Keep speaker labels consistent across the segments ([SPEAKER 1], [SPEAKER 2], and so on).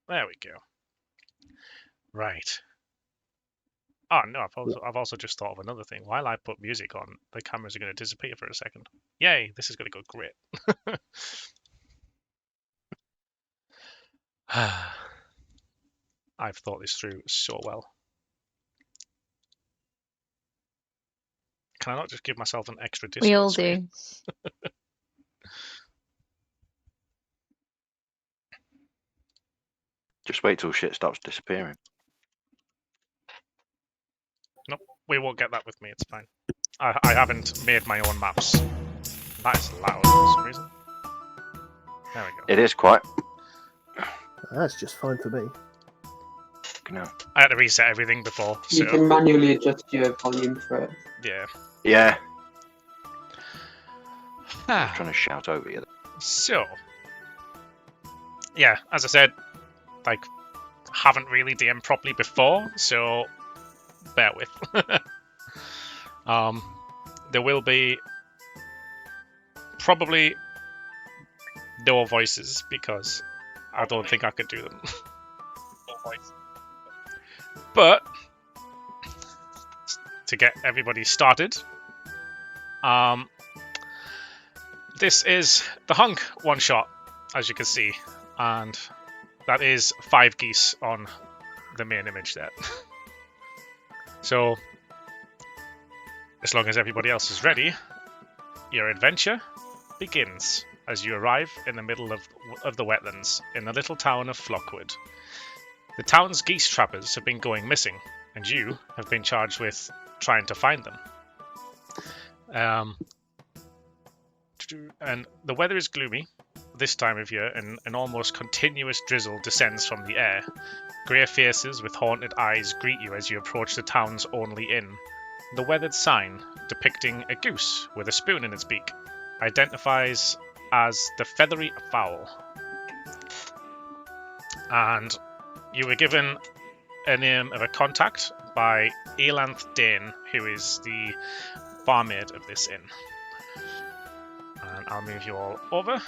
[SPEAKER 1] There we go. Right. Oh no, I've also just thought of another thing. While I put music on, the cameras are going to disappear for a second. Yay, this is going to go great. I've thought this through so well. Can I not just give myself an extra Discord
[SPEAKER 2] We all
[SPEAKER 1] screen?
[SPEAKER 2] do.
[SPEAKER 3] Just wait till shit stops disappearing.
[SPEAKER 1] Nope, we won't get that with me. It's fine. I haven't made my own maps. That is loud for some reason. There we go.
[SPEAKER 3] It is quite.
[SPEAKER 4] That's just fine for me.
[SPEAKER 3] No.
[SPEAKER 1] I had to reset everything before. So,
[SPEAKER 5] You can manually adjust your volume for it.
[SPEAKER 1] yeah.
[SPEAKER 3] Yeah. I'm trying to shout over you.
[SPEAKER 1] So, yeah, as I said, like, haven't really DM'd properly before, so bear with. There will be probably no voices because I don't think I could do them. But to get everybody started, this is the Honk one shot, as you can see, and that is 5 geese on the main image there. So, as long as everybody else is ready, your adventure begins as you arrive in the middle of the wetlands in the little town of Flockwood. The town's geese trappers have been going missing, and you have been charged with trying to find them. And the weather is gloomy this time of year, and an almost continuous drizzle descends from the air. Grey faces with haunted eyes greet you as you approach the town's only inn. The weathered sign, depicting a goose with a spoon in its beak, identifies as the Feathery Fowl. And you were given a name of a contact by Elanth Dane, who is the barmaid of this inn. And I'll move you all over.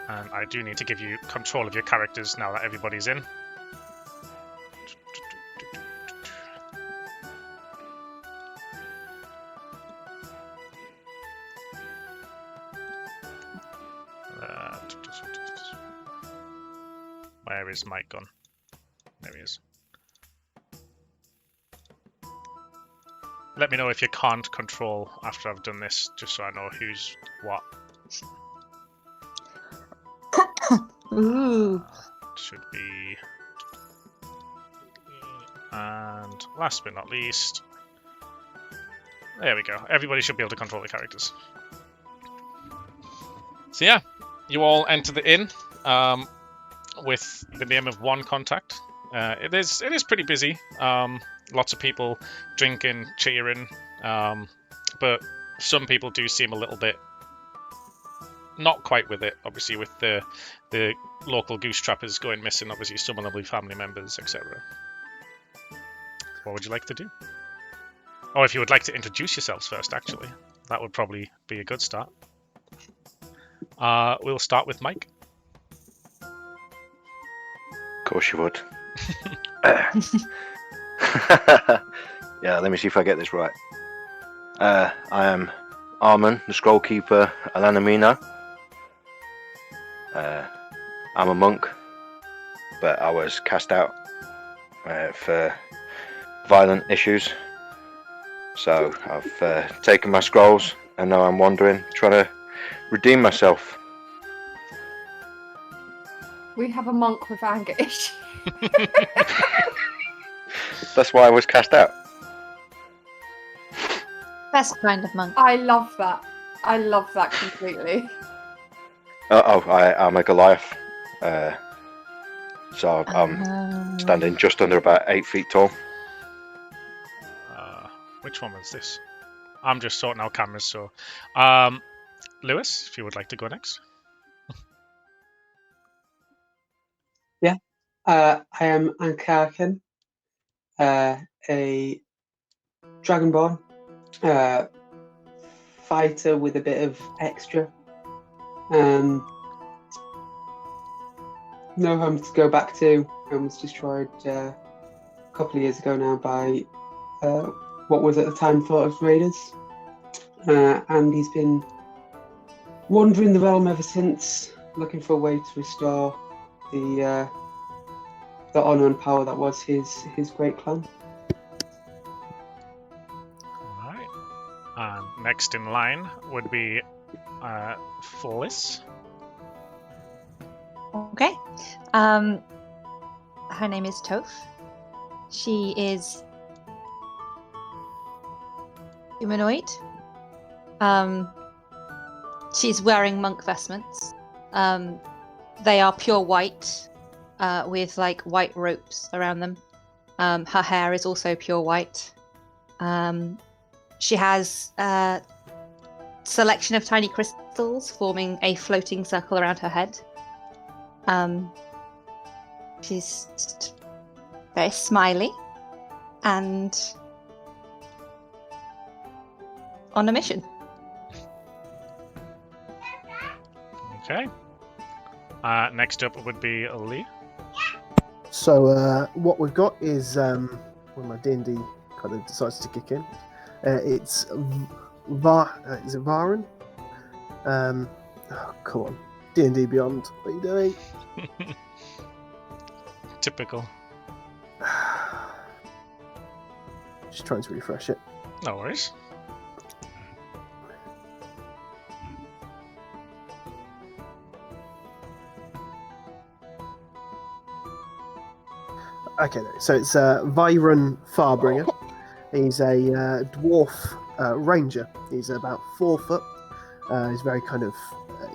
[SPEAKER 1] And I do need to give you control of your characters now that everybody's in. Where is Mike gone? There he is. Let me know if you can't control after I've done this, just so I know who's what.
[SPEAKER 2] Ooh.
[SPEAKER 1] Should be. And last but not least, there we go. Everybody should be able to control the characters. So yeah, you all enter the inn with the name of one contact. It is pretty busy. Lots of people drinking, cheering, but some people do seem a little bit not quite with it. Obviously, with the local goose trappers going missing, obviously some of them will be family members, etc. What would you like to do? Or if you would like to introduce yourselves first, actually, that would probably be a good start. We'll start with Mike.
[SPEAKER 3] Of course you would. Yeah, let me see if I get this right. I am Armin, the Scroll Keeper Alanamina. I'm a monk, but I was cast out for violent issues. So I've taken my scrolls and now I'm wandering, trying to redeem myself.
[SPEAKER 6] We have a monk with anger issues.
[SPEAKER 3] That's why I was cast out.
[SPEAKER 2] Best kind of monk.
[SPEAKER 6] I love that. I love that completely.
[SPEAKER 3] I'm a Goliath. So I'm standing just under about 8 feet tall.
[SPEAKER 1] Which one was this? I'm just sorting out cameras, so... Lewis, if you would like to go next.
[SPEAKER 5] Yeah. I am Ankarkin, a Dragonborn fighter with a bit of extra. no home to go back to. Home was destroyed a couple of years ago now by what was at the time thought of raiders. And he's been wandering the realm ever since, looking for a way to restore the honour and power that was his great clan.
[SPEAKER 1] Alright. Next in line would be Phyllis.
[SPEAKER 2] Okay. Her name is Toph. She is humanoid. She's wearing monk vestments. They are pure white, with like white ropes around them. Her hair is also pure white. She has a selection of tiny crystals forming a floating circle around her head. She's just very smiley and on a mission.
[SPEAKER 1] Okay. Next up would be Lee.
[SPEAKER 4] So what we've got is when my D&D kind of decides to kick in. It's is it Varen? Oh, come on, D&D Beyond. What are you doing?
[SPEAKER 1] Typical.
[SPEAKER 4] Just trying to refresh it.
[SPEAKER 1] No worries.
[SPEAKER 4] Okay, so it's Vyron Farbringer. He's a dwarf ranger. He's about 4 foot. He's very kind of.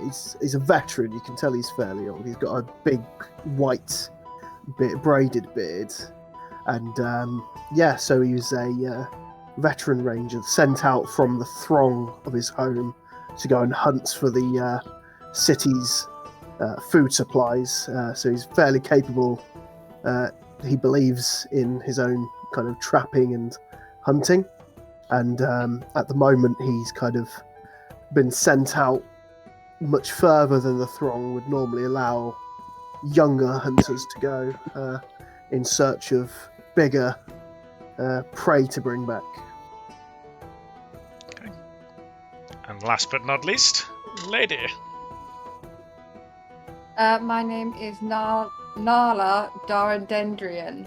[SPEAKER 4] He's a veteran. You can tell he's fairly old. He's got a big white braided beard, and so he was a veteran ranger sent out from the throng of his home to go and hunt for the city's food supplies. So he's fairly capable. He believes in his own kind of trapping and hunting, and at the moment he's kind of been sent out much further than the throng would normally allow younger hunters to go in search of bigger prey to bring back.
[SPEAKER 1] Okay. And last but not least, Lady.
[SPEAKER 6] My name is Nala Darendendrian.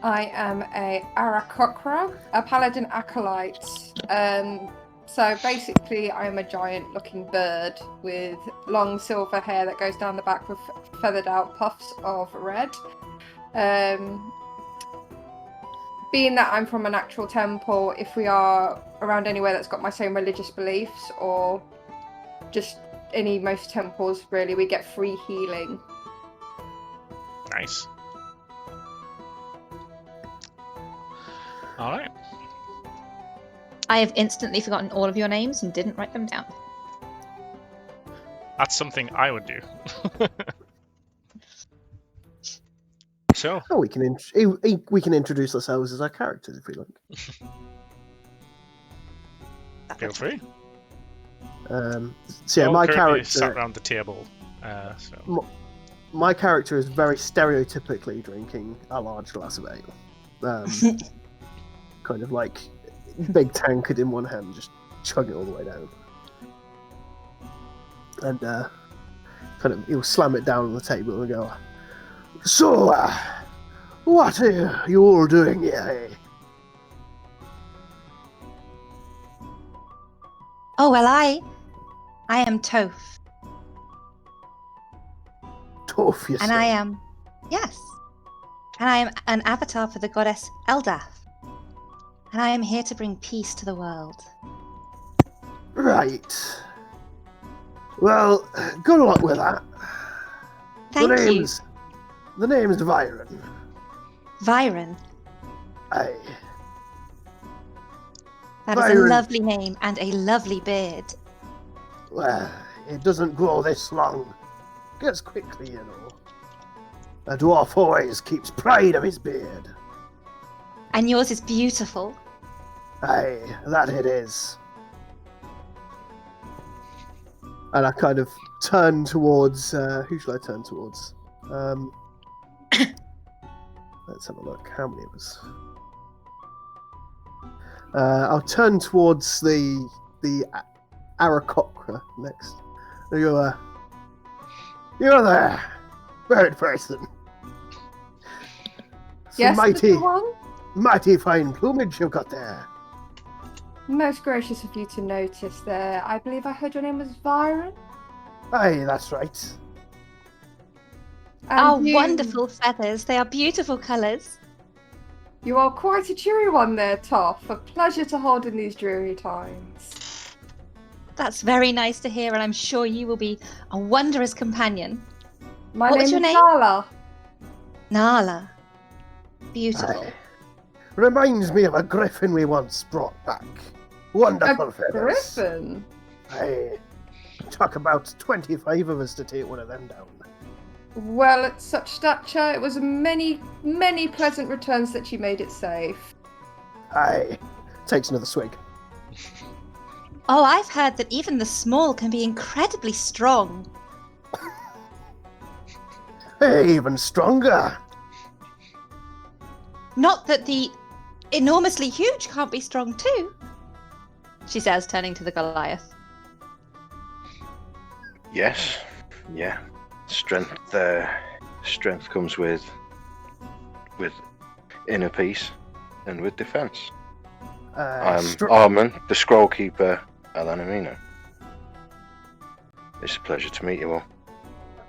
[SPEAKER 6] I am a Arakokra, a paladin acolyte. So basically, I'm a giant-looking bird with long silver hair that goes down the back with feathered-out puffs of red. Being that I'm from an actual temple, if we are around anywhere that's got my same religious beliefs, or just most temples, really, we get free healing.
[SPEAKER 1] Nice. All right.
[SPEAKER 2] I have instantly forgotten all of your names and didn't write them down.
[SPEAKER 1] That's something I would do. So,
[SPEAKER 4] Oh, we can introduce ourselves as our characters if we like.
[SPEAKER 1] feel free.
[SPEAKER 4] So yeah,
[SPEAKER 1] All
[SPEAKER 4] my
[SPEAKER 1] currently sat
[SPEAKER 4] character.
[SPEAKER 1] around the table. So.
[SPEAKER 4] My character is very stereotypically drinking a large glass of ale. Kind of like big tankard in one hand, just chug it all the way down. And kind of he'll slam it down on the table and go, "So, what are you all doing here?"
[SPEAKER 2] Oh, well, I am Toph.
[SPEAKER 4] Tough, you
[SPEAKER 2] And
[SPEAKER 4] say.
[SPEAKER 2] I am an avatar for the goddess Eldath. And I am here to bring peace to the world.
[SPEAKER 4] Right. Well, good luck with that.
[SPEAKER 2] Thank you.
[SPEAKER 4] The name's Vyron.
[SPEAKER 2] Vyron.
[SPEAKER 4] Aye.
[SPEAKER 2] That is a
[SPEAKER 4] Byron.
[SPEAKER 2] lovely name and a lovely beard.
[SPEAKER 4] Well, it doesn't grow this long. Gets quickly, you know. A dwarf always keeps pride of his beard.
[SPEAKER 2] And yours is beautiful.
[SPEAKER 4] Aye, that it is. And I kind of turn towards... who shall I turn towards? Let's have a look. How many of us? I'll turn towards the Aarakocra next. You're there, bird person.
[SPEAKER 6] Yes,
[SPEAKER 4] Mighty,
[SPEAKER 6] Mr. Wong?
[SPEAKER 4] mighty fine plumage you've got there.
[SPEAKER 6] Most gracious of you to notice there. I believe I heard your name was Viren.
[SPEAKER 4] Aye, that's right.
[SPEAKER 6] And
[SPEAKER 2] Our
[SPEAKER 6] you-
[SPEAKER 2] wonderful feathers. They are beautiful colours.
[SPEAKER 6] You are quite a cheery one there, Toff. A pleasure to hold in these dreary times.
[SPEAKER 2] That's very nice to hear, and I'm sure you will be a wondrous companion.
[SPEAKER 6] My
[SPEAKER 2] What
[SPEAKER 6] name
[SPEAKER 2] was your
[SPEAKER 6] is
[SPEAKER 2] name?
[SPEAKER 6] Nala.
[SPEAKER 2] Nala. Beautiful.
[SPEAKER 4] Aye. Reminds me of a griffin we once brought back. Wonderful
[SPEAKER 6] A
[SPEAKER 4] feathers.
[SPEAKER 6] griffin?
[SPEAKER 4] Aye. Took about 25 of us to take one of them down.
[SPEAKER 6] Well, at such stature, it was many, many pleasant returns that you made it safe.
[SPEAKER 4] Aye. Takes another swig.
[SPEAKER 2] Oh, I've heard that even the small can be incredibly strong.
[SPEAKER 4] Hey, even stronger.
[SPEAKER 2] Not that the enormously huge can't be strong too, she says, turning to the Goliath.
[SPEAKER 3] Yes. Yeah. Strength. Strength comes with inner peace and with defense. I'm Armin, the Scroll Keeper, Alanamina. It's a pleasure to meet you all.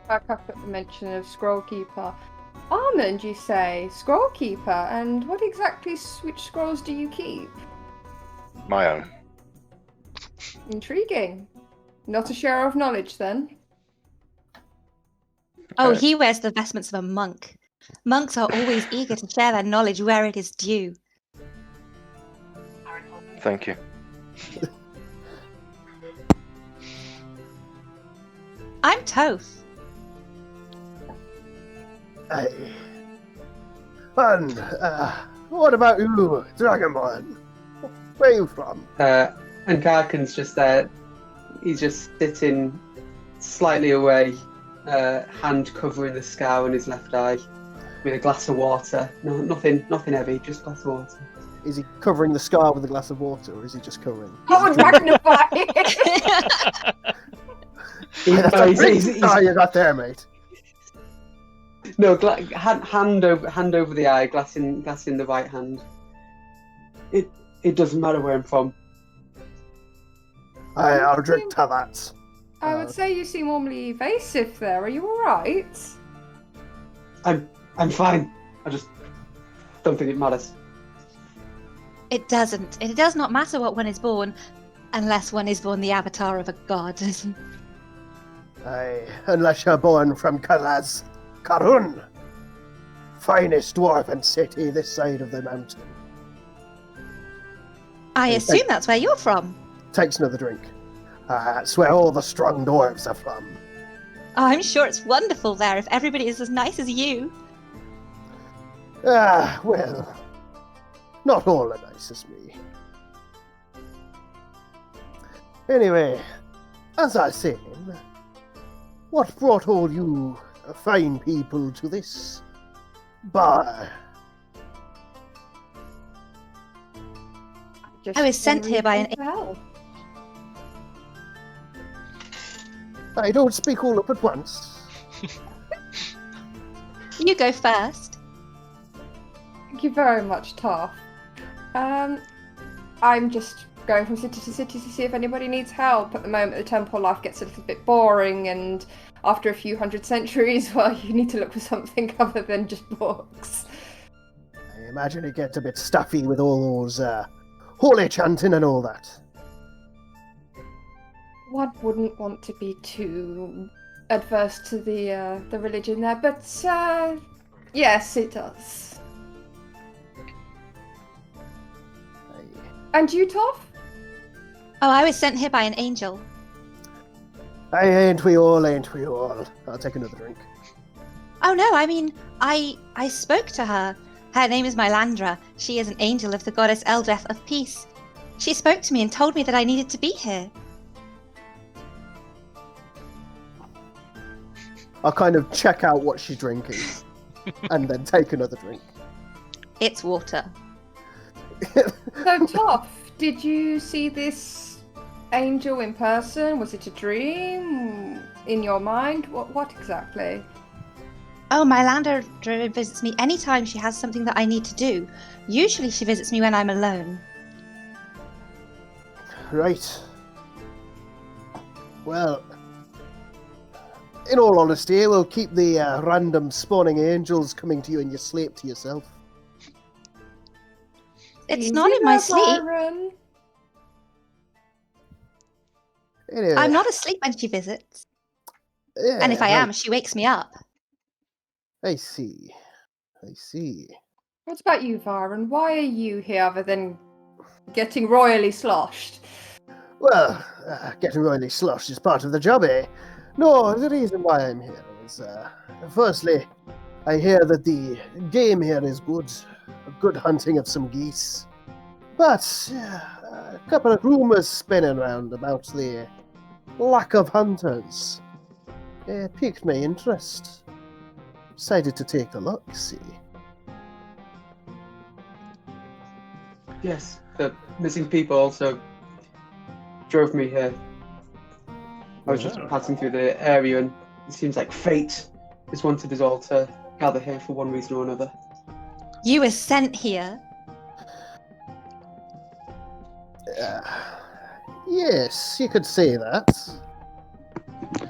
[SPEAKER 6] Back up at the mention of Scrollkeeper. Armand, you say? Scrollkeeper? And what exactly, which scrolls do you keep?
[SPEAKER 3] My own.
[SPEAKER 6] Intriguing. Not a share of knowledge, then?
[SPEAKER 2] Oh, he wears the vestments of a monk. Monks are always eager to share their knowledge where it is due.
[SPEAKER 3] Thank you.
[SPEAKER 2] I'm Toph.
[SPEAKER 4] Aye. And what about you, Dragonborn? Where are you from?
[SPEAKER 5] And Karkin's just there. He's just sitting slightly away, hand covering the scar on his left eye, with a glass of water. No, nothing heavy, just a glass of water.
[SPEAKER 4] Is he covering the scar with a glass of water, or is he just covering?
[SPEAKER 6] I would magnify it!
[SPEAKER 4] That's a big scar you got there, mate.
[SPEAKER 5] No, hand over the eye, glass in the right hand. It doesn't matter where I'm from.
[SPEAKER 4] I'll drink to that.
[SPEAKER 6] I would say you seem normally evasive there. Are you alright?
[SPEAKER 5] I'm fine. I just don't think it matters.
[SPEAKER 2] It doesn't. It does not matter what one is born, unless one is born the avatar of a god.
[SPEAKER 4] Aye, unless you're born from Kalaz, Karun, finest dwarven city this side of the mountain.
[SPEAKER 2] I assume that's where you're from.
[SPEAKER 4] Takes another drink. That's where all the strong dwarves are from.
[SPEAKER 2] Oh, I'm sure it's wonderful there if everybody is as nice as you.
[SPEAKER 4] Well, not all as nice as me. Anyway, as I was saying, what brought all you fine people to this bar?
[SPEAKER 2] I was sent here by an...
[SPEAKER 6] Hell.
[SPEAKER 4] I don't speak all up at once.
[SPEAKER 2] You go first.
[SPEAKER 6] Thank you very much, Toff. I'm just going from city to city to see if anybody needs help. At the moment, the temple life gets a little bit boring, and after a few hundred centuries, well, you need to look for something other than just books.
[SPEAKER 4] I imagine it gets a bit stuffy with all those holy chanting and all that.
[SPEAKER 6] One wouldn't want to be too adverse to the religion there, but yes, it does. And you, Toff?
[SPEAKER 2] Oh, I was sent here by an angel.
[SPEAKER 4] Ain't we all, ain't we all? I'll take another drink.
[SPEAKER 2] Oh no, I mean, I spoke to her. Her name is Mylandra. She is an angel of the goddess Eldeth of peace. She spoke to me and told me that I needed to be here.
[SPEAKER 4] I'll kind of check out what she's drinking, and then take another drink.
[SPEAKER 2] It's water.
[SPEAKER 6] So, Toph, did you see this angel in person? Was it a dream? In your mind? What exactly?
[SPEAKER 2] Oh, my Lander druid visits me anytime she has something that I need to do. Usually she visits me when I'm alone.
[SPEAKER 4] Right. Well, in all honesty, we'll keep the random spawning angels coming to you in your sleep to yourself.
[SPEAKER 2] It's
[SPEAKER 6] Easy
[SPEAKER 2] not in my
[SPEAKER 6] now,
[SPEAKER 2] sleep.
[SPEAKER 6] Byron.
[SPEAKER 4] Anyway,
[SPEAKER 2] I'm not asleep when she visits.
[SPEAKER 4] yeah,
[SPEAKER 2] And if I
[SPEAKER 4] right.
[SPEAKER 2] am, she wakes me up.
[SPEAKER 4] I see.
[SPEAKER 6] What about you, Byron? Why are you here other than getting royally sloshed?
[SPEAKER 4] Well, getting royally sloshed is part of the job, eh? No, the reason why I'm here is, firstly, I hear that the game here is good. A good hunting of some geese. But a couple of rumours spinning around about the lack of hunters. Piqued my interest. Decided to take a look, see.
[SPEAKER 5] Yes, the missing people also drove me here. I was just passing through the area, and it seems like fate has wanted us all to gather here for one reason or another.
[SPEAKER 2] You were sent here.
[SPEAKER 4] Yes, you could say that.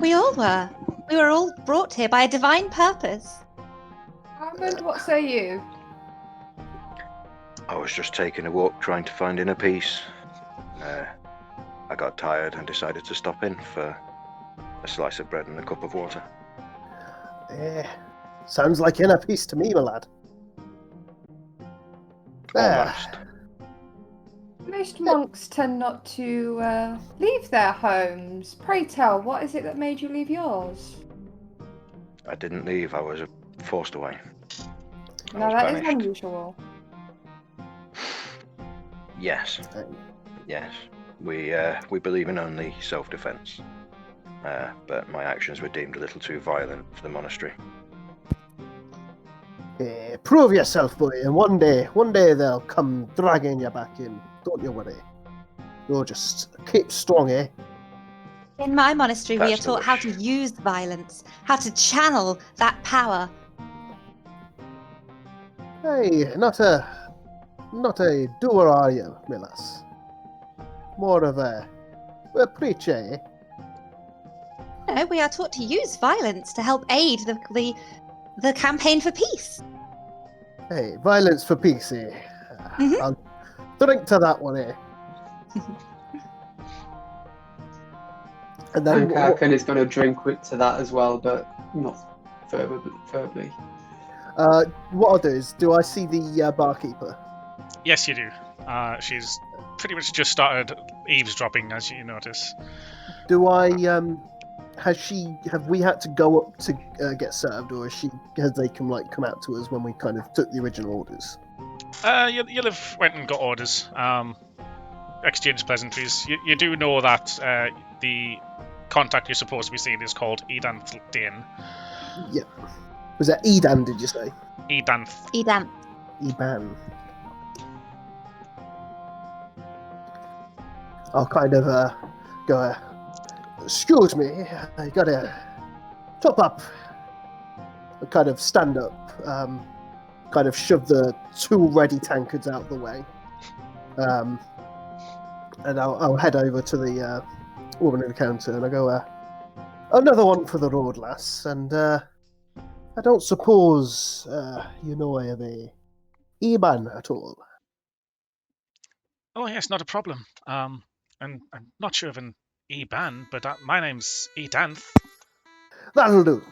[SPEAKER 2] We all were. We were all brought here by a divine purpose.
[SPEAKER 6] Hammond, what say you?
[SPEAKER 3] I was just taking a walk trying to find inner peace. I got tired and decided to stop in for a slice of bread and a cup of water.
[SPEAKER 4] Sounds like inner peace to me, my lad.
[SPEAKER 3] Almost.
[SPEAKER 6] Most monks tend not to leave their homes. Pray tell, what is it that made you leave yours?
[SPEAKER 3] I didn't leave, I was forced away.
[SPEAKER 6] Now that is unusual.
[SPEAKER 3] Yes. We believe in only self-defense. But my actions were deemed a little too violent for the monastery.
[SPEAKER 4] Prove yourself, boy, and one day they'll come dragging you back in. Don't you worry. You'll just keep strong, eh?
[SPEAKER 2] In my monastery, we are
[SPEAKER 3] That's the
[SPEAKER 2] taught how
[SPEAKER 3] wish.
[SPEAKER 2] to use violence, how to channel that power.
[SPEAKER 4] Hey, not a doer, are you, Milas? More of a preacher, eh?
[SPEAKER 2] No, we are taught to use violence to help aid the campaign for peace.
[SPEAKER 4] Hey, violence for peace, eh?
[SPEAKER 2] Mhm.
[SPEAKER 4] I'll drink to that one, eh? And then
[SPEAKER 5] And Karkin is going to drink to that as well, but not verbally.
[SPEAKER 4] what I'll do is, do I see the barkeeper?
[SPEAKER 1] Yes, you do. She's pretty much just started eavesdropping, as you notice.
[SPEAKER 4] Do I have we had to go up to get served, or has they come out to us when we kind of took the original orders?
[SPEAKER 1] You'll have went and got orders, exchanged pleasantries. You do know that the contact you're supposed to be seeing is called Edanth Din.
[SPEAKER 4] Yeah. Was that Edan, did you say?
[SPEAKER 1] Edanth.
[SPEAKER 2] Edan.
[SPEAKER 4] Eban. I'll kind of go, excuse me, I gotta top up. I kind of stand up, kind of shove the two ready tankards out the way. And I'll head over to the woman at the counter and I go, another one for the road, lass, and I don't suppose you know I have a Eban at all.
[SPEAKER 1] Oh yes, not a problem. And I'm not sure of an Eban, but my name's Edanth.
[SPEAKER 4] That'll do.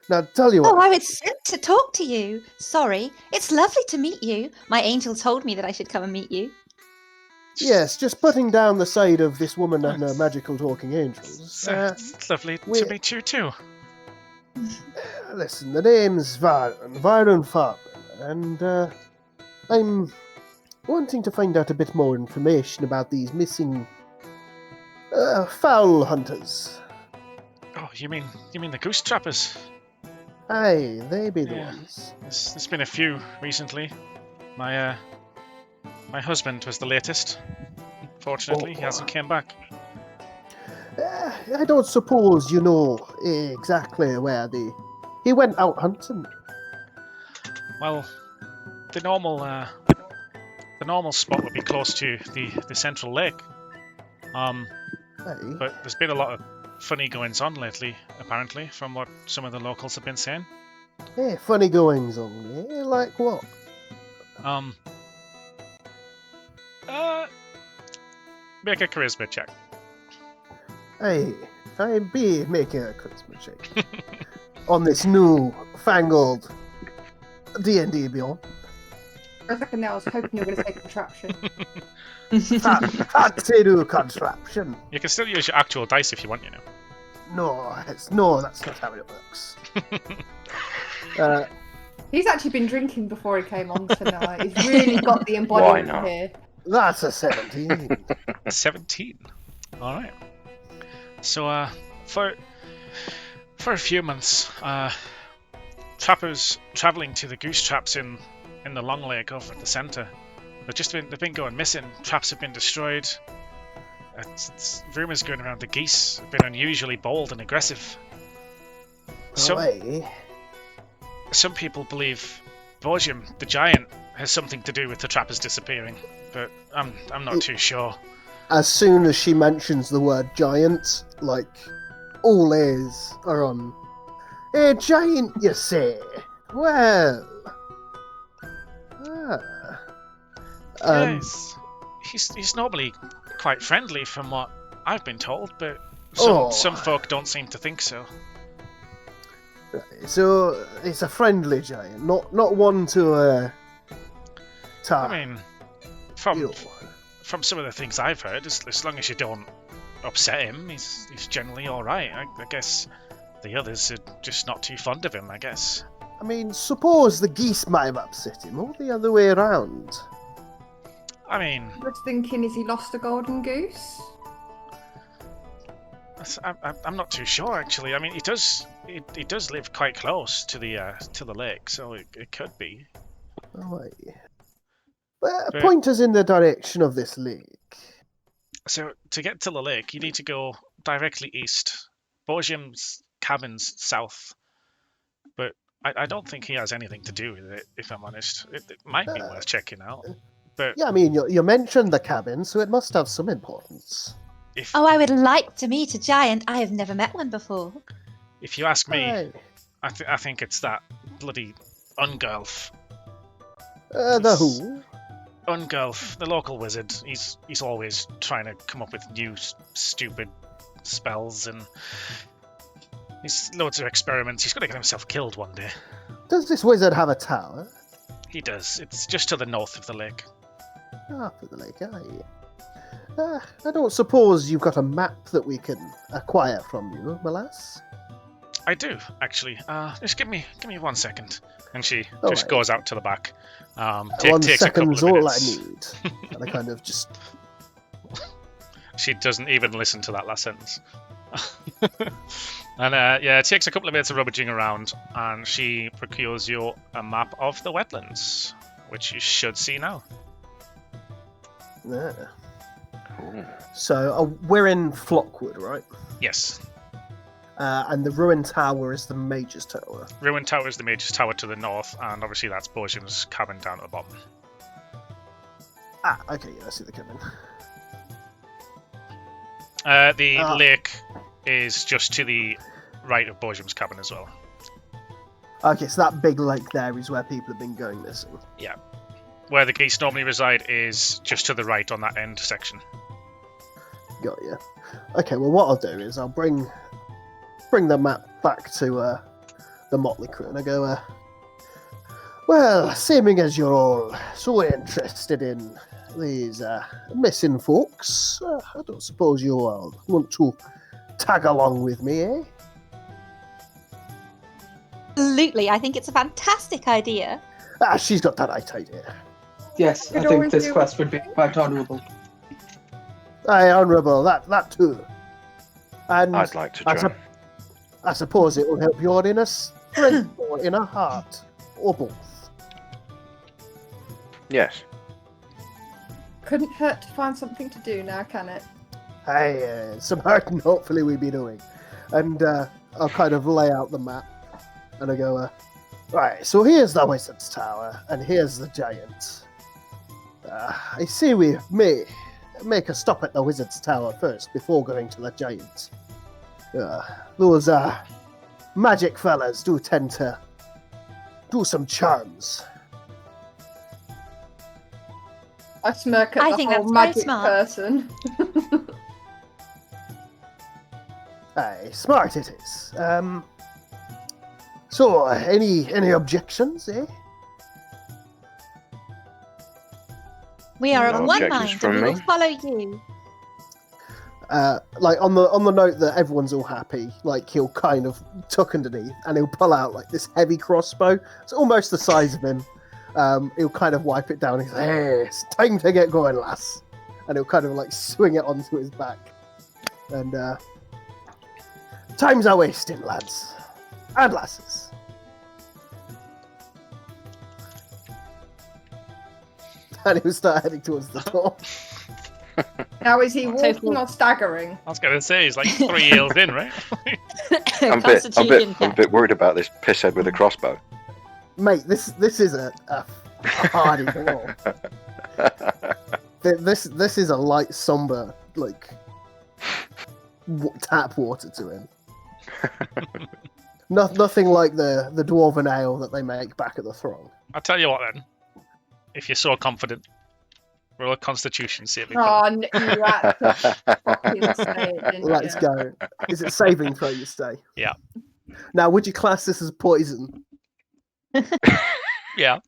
[SPEAKER 4] Now, tell you
[SPEAKER 2] Oh,
[SPEAKER 4] what.
[SPEAKER 2] I was sent to talk to you. Sorry. It's lovely to meet you. My angel told me that I should come and meet you.
[SPEAKER 4] Yes, just putting down the side of this woman and her magical talking angels.
[SPEAKER 1] It's lovely to meet you too.
[SPEAKER 4] Listen, the name's Byron Farben, and I'm wanting to find out a bit more information about these missing fowl hunters.
[SPEAKER 1] Oh, you mean the goose trappers?
[SPEAKER 4] Aye, they be the
[SPEAKER 1] Yeah.
[SPEAKER 4] ones.
[SPEAKER 1] There's been a few recently. My husband was the latest. Fortunately, he hasn't came back.
[SPEAKER 4] I don't suppose you know exactly where he went out hunting.
[SPEAKER 1] Well, the normal spot would be close to the central lake.
[SPEAKER 4] Aye.
[SPEAKER 1] But there's been a lot of funny goings on lately, apparently, from what some of the locals have been saying.
[SPEAKER 4] Hey, funny goings on, eh? Like what?
[SPEAKER 1] Make a charisma check.
[SPEAKER 4] Aye, I be making a charisma check on this new fangled D&D Beyond.
[SPEAKER 6] For a second there, I was hoping you were going to say contraption.
[SPEAKER 4] Fancy new contraption.
[SPEAKER 1] You can still use your actual dice if you want, you know.
[SPEAKER 4] No, that's not how it works.
[SPEAKER 6] He's actually been drinking before he came on tonight. He's really got the
[SPEAKER 3] Why
[SPEAKER 6] embodiment
[SPEAKER 3] not?
[SPEAKER 6] here.
[SPEAKER 4] That's a 17.
[SPEAKER 1] 17. All right. So, for a few months, trappers traveling to the goose traps in the Long Lake over at the center, they've been going missing. Traps have been destroyed. Rumors going around the geese have been unusually bold and aggressive.
[SPEAKER 4] Aye.
[SPEAKER 1] Some people believe Borgium, the giant, has something to do with the trappers disappearing, but I'm not too sure.
[SPEAKER 4] As soon as she mentions the word giant, like, all ears are on. A giant, you say? Well.
[SPEAKER 1] Yes, he's normally quite friendly from what I've been told, but some folk don't seem to think so.
[SPEAKER 4] So it's a friendly giant, not one to tie.
[SPEAKER 1] I mean, from some of the things I've heard, as long as you don't upset him, he's generally all right. I guess the others are just not too fond of him, I guess.
[SPEAKER 4] I mean, suppose the geese might have upset him, or the other way around.
[SPEAKER 1] I mean,
[SPEAKER 6] I was thinking, is he lost a golden goose?
[SPEAKER 1] I'm not too sure actually. I mean, he does live quite close to the lake, so it could be.
[SPEAKER 4] Oh, well, point us in the direction of this lake.
[SPEAKER 1] So to get to the lake, you need to go directly east. Borgium's cabin's south, but I don't think he has anything to do with it. If I'm honest, it might be worth checking out. But
[SPEAKER 4] yeah, I mean, you mentioned the cabin, so it must have some importance.
[SPEAKER 2] Oh, I would like to meet a giant. I have never met one before.
[SPEAKER 1] If you ask me,
[SPEAKER 4] Aye.
[SPEAKER 1] I think it's that bloody Ungulf.
[SPEAKER 4] The who?
[SPEAKER 1] Ungulf, the local wizard. He's always trying to come up with new stupid spells, and he's loads of experiments. He's going to get himself killed one day.
[SPEAKER 4] Does this wizard have a tower?
[SPEAKER 1] He does. It's just to the north of the lake.
[SPEAKER 4] After the lake, aye. I don't suppose you've got a map that we can acquire from you, my lass?
[SPEAKER 1] I do, actually. Just give me 1 second. And she
[SPEAKER 4] All
[SPEAKER 1] just
[SPEAKER 4] right.
[SPEAKER 1] goes out to the back.
[SPEAKER 4] 1
[SPEAKER 1] Takes a couple
[SPEAKER 4] second's
[SPEAKER 1] of
[SPEAKER 4] all I
[SPEAKER 1] minutes.
[SPEAKER 4] need. And I kind of just...
[SPEAKER 1] She doesn't even listen to that last sentence. And it takes a couple of minutes of rummaging around, and she procures you a map of the wetlands, which you should see now.
[SPEAKER 4] Yeah.
[SPEAKER 3] Cool.
[SPEAKER 4] So we're in Flockwood, right?
[SPEAKER 1] Yes.
[SPEAKER 4] And the ruined tower is the Mage's Tower.
[SPEAKER 1] Ruin Tower is the Mage's Tower to the north, and obviously that's Borgium's cabin down at the bottom.
[SPEAKER 4] Ah, okay, yeah, I see the cabin.
[SPEAKER 1] The lake is just to the right of Borgium's cabin as well.
[SPEAKER 4] Okay, so that big lake there is where people have been going missing.
[SPEAKER 1] Where the geese normally reside is just to the right on that end section.
[SPEAKER 4] Got you. Okay, well, what I'll do is I'll bring the map back to the Motley Crew, and I go, well, seeming as you're all so interested in these missing folks, I don't suppose you all want to tag along with me, eh?
[SPEAKER 2] Absolutely, I think it's a fantastic idea.
[SPEAKER 4] Ah, she's got that right idea.
[SPEAKER 5] Yes, I
[SPEAKER 6] Could
[SPEAKER 5] think
[SPEAKER 6] always
[SPEAKER 5] this
[SPEAKER 6] do
[SPEAKER 5] quest would be quite honourable.
[SPEAKER 4] Aye, honourable, that too. And
[SPEAKER 3] I'd like to
[SPEAKER 4] as
[SPEAKER 3] join.
[SPEAKER 4] I suppose it will help your inner strength or inner heart, or both.
[SPEAKER 3] Yes.
[SPEAKER 6] Couldn't hurt to find something to do now, can it?
[SPEAKER 4] Hey, some hurting hopefully we be doing. And I'll kind of lay out the map. And I go, right, so here's the Wizard's Tower, and here's the Giant. I see we may make a stop at the Wizard's Tower first before going to the Giant. Those magic fellas do tend to do some charms.
[SPEAKER 6] I smirk at
[SPEAKER 2] I
[SPEAKER 6] the
[SPEAKER 2] think
[SPEAKER 6] whole
[SPEAKER 2] that's very
[SPEAKER 6] magic
[SPEAKER 2] smart.
[SPEAKER 6] person.
[SPEAKER 4] Aye, smart it is. So, any objections, eh?
[SPEAKER 2] We are
[SPEAKER 3] No
[SPEAKER 2] of one
[SPEAKER 3] objections
[SPEAKER 2] mind,
[SPEAKER 3] from
[SPEAKER 2] and we
[SPEAKER 3] me.
[SPEAKER 2] will follow you.
[SPEAKER 4] Like on the note that everyone's all happy, like he'll kind of tuck underneath and he'll pull out like this heavy crossbow. It's almost the size of him. He'll kind of wipe it down. He's like, "Hey, it's time to get going, lass," and he'll kind of like swing it onto his back. And times are wasting, lads and lasses. And he'll start heading towards the door.
[SPEAKER 6] Now, is he walking
[SPEAKER 2] Total-
[SPEAKER 6] or staggering?
[SPEAKER 1] I was going to say, he's like 3 years in, right?
[SPEAKER 3] I'm
[SPEAKER 2] Constitution
[SPEAKER 3] a bit worried about this pisshead with a crossbow.
[SPEAKER 4] Mate, this is a hardy door. This is a light, somber, like tap water to him. Nothing like the dwarven ale that they make back at the throng.
[SPEAKER 1] I'll tell you what then. If you're so confident, roll a Constitution saving.
[SPEAKER 6] Oh, you had to fucking say it, didn't
[SPEAKER 4] Let's
[SPEAKER 6] you?
[SPEAKER 4] go. Is it saving throw you stay?
[SPEAKER 1] Yeah.
[SPEAKER 4] Now, would you class this as poison?
[SPEAKER 1] Yeah.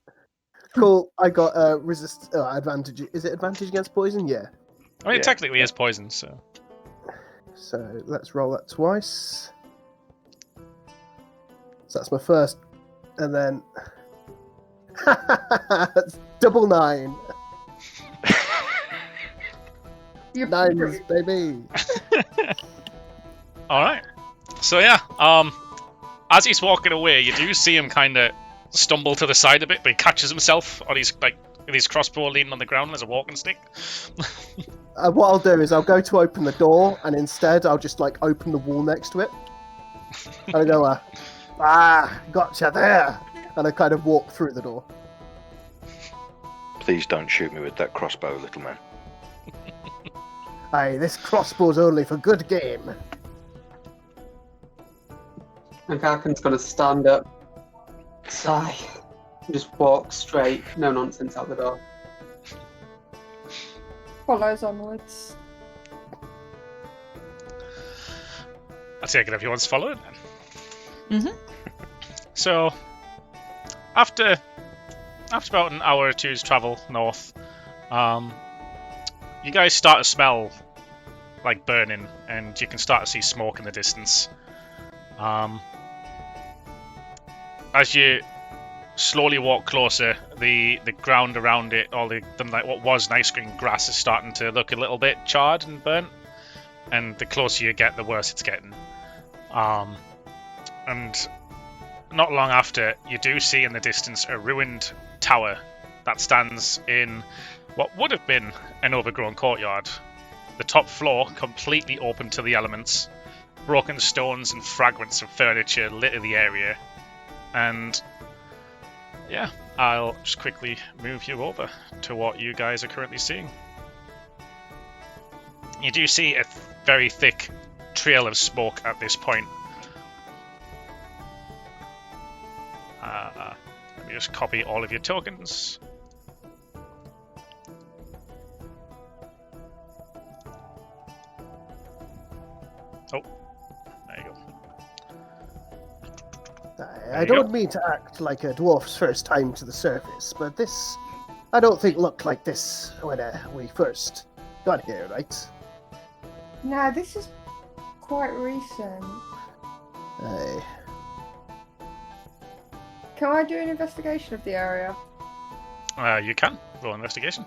[SPEAKER 4] Cool. I got resist advantage. Is it advantage against poison? Yeah.
[SPEAKER 1] I mean,
[SPEAKER 3] Yeah.
[SPEAKER 1] it technically is poison, so.
[SPEAKER 4] So let's roll that twice. So that's my first, and then that's double 9.
[SPEAKER 6] You're
[SPEAKER 4] 9s, baby.
[SPEAKER 1] All right. So yeah, as he's walking away, you do see him kind of stumble to the side a bit, but he catches himself on his with his crossbow leaning on the ground as a walking stick.
[SPEAKER 4] What I'll do is I'll go to open the door, and instead I'll just like open the wall next to it. And I go, gotcha there, and I kind of walk through the door.
[SPEAKER 3] Please don't shoot me with that crossbow, little man.
[SPEAKER 4] Aye, this crossbow's only for good game.
[SPEAKER 5] And Garkin's got to stand up, sigh, and just walk straight, no nonsense out the door.
[SPEAKER 6] follows onwards.
[SPEAKER 1] I take it everyone's following then.
[SPEAKER 2] Mhm.
[SPEAKER 1] So, after about an hour or two's travel north, you guys start to smell like burning, and you can start to see smoke in the distance. As you slowly walk closer, the ground around it, all the like what was nice green grass, is starting to look a little bit charred and burnt. And the closer you get, the worse it's getting. And not long after, you do see in the distance a ruined tower that stands in what would have been an overgrown courtyard. The top floor completely open to the elements. Broken stones and fragments of furniture litter the area. And yeah, I'll just quickly move you over to what you guys are currently seeing. You do see a very thick trail of smoke at this point. Let me just copy all of your tokens. Oh, there you go.
[SPEAKER 4] I
[SPEAKER 1] you
[SPEAKER 4] don't
[SPEAKER 1] go.
[SPEAKER 4] mean to act like a dwarf's first time to the surface, but this, I don't think looked like this when we first got here, right?
[SPEAKER 6] No, this is quite recent.
[SPEAKER 4] Aye.
[SPEAKER 6] Can I do an investigation of the area?
[SPEAKER 1] You can roll investigation.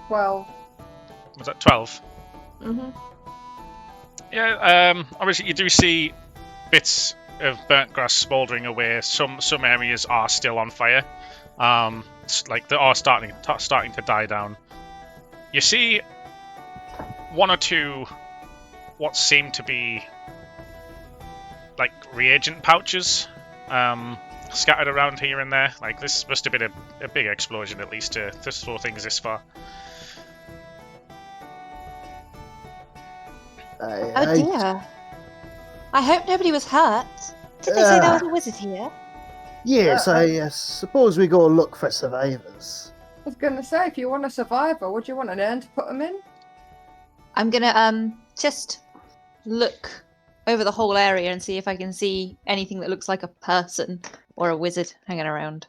[SPEAKER 6] Well,
[SPEAKER 1] Was that 12?
[SPEAKER 6] Mm-hmm.
[SPEAKER 1] Yeah, obviously you do see bits of burnt grass smouldering away. Some areas are still on fire. Like they are starting to die down. You see one or two what seem to be like reagent pouches scattered around here and there. Like this must have been a big explosion at least to throw things this far.
[SPEAKER 2] Oh dear. I hope nobody was hurt. Did they say there was a wizard here?
[SPEAKER 4] Yes, I suppose we go look for survivors.
[SPEAKER 6] I was going to say, if you want a survivor, would you want an urn to put them in?
[SPEAKER 2] I'm gonna just look over the whole area and see if I can see anything that looks like a person or a wizard hanging around.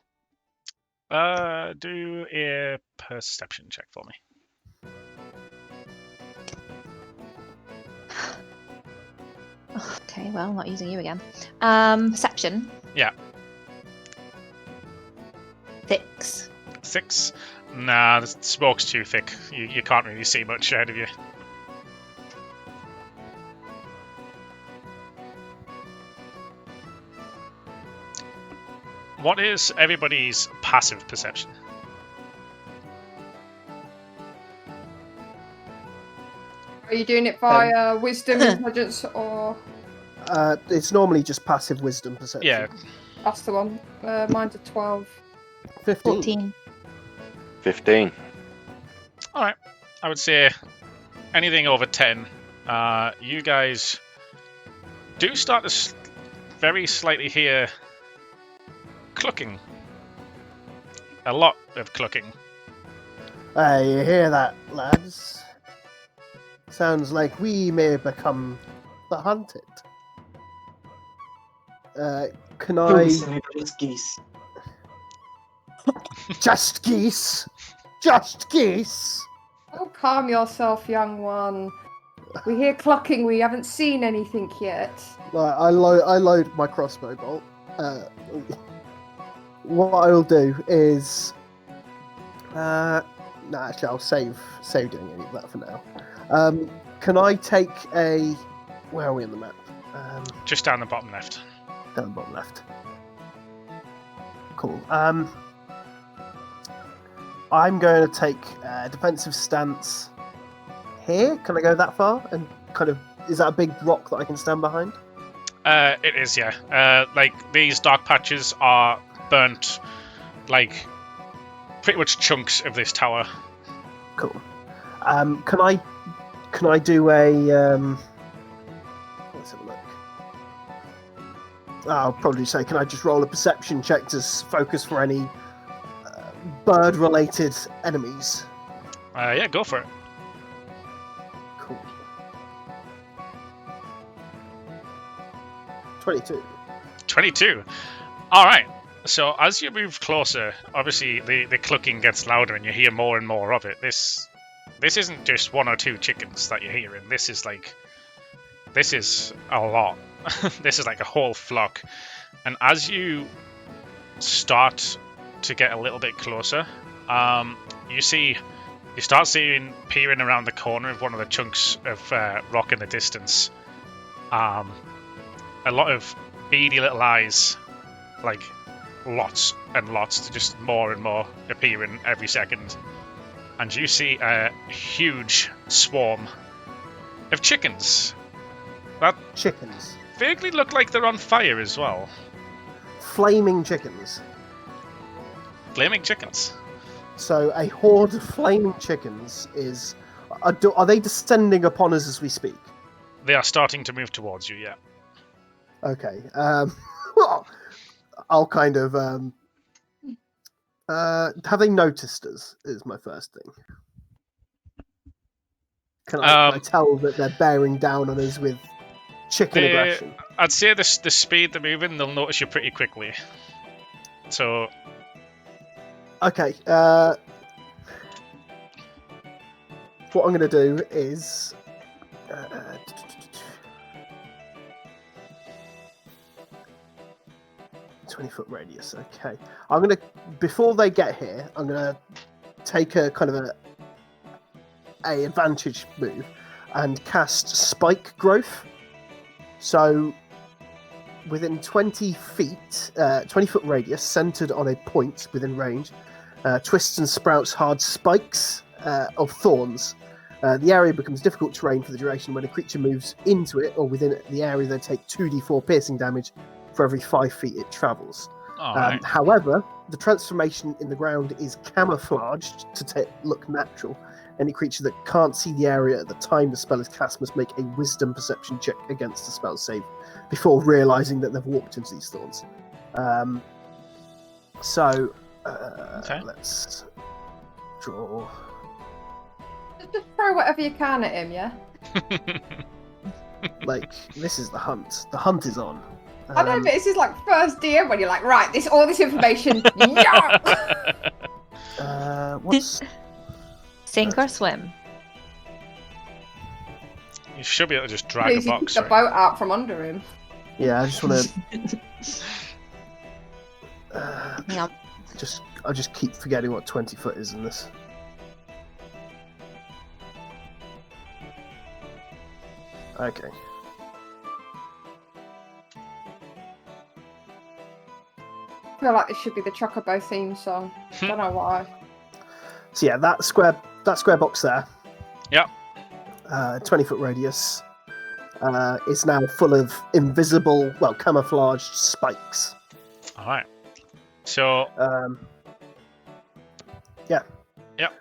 [SPEAKER 1] Do a perception check for me.
[SPEAKER 2] Okay, well, not using you again. Perception.
[SPEAKER 1] Yeah.
[SPEAKER 2] 6.
[SPEAKER 1] 6? Nah, the smoke's too thick. You can't really see much ahead of you. What is everybody's passive perception?
[SPEAKER 6] Are you doing it via wisdom, intelligence, or...?
[SPEAKER 4] It's normally just passive wisdom perception.
[SPEAKER 1] Yeah.
[SPEAKER 6] That's the one. Mine's a 12.
[SPEAKER 4] 15.
[SPEAKER 2] 14.
[SPEAKER 3] 15.
[SPEAKER 1] Alright. I would say anything over 10. You guys do start to very slightly hear clucking. A lot of clucking.
[SPEAKER 4] You hear that, lads? Sounds like we may become the hunted. Can I...
[SPEAKER 5] Just geese.
[SPEAKER 4] Just geese! Just geese!
[SPEAKER 6] Oh, calm yourself, young one. We hear clucking, we haven't seen anything yet.
[SPEAKER 4] I load my crossbow bolt. What I'll do is... actually, I'll save doing any of that for now. Can I take a... Where are we on the map?
[SPEAKER 1] Just down the bottom left.
[SPEAKER 4] Down the bottom left. Cool. I'm going to take a defensive stance here. Can I go that far? And kind of... Is that a big rock that I can stand behind?
[SPEAKER 1] It is, yeah. Like, these dark patches are burnt, like, pretty much chunks of this tower.
[SPEAKER 4] Cool. Can I do a... Let's have a look. I'll probably say, can I just roll a perception check to focus for any bird-related enemies?
[SPEAKER 1] Yeah, go for it.
[SPEAKER 4] Cool. 22.
[SPEAKER 1] 22. Alright. So as you move closer, obviously the clucking gets louder and you hear more and more of it. This isn't just one or two chickens that you're hearing. This is a lot. This is like a whole flock. And as you start to get a little bit closer, you start seeing, peering around the corner of one of the chunks of rock in the distance, a lot of beady little eyes, like lots and lots, just more and more appearing every second. And you see a huge swarm of chickens that
[SPEAKER 4] Chickens.
[SPEAKER 1] vaguely look like they're on fire as well.
[SPEAKER 4] Flaming chickens.
[SPEAKER 1] Flaming chickens.
[SPEAKER 4] So a horde of flaming chickens is... Are they descending upon us as we speak?
[SPEAKER 1] They are starting to move towards you, yeah.
[SPEAKER 4] Okay. I'll kind of... have they noticed us, is my first thing. Can I tell that they're bearing down on us with chicken aggression?
[SPEAKER 1] I'd say the speed they're moving, they'll notice you pretty quickly. So...
[SPEAKER 4] Okay, what I'm going to do is... 20-foot radius, okay. I'm going to... Before they get here, I'm going to take a kind of a advantage move. and cast Spike Growth. So, within 20 feet, 20-foot radius, centered on a point within range, twists and sprouts hard spikes of thorns. The area becomes difficult terrain for the duration. When a creature moves into it or within the area, they take 2d4 piercing damage for every 5 feet it travels.
[SPEAKER 1] Alright.
[SPEAKER 4] However, the transformation in the ground is camouflaged to look natural. Any creature that can't see the area at the time the spell is cast must make a wisdom perception check against the spell save before realizing that they've walked into these thorns. Let's draw.
[SPEAKER 6] Just throw whatever you can at him, yeah?
[SPEAKER 4] Like, this is the hunt. The hunt is on.
[SPEAKER 6] I know, but this is like first DM when you're like, right, all this information. Yeah!
[SPEAKER 4] What's...
[SPEAKER 2] Sink or swim?
[SPEAKER 1] You should be able to just drag
[SPEAKER 6] Please,
[SPEAKER 1] a box.
[SPEAKER 6] the
[SPEAKER 1] Right?
[SPEAKER 6] boat out from under him.
[SPEAKER 4] Yeah, I just want to...
[SPEAKER 2] Hang on.
[SPEAKER 4] I just keep forgetting what 20 foot is in this. Okay.
[SPEAKER 6] I feel like this should be the Chocobo theme song. Don't know why.
[SPEAKER 4] So yeah, that square box there.
[SPEAKER 1] Yep.
[SPEAKER 4] 20-foot radius is now full of invisible, camouflaged spikes.
[SPEAKER 1] Alright. So,
[SPEAKER 4] yeah.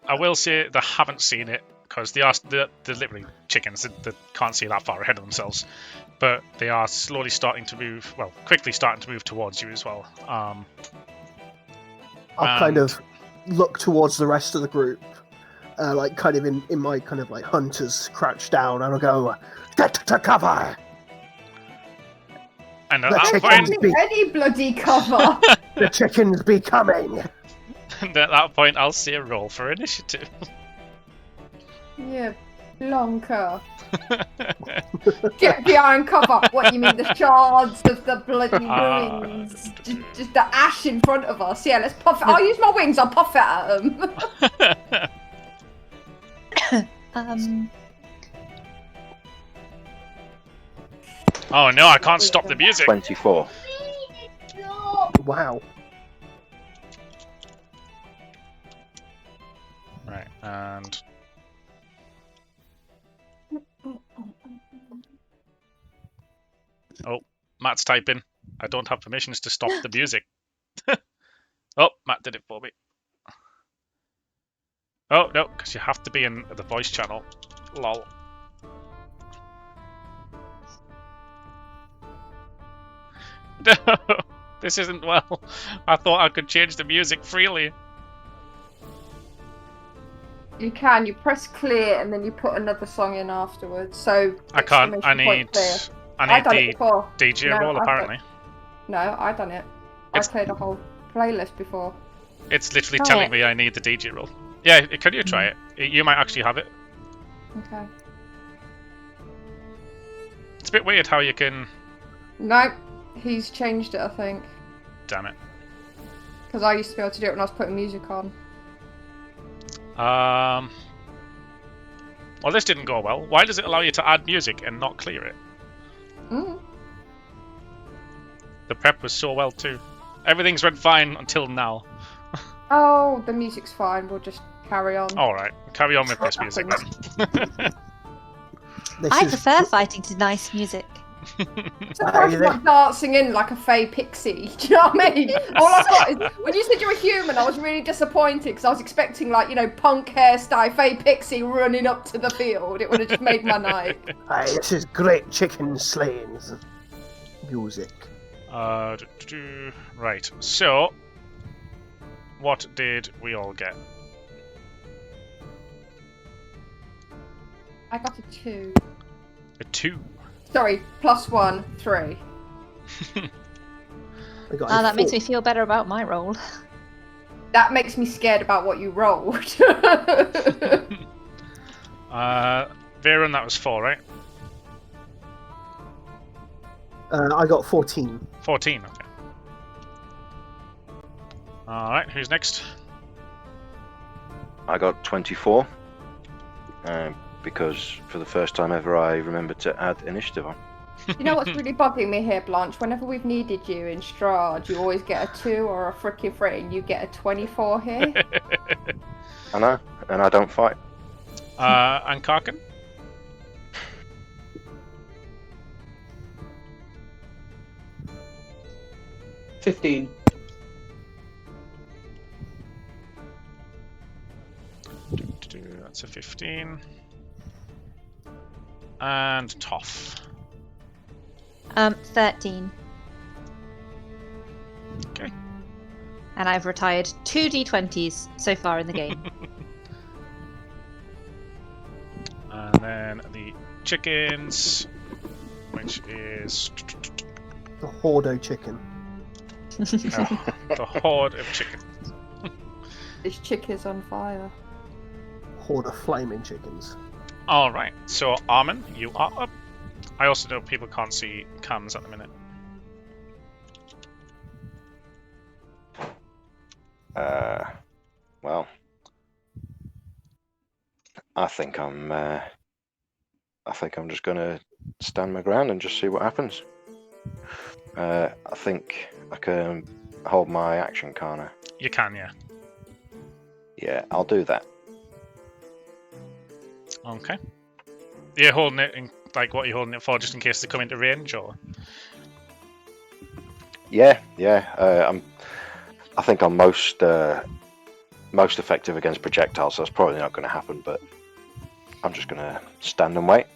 [SPEAKER 1] I will say they haven't seen it, because they're literally chickens that can't see that far ahead of themselves. But they are slowly starting to move, quickly starting to move towards you as well.
[SPEAKER 4] I'll kind of look towards the rest of the group, kind of in my kind of like hunters crouch down, and I'll go, get to cover!
[SPEAKER 1] And at
[SPEAKER 4] The
[SPEAKER 1] that
[SPEAKER 4] chickens
[SPEAKER 1] point,
[SPEAKER 4] be-
[SPEAKER 6] Any bloody cover!
[SPEAKER 4] The chickens be coming!
[SPEAKER 1] and at that point, I'll say a roll for initiative.
[SPEAKER 6] Yeah, plonker. Get behind cover. What, you mean the shards of the bloody ruins? Just the ash in front of us. Yeah, let's puff it. I'll use my wings, I'll puff it at them.
[SPEAKER 1] Oh no, I can't stop the music.
[SPEAKER 3] 24.
[SPEAKER 4] Wow.
[SPEAKER 1] Right, and... Oh, Matt's typing. I don't have permissions to stop the music. Oh, Matt did it for me. Oh, no, because you have to be in the voice channel. Lol. No, this isn't well. I thought I could change the music freely.
[SPEAKER 6] You can, you press clear and then you put another song in afterwards. So
[SPEAKER 1] I can't. I need
[SPEAKER 6] I've done it
[SPEAKER 1] the
[SPEAKER 6] before.
[SPEAKER 1] DJ
[SPEAKER 6] No,
[SPEAKER 1] roll,
[SPEAKER 6] I've
[SPEAKER 1] apparently.
[SPEAKER 6] No, I've done it.
[SPEAKER 1] It's-
[SPEAKER 6] I played a whole playlist before.
[SPEAKER 1] It's literally
[SPEAKER 6] Try
[SPEAKER 1] telling
[SPEAKER 6] it.
[SPEAKER 1] me I need the DJ roll. Yeah, can you try it? You might actually have it.
[SPEAKER 6] Okay.
[SPEAKER 1] It's a bit weird how you can...
[SPEAKER 6] Nope, he's changed it, I think.
[SPEAKER 1] Damn it.
[SPEAKER 6] Because I used to be able to do it when I was putting music on.
[SPEAKER 1] Well, this didn't go well. Why does it allow you to add music and not clear it?
[SPEAKER 6] Mm.
[SPEAKER 1] The prep was so well too. Everything's went fine until now.
[SPEAKER 6] Oh, the music's fine. We'll just carry on.
[SPEAKER 1] Alright, carry on with this
[SPEAKER 6] What
[SPEAKER 1] music then.
[SPEAKER 2] I prefer fighting to nice music.
[SPEAKER 6] Surprised you're not dancing in like a fey pixie. Do you know what I mean? All I got is when you said you were human, I was really disappointed because I was expecting punk hairstyle fey pixie running up to the field. It would have just made my night.
[SPEAKER 4] Aye, this is great chicken slayings. Music.
[SPEAKER 1] Right, so... What did we all get?
[SPEAKER 6] I got a 2.
[SPEAKER 1] A 2.
[SPEAKER 6] Sorry, +1, 3.
[SPEAKER 4] I got a
[SPEAKER 2] That makes
[SPEAKER 4] 4.
[SPEAKER 2] me feel better about my roll.
[SPEAKER 6] That makes me scared about what you rolled.
[SPEAKER 1] Varen, that was 4, right?
[SPEAKER 4] I got 14.
[SPEAKER 1] 14, okay. Alright, who's next?
[SPEAKER 3] I got 24. because for the first time ever I remembered to add initiative on.
[SPEAKER 6] You know what's really bugging me here, Blanche? Whenever we've needed you in Strahd, you always get a 2 or a frickin' 3, and you get a 24 here.
[SPEAKER 3] I know, and I don't fight.
[SPEAKER 1] And Karkin?
[SPEAKER 5] $15.
[SPEAKER 1] That's a 15. And Toph.
[SPEAKER 2] 13.
[SPEAKER 1] Okay.
[SPEAKER 2] And I've retired 2 d20s so far in the game.
[SPEAKER 1] And then the chickens, which is
[SPEAKER 4] The Hordo chicken.
[SPEAKER 1] the horde of chickens.
[SPEAKER 6] This chick is on fire.
[SPEAKER 4] Horde of flaming chickens.
[SPEAKER 1] Alright, so Armin, you are up. I also know people can't see cams at the minute.
[SPEAKER 3] Well, I think I'm just gonna stand my ground and just see what happens. I think I can hold my action, can't I?
[SPEAKER 1] You can, yeah.
[SPEAKER 3] Yeah, I'll do that.
[SPEAKER 1] Okay. You're holding it in, like, what are you holding it for, just in case they come into range, or?
[SPEAKER 3] Yeah. I think I'm most effective against projectiles, so that's probably not going to happen. But I'm just going to stand and wait.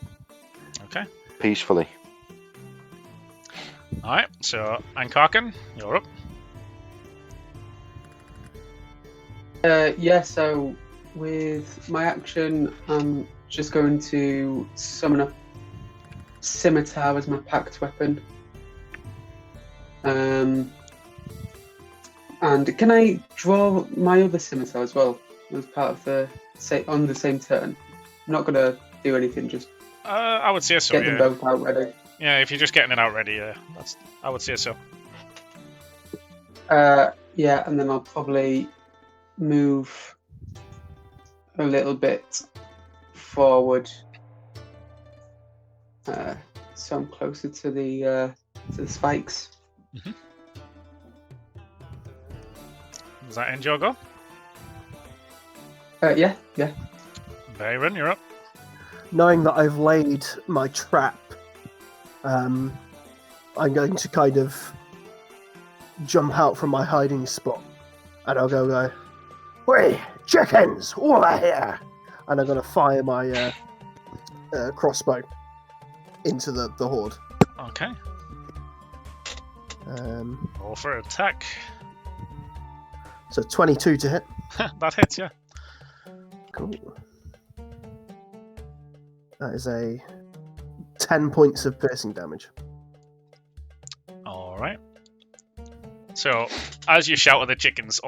[SPEAKER 1] Okay.
[SPEAKER 3] Peacefully.
[SPEAKER 1] Alright, so Ankarkin, you're up.
[SPEAKER 5] Yeah, so with my action, I'm just going to summon a scimitar as my packed weapon. And can I draw my other scimitar as well as part of on the same turn? I'm not going to do anything, just
[SPEAKER 1] I would say so,
[SPEAKER 5] get them
[SPEAKER 1] yeah.
[SPEAKER 5] both out ready.
[SPEAKER 1] Yeah, if you're just getting it out ready, yeah. I would say so.
[SPEAKER 5] Yeah, and then I'll probably move a little bit forward, so I'm closer to the spikes.
[SPEAKER 1] Mm-hmm. Does that end your go?
[SPEAKER 5] Yeah.
[SPEAKER 1] Bayron, you're up.
[SPEAKER 4] Knowing that I've laid my trap, I'm going to kind of jump out from my hiding spot, and I'll go, "Hey, chickens, over here!" And I'm going to fire my crossbow into the horde.
[SPEAKER 1] Okay. Roll for attack.
[SPEAKER 4] So 22 to hit.
[SPEAKER 1] That hits, yeah.
[SPEAKER 4] Cool. That is a 10 points of piercing damage.
[SPEAKER 1] Alright. So, as you shout at the chickens,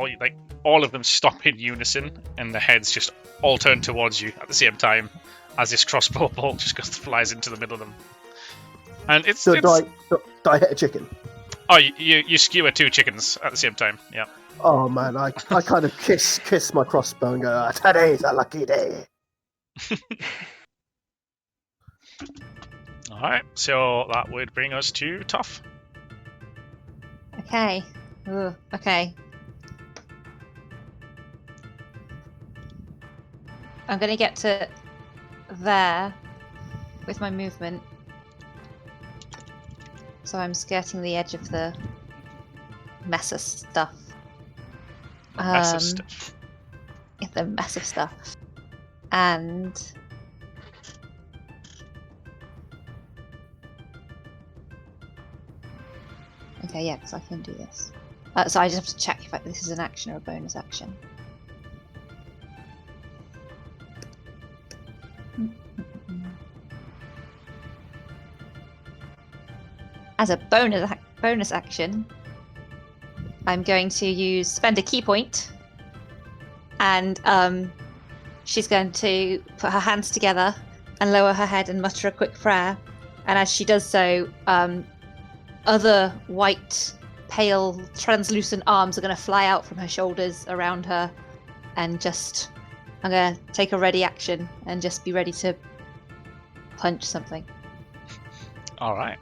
[SPEAKER 1] all of them stop in unison, and the heads just all turn towards you at the same time, as this crossbow bolt just flies into the middle of them. And
[SPEAKER 4] So do I hit a chicken?
[SPEAKER 1] Oh, you skewer 2 chickens at the same time, yeah.
[SPEAKER 4] Oh man, I kind of kiss my crossbow and go, "Today's a lucky day."
[SPEAKER 1] Alright, so that would bring us to Toph.
[SPEAKER 2] Okay. Ooh, okay. I'm going to get to there with my movement. So I'm skirting the edge of the mess of stuff.
[SPEAKER 1] Massive stuff.
[SPEAKER 2] The mess of stuff. And okay, yeah, because I can do this. So I just have to check if this is an action or a bonus action. As a bonus action, I'm going to spend a key point, and she's going to put her hands together and lower her head and mutter a quick prayer. And as she does so, other white, pale, translucent arms are going to fly out from her shoulders around her and just I'm gonna take a ready action and just be ready to punch something.
[SPEAKER 1] All right.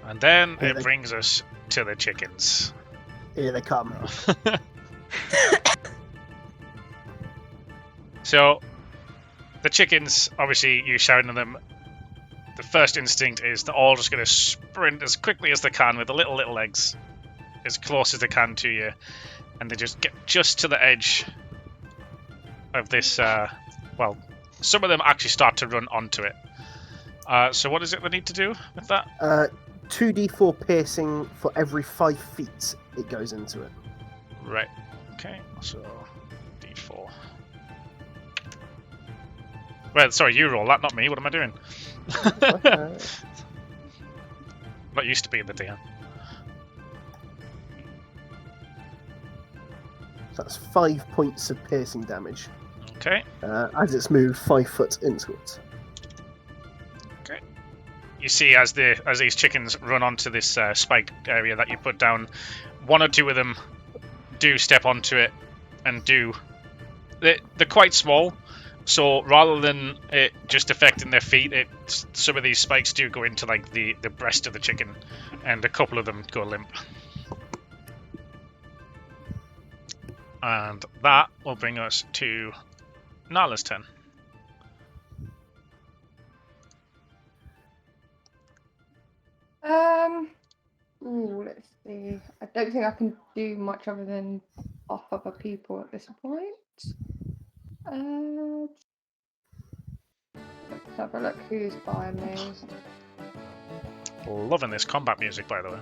[SPEAKER 1] And then
[SPEAKER 4] Here
[SPEAKER 1] it
[SPEAKER 4] they-
[SPEAKER 1] brings us to the chickens.
[SPEAKER 4] Here they come.
[SPEAKER 1] So, the chickens, obviously, you shouting at them. The first instinct is they're all just going to sprint as quickly as they can with the little legs, as close as they can to you, and they just get just to the edge of this. Well, some of them actually start to run onto it. So, what is it they need to do with that?
[SPEAKER 4] 2d4 piercing for every 5 feet it goes into it.
[SPEAKER 1] Right. Okay. So, d4. Well, sorry, you roll that, not me. What am I doing? Not used to being the DM.
[SPEAKER 4] That's 5 points of piercing damage.
[SPEAKER 1] Okay.
[SPEAKER 4] As it's moved 5 foot into it.
[SPEAKER 1] Okay. You see, as these chickens run onto this spike area that you put down, one or two of them do step onto it and do. They're quite small, so rather than it just affecting their feet, some of these spikes do go into like the breast of the chicken, and a couple of them go limp. And that will bring us to Nala's turn.
[SPEAKER 6] Let's see. I don't think I can do much other than off other people at this point. Let's have a look who's by me.
[SPEAKER 1] Loving this combat music, by the way.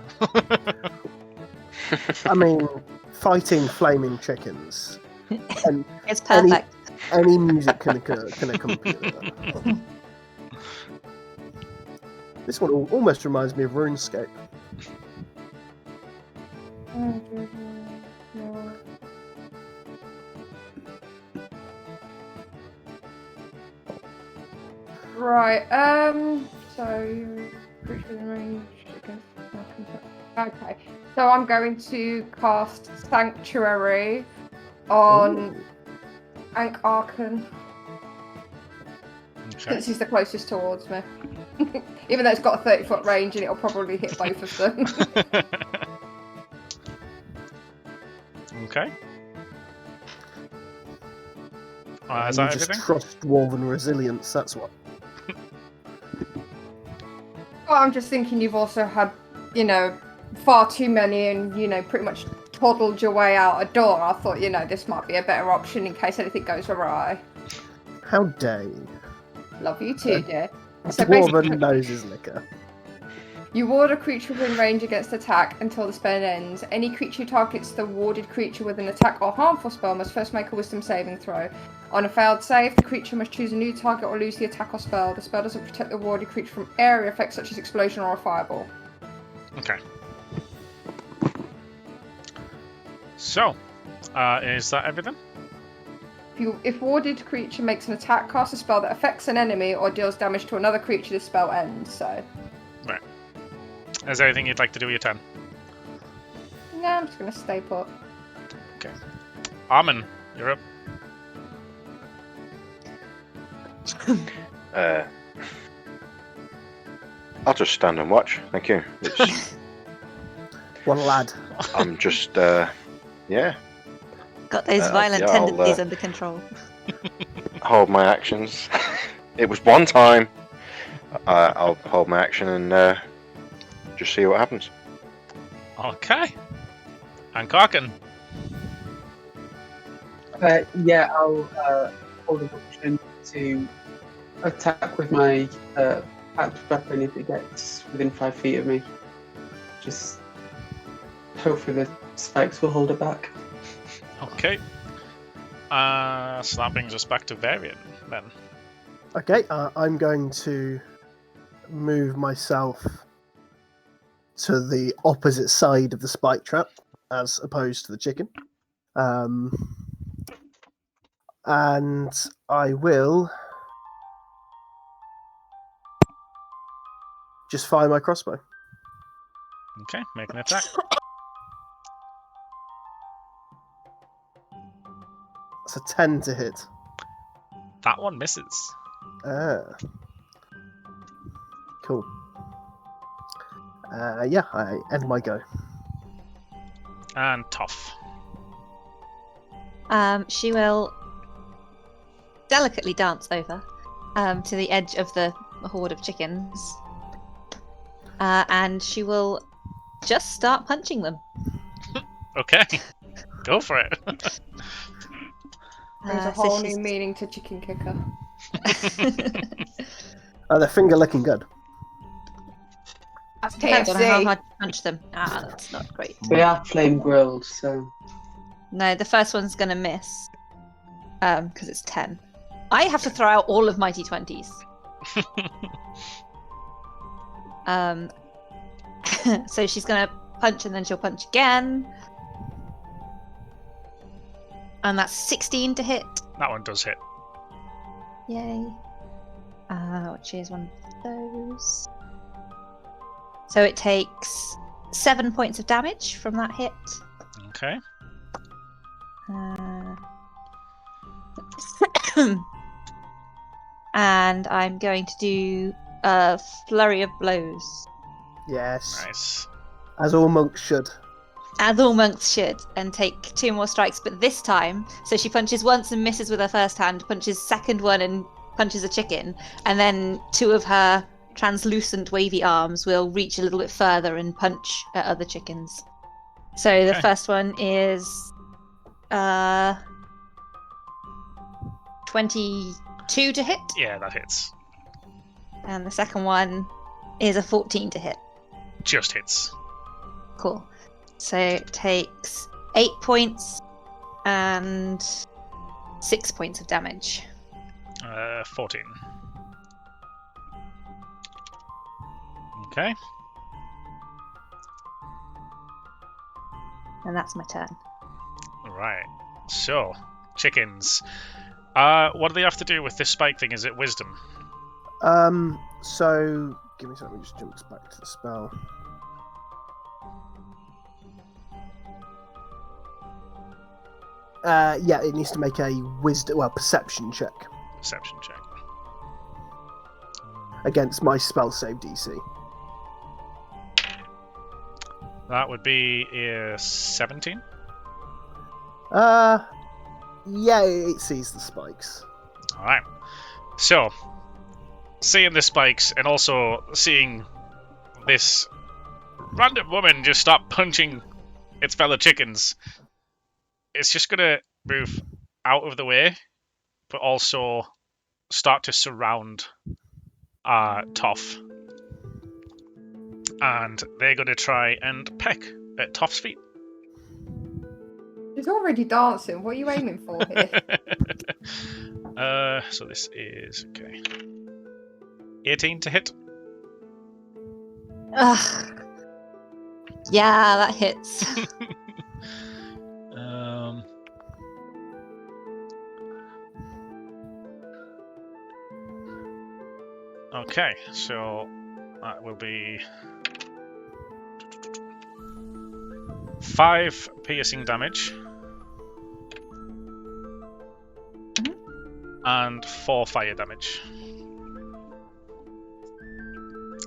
[SPEAKER 4] I mean, fighting flaming chickens. And
[SPEAKER 2] It's perfect.
[SPEAKER 4] any music can accompany that. This one almost reminds me of RuneScape.
[SPEAKER 6] Right, so you're creature within range against. Okay, so I'm going to cast Sanctuary on Ankh Arkan,
[SPEAKER 1] Okay.
[SPEAKER 6] since he's the closest towards me. Even though it's got a 30-foot range and it'll probably hit both of them.
[SPEAKER 1] Okay. Is
[SPEAKER 4] You
[SPEAKER 1] that
[SPEAKER 4] just
[SPEAKER 1] everything?
[SPEAKER 4] trust dwarven resilience, that's what.
[SPEAKER 6] Well, I'm just thinking you've also had, far too many and, pretty much toddled your way out a door. I thought, this might be a better option in case anything goes awry.
[SPEAKER 4] How dare you?
[SPEAKER 6] Love you too, dear. So
[SPEAKER 4] Dwarven
[SPEAKER 6] basically,
[SPEAKER 4] knows his liquor.
[SPEAKER 6] you ward a creature within range against attack until the spell ends. Any creature who targets the warded creature with an attack or harmful spell must first make a wisdom saving throw. On a failed save, the creature must choose a new target or lose the attack or spell. The spell doesn't protect the warded creature from area effects such as explosion or a fireball.
[SPEAKER 1] Okay. So, is that everything?
[SPEAKER 6] If warded creature makes an attack, cast a spell that affects an enemy, or deals damage to another creature, the spell ends. So,
[SPEAKER 1] Right. Is there anything you'd like to do with your turn?
[SPEAKER 6] no, I'm just gonna stay put.
[SPEAKER 1] Okay. Armin, you're up.
[SPEAKER 3] I'll just stand and watch. Thank you.
[SPEAKER 4] What a lad.
[SPEAKER 3] I'm just, yeah,
[SPEAKER 2] Got those violent
[SPEAKER 3] yeah,
[SPEAKER 2] tendencies under control.
[SPEAKER 3] hold my actions. It was one time. I'll hold my action and just see what happens.
[SPEAKER 1] Okay. And Karkin.
[SPEAKER 5] Yeah, I'll hold an option to attack with my active weapon if it gets within 5 feet of me. Just hopefully the spikes will hold it back.
[SPEAKER 1] Okay. So that brings us back to Varian then.
[SPEAKER 4] Okay, I'm going to move myself to the opposite side of the spike trap as opposed to the chicken. And I will just fire my crossbow.
[SPEAKER 1] Okay, make an attack.
[SPEAKER 4] That's a 10 to hit.
[SPEAKER 1] That one misses.
[SPEAKER 4] Ah. Cool. Yeah, I end my go.
[SPEAKER 1] And tough.
[SPEAKER 2] She will delicately dance over to the edge of the horde of chickens. And she will just start punching them.
[SPEAKER 1] Okay. Go for it.
[SPEAKER 6] Brings a whole new meaning to chicken kicker.
[SPEAKER 4] They're finger licking good.
[SPEAKER 6] That's
[SPEAKER 2] Depends on how
[SPEAKER 6] KFC.
[SPEAKER 2] hard you punch them. That's not great.
[SPEAKER 5] They are flame grilled, so.
[SPEAKER 2] No, the first one's going to miss. Because it's 10. I have to throw out all of my d20s. So she's going to punch and then she'll punch again. And that's 16 to hit.
[SPEAKER 1] That one does hit.
[SPEAKER 2] Yay. Which is one of those. So it takes 7 points of damage from that hit.
[SPEAKER 1] Okay.
[SPEAKER 2] And I'm going to do a flurry of blows.
[SPEAKER 4] Yes.
[SPEAKER 1] Nice.
[SPEAKER 4] As all monks should.
[SPEAKER 2] As all monks should, and take 2 more strikes, but this time, so she punches once and misses with her first hand, punches second one and punches a chicken, and then 2 of her translucent wavy arms will reach a little bit further and punch at other chickens. So the first one is 22 to hit,
[SPEAKER 1] Yeah, that hits.
[SPEAKER 2] and the second one is a 14 to hit.
[SPEAKER 1] Just hits.
[SPEAKER 2] Cool. So it takes 8 points and 6 points of damage.
[SPEAKER 1] 14. Okay.
[SPEAKER 2] And that's my turn.
[SPEAKER 1] Right. So, chickens. What do they have to do with this spike thing? Is it wisdom?
[SPEAKER 4] So give me a second, just jumps back to the spell. Yeah, it needs to make a perception check
[SPEAKER 1] Perception check.
[SPEAKER 4] against my spell save DC.
[SPEAKER 1] That would be a 17.
[SPEAKER 4] Yeah, it sees the spikes.
[SPEAKER 1] Alright. So, seeing the spikes and also seeing this random woman just stop punching its fellow chickens, it's just gonna move out of the way, but also start to surround Toph. And they're gonna try and peck at Toph's feet.
[SPEAKER 6] She's already dancing. What are you aiming for here?
[SPEAKER 1] So this is okay. 18 to hit.
[SPEAKER 2] Ugh. Yeah, that hits.
[SPEAKER 1] Okay, so that will be 5 piercing damage and 4 fire damage.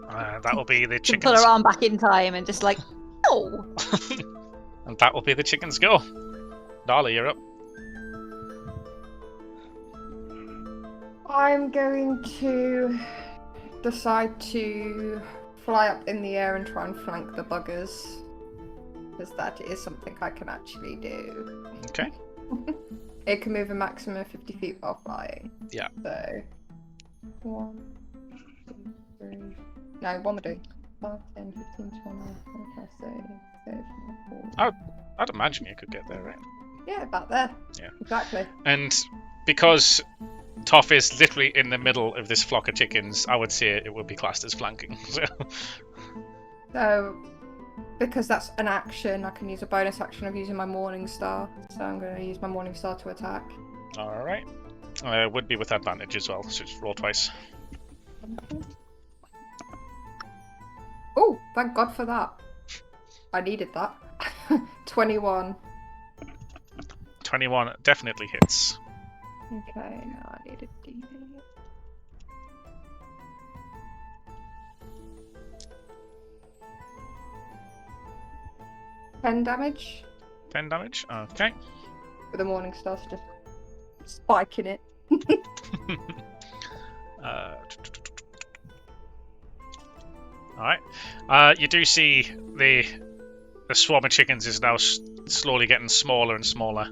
[SPEAKER 1] That will be the
[SPEAKER 2] She can
[SPEAKER 1] chickens.
[SPEAKER 2] pull her arm back in time and just like, oh.
[SPEAKER 1] And that will be the chickens go. Darla, you're up.
[SPEAKER 6] I'm going to decide to fly up in the air and try and flank the buggers. Because that is something I can actually do.
[SPEAKER 1] Okay.
[SPEAKER 6] It can move a maximum of 50 feet while flying.
[SPEAKER 1] Yeah.
[SPEAKER 6] So, 1, 2, 3. No, what am I doing? 5, 10, 15, 20, 25, 30, 34.
[SPEAKER 1] I'd imagine you could get there, right?
[SPEAKER 6] Yeah, about there.
[SPEAKER 1] Yeah.
[SPEAKER 6] Exactly.
[SPEAKER 1] And because Toph is literally in the middle of this flock of chickens, I would say it would be classed as flanking.
[SPEAKER 6] So, because that's an action, I can use a bonus action of using my Morning Star. So I'm going to use my Morning Star to attack.
[SPEAKER 1] Alright. Would be with advantage as well, so just roll twice.
[SPEAKER 6] Oh, thank God for that. I needed that. 21.
[SPEAKER 1] 21 definitely hits.
[SPEAKER 6] Okay, now I need a D8. 10 damage
[SPEAKER 1] 10 damage. Okay.
[SPEAKER 6] with the morning star's just spiking it.
[SPEAKER 1] Alright. You do see the swarm of chickens is now slowly getting smaller and smaller.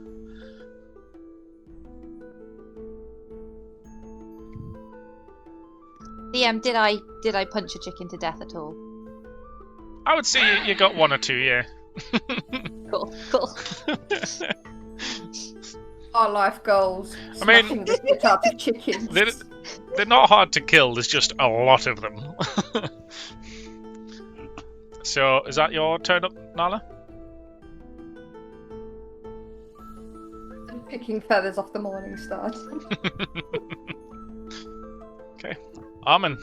[SPEAKER 2] DM, did I punch a chicken to death at all?
[SPEAKER 1] I would say you got one or two, yeah.
[SPEAKER 2] Cool.
[SPEAKER 6] Our life goals.
[SPEAKER 1] I mean-
[SPEAKER 6] Smashing the shit out of chickens.
[SPEAKER 1] They're not hard to kill, there's just a lot of them. So, is that your turn up, Nala?
[SPEAKER 6] I'm picking feathers off the morning star.
[SPEAKER 1] Okay. Armin,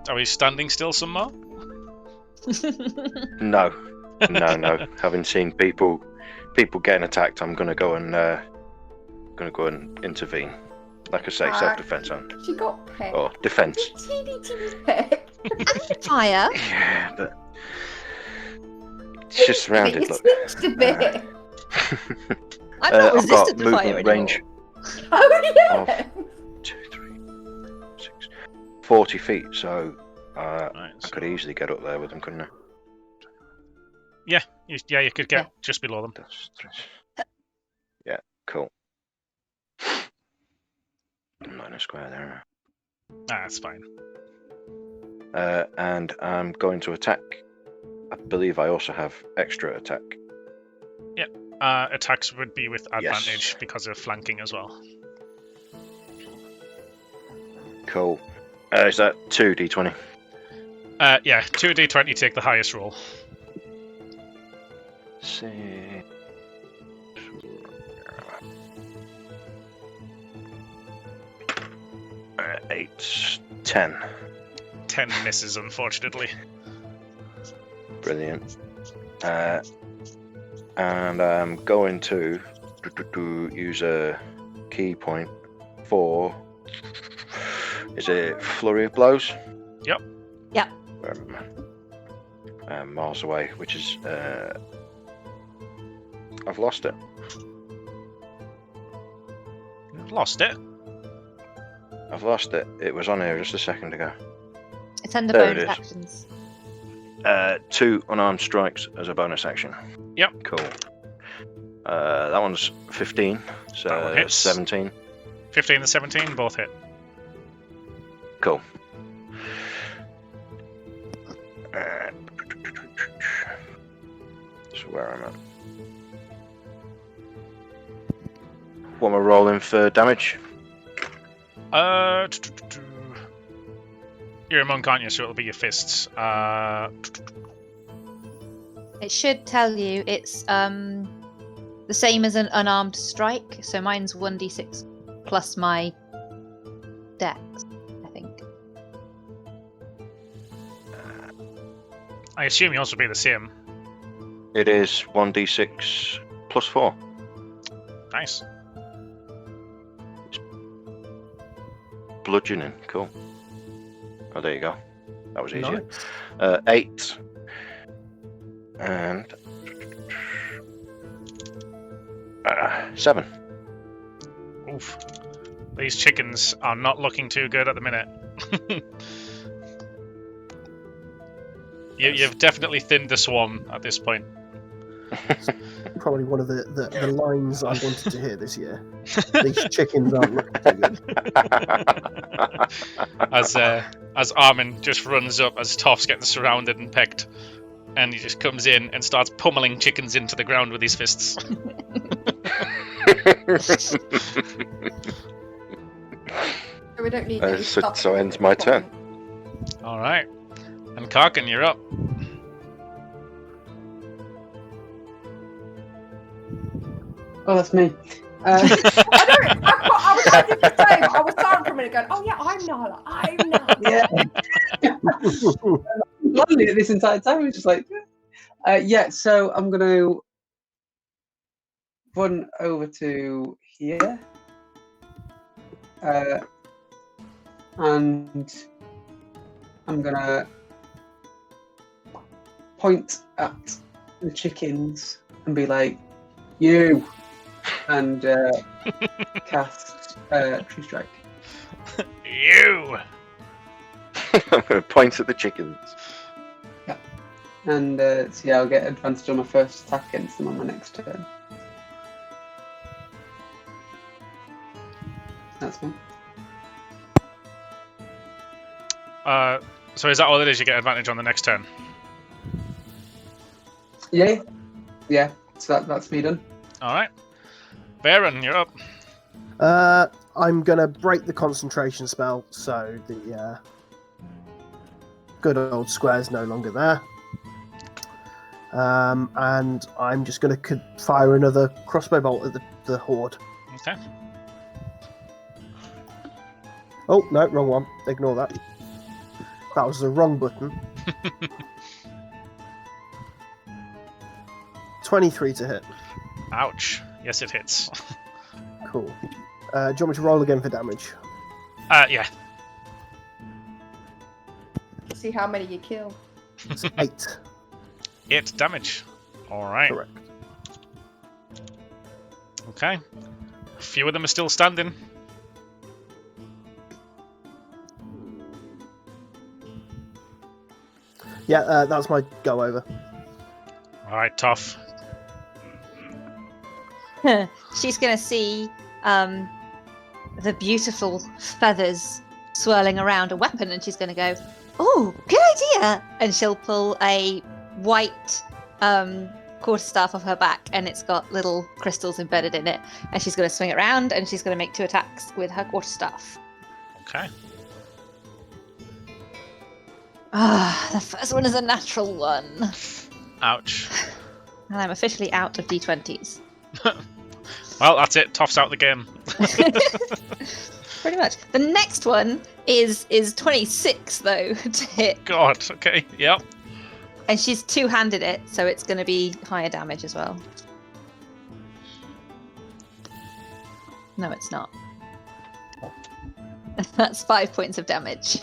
[SPEAKER 1] are we standing still some more?
[SPEAKER 3] No. Having seen people getting attacked, I'm gonna go and intervene. Like I say, self-defense on.
[SPEAKER 6] She got pecked.
[SPEAKER 3] Or defense.
[SPEAKER 6] Teeny peck.
[SPEAKER 2] Fire.
[SPEAKER 3] Yeah, but it's just surrounded.
[SPEAKER 6] It
[SPEAKER 3] Look.
[SPEAKER 6] singed a bit.
[SPEAKER 2] I'm not
[SPEAKER 3] I've got
[SPEAKER 2] resistant to fire
[SPEAKER 3] movement
[SPEAKER 2] anymore.
[SPEAKER 3] range
[SPEAKER 6] Oh yeah.
[SPEAKER 3] 2, 3, 6, 40 feet. So
[SPEAKER 1] Right,
[SPEAKER 3] I
[SPEAKER 1] so-
[SPEAKER 3] could easily get up there with them, couldn't I?
[SPEAKER 1] you could get
[SPEAKER 2] Yeah.
[SPEAKER 1] just below them.
[SPEAKER 3] Yeah, cool. I'm not in a square there.
[SPEAKER 1] That's fine.
[SPEAKER 3] And I'm going to attack. I believe I also have extra attack.
[SPEAKER 1] Attacks would be with
[SPEAKER 3] Yes.
[SPEAKER 1] advantage because of flanking as well.
[SPEAKER 3] Cool. Is that 2d20?
[SPEAKER 1] Yeah, 2d20 take the highest roll.
[SPEAKER 3] 6. 8, 10.
[SPEAKER 1] 10 misses, unfortunately.
[SPEAKER 3] Brilliant. And I'm going to use a key point for. Is it Flurry of Blows?
[SPEAKER 1] Yep.
[SPEAKER 2] Yep.
[SPEAKER 3] Where am I? Miles away, which is. I've lost it.
[SPEAKER 1] Lost it.
[SPEAKER 3] I've lost it. It was on here just a second ago.
[SPEAKER 2] It's under
[SPEAKER 3] There it
[SPEAKER 2] bonus
[SPEAKER 3] is.
[SPEAKER 2] actions.
[SPEAKER 3] 2 unarmed strikes as a bonus action.
[SPEAKER 1] Yep.
[SPEAKER 3] Cool. That one's 15,
[SPEAKER 1] That
[SPEAKER 3] so
[SPEAKER 1] one hits.
[SPEAKER 3] 17.
[SPEAKER 1] 15 and 17 both hit.
[SPEAKER 3] Cool. So where am I? What am I rolling for damage?
[SPEAKER 1] You're a monk, aren't you? So it'll be your fists.
[SPEAKER 2] It should tell you it's the same as an unarmed strike. So mine's 1d6 plus my dex, I think.
[SPEAKER 1] I assume yours will be the same.
[SPEAKER 3] It is 1d6 plus 4.
[SPEAKER 1] Nice.
[SPEAKER 3] Bludgeoning, cool. Oh, there you go. That was easier.
[SPEAKER 4] Nice.
[SPEAKER 3] 8. And 7.
[SPEAKER 1] Oof. These chickens are not looking too good at the minute. You've definitely thinned the swarm at this point.
[SPEAKER 4] Probably one of the lines I wanted to hear this year. These chickens aren't looking too good.
[SPEAKER 1] As Armin just runs up as Toph's getting surrounded and pecked, and he just comes in and starts pummeling chickens into the ground with his fists.
[SPEAKER 6] So we don't need any stuff
[SPEAKER 3] so
[SPEAKER 6] at
[SPEAKER 3] ends
[SPEAKER 6] this
[SPEAKER 3] my
[SPEAKER 6] point.
[SPEAKER 3] turn.
[SPEAKER 1] All right, and Karkin, you're up.
[SPEAKER 5] Oh, that's me.
[SPEAKER 6] I was thinking the same. I was silent for a minute going, oh yeah, I'm Nala. I'm Nala.
[SPEAKER 5] Yeah. Lovely this entire time. It was just like, yeah. So I'm gonna run over to here. And I'm gonna point at the chickens and be like, "You," and cast True Strike.
[SPEAKER 1] You!
[SPEAKER 3] I'm going to point at the chickens.
[SPEAKER 5] And so yeah, I'll get advantage on my first attack against them on my next turn. That's me.
[SPEAKER 1] So is that all it is? You get advantage on the next turn?
[SPEAKER 5] Yeah. So that's me done.
[SPEAKER 1] Alright. Baron, you're up.
[SPEAKER 4] I'm gonna break the concentration spell, so the good old square's no longer there. And I'm just gonna fire another crossbow bolt at the horde.
[SPEAKER 1] Okay.
[SPEAKER 4] Oh no, wrong one. Ignore that. That was the wrong button. 23 to hit.
[SPEAKER 1] Ouch. Yes, it hits.
[SPEAKER 4] Cool. Do you want me to roll again for damage?
[SPEAKER 1] Yeah.
[SPEAKER 6] See how many you kill.
[SPEAKER 4] It's 8.
[SPEAKER 1] 8 damage. Alright.
[SPEAKER 4] Correct.
[SPEAKER 1] Okay. A few of them are still standing.
[SPEAKER 4] Yeah, that's my go over.
[SPEAKER 1] Alright, tough.
[SPEAKER 2] She's going to see the beautiful feathers swirling around a weapon, and she's going to go, "Oh, good idea!" And she'll pull a white quarterstaff off her back, and it's got little crystals embedded in it. And she's going to swing it around, and she's going to make 2 attacks with her quarterstaff.
[SPEAKER 1] Okay.
[SPEAKER 2] The first one is a natural 1.
[SPEAKER 1] Ouch.
[SPEAKER 2] And I'm officially out of d20s.
[SPEAKER 1] Well, that's it. Toff's out the game.
[SPEAKER 2] Pretty much. The next one is 26 though to hit,
[SPEAKER 1] God, okay. Yep.
[SPEAKER 2] and she's two-handed it, so it's going to be higher damage as well. No, it's not. That's 5 points of damage.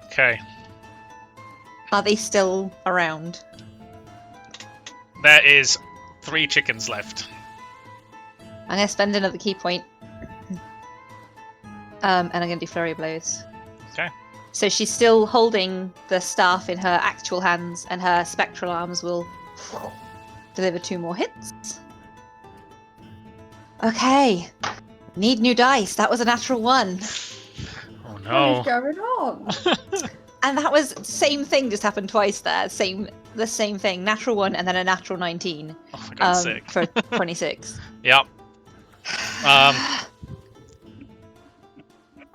[SPEAKER 1] Okay.
[SPEAKER 2] Are they still around?
[SPEAKER 1] There is 3 chickens left.
[SPEAKER 2] I'm going to spend another key point. And I'm going to do flurry of blows.
[SPEAKER 1] Okay.
[SPEAKER 2] So she's still holding the staff in her actual hands, and her spectral arms will deliver 2 more hits. Okay. Need new dice. That was a natural 1.
[SPEAKER 1] Oh
[SPEAKER 6] What
[SPEAKER 1] no.
[SPEAKER 6] is going on?
[SPEAKER 2] And that was same thing just happened twice there. The same thing. Natural 1 and then a natural 19.
[SPEAKER 1] Oh, for God's sake.
[SPEAKER 2] For 26.
[SPEAKER 1] Yep.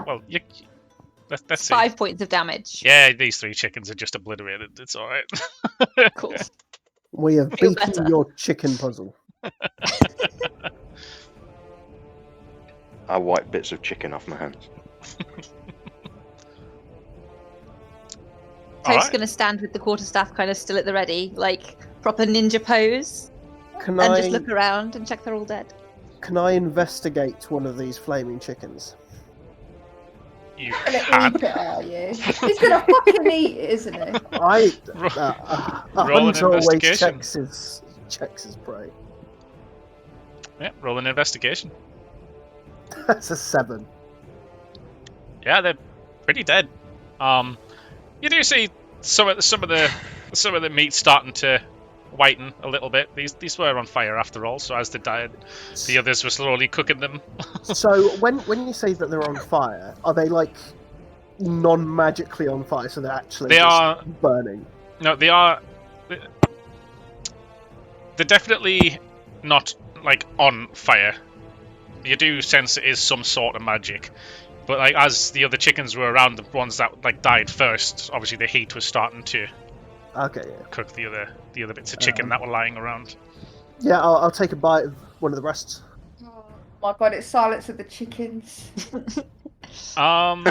[SPEAKER 1] Well, let's see.
[SPEAKER 2] 5 points of damage.
[SPEAKER 1] Yeah, these 3 chickens are just obliterated. It's alright.
[SPEAKER 2] Cool.
[SPEAKER 4] We have
[SPEAKER 2] Feel
[SPEAKER 4] beaten
[SPEAKER 2] better.
[SPEAKER 4] your chicken puzzle.
[SPEAKER 3] I wipe bits of chicken off my hands.
[SPEAKER 2] Toast's
[SPEAKER 1] Alright.
[SPEAKER 2] going to stand with the quarterstaff kind of still at the ready, like proper ninja pose,
[SPEAKER 4] Can
[SPEAKER 2] and
[SPEAKER 4] I
[SPEAKER 2] just look around and check they're all dead.
[SPEAKER 4] can I investigate one of these flaming chickens?
[SPEAKER 1] You
[SPEAKER 6] Gonna
[SPEAKER 1] can.
[SPEAKER 6] eat it, are you? He's gonna fucking eat it, isn't he?
[SPEAKER 4] I
[SPEAKER 1] Ro-
[SPEAKER 4] a
[SPEAKER 1] roll an
[SPEAKER 4] hunter always
[SPEAKER 1] investigation.
[SPEAKER 4] checks his prey.
[SPEAKER 1] Yeah, roll an investigation.
[SPEAKER 4] That's a 7.
[SPEAKER 1] Yeah, they're pretty dead. You do see some of the meat starting to whiten a little bit. These were on fire after all, so as they died, the others were slowly cooking them.
[SPEAKER 4] So when you say that they're on fire, are they like non-magically on fire? So they're actually
[SPEAKER 1] They
[SPEAKER 4] just
[SPEAKER 1] are.
[SPEAKER 4] burning.
[SPEAKER 1] No, they are. They're definitely not like on fire. You do sense it is some sort of magic, but like as the other chickens were around, the ones that like died first, obviously the heat was starting to
[SPEAKER 4] Okay, yeah.
[SPEAKER 1] cook the other bits of chicken that were lying around.
[SPEAKER 4] Yeah, I'll take a bite of one of the breasts.
[SPEAKER 6] Oh my god, it's Silence of the Chickens.
[SPEAKER 2] And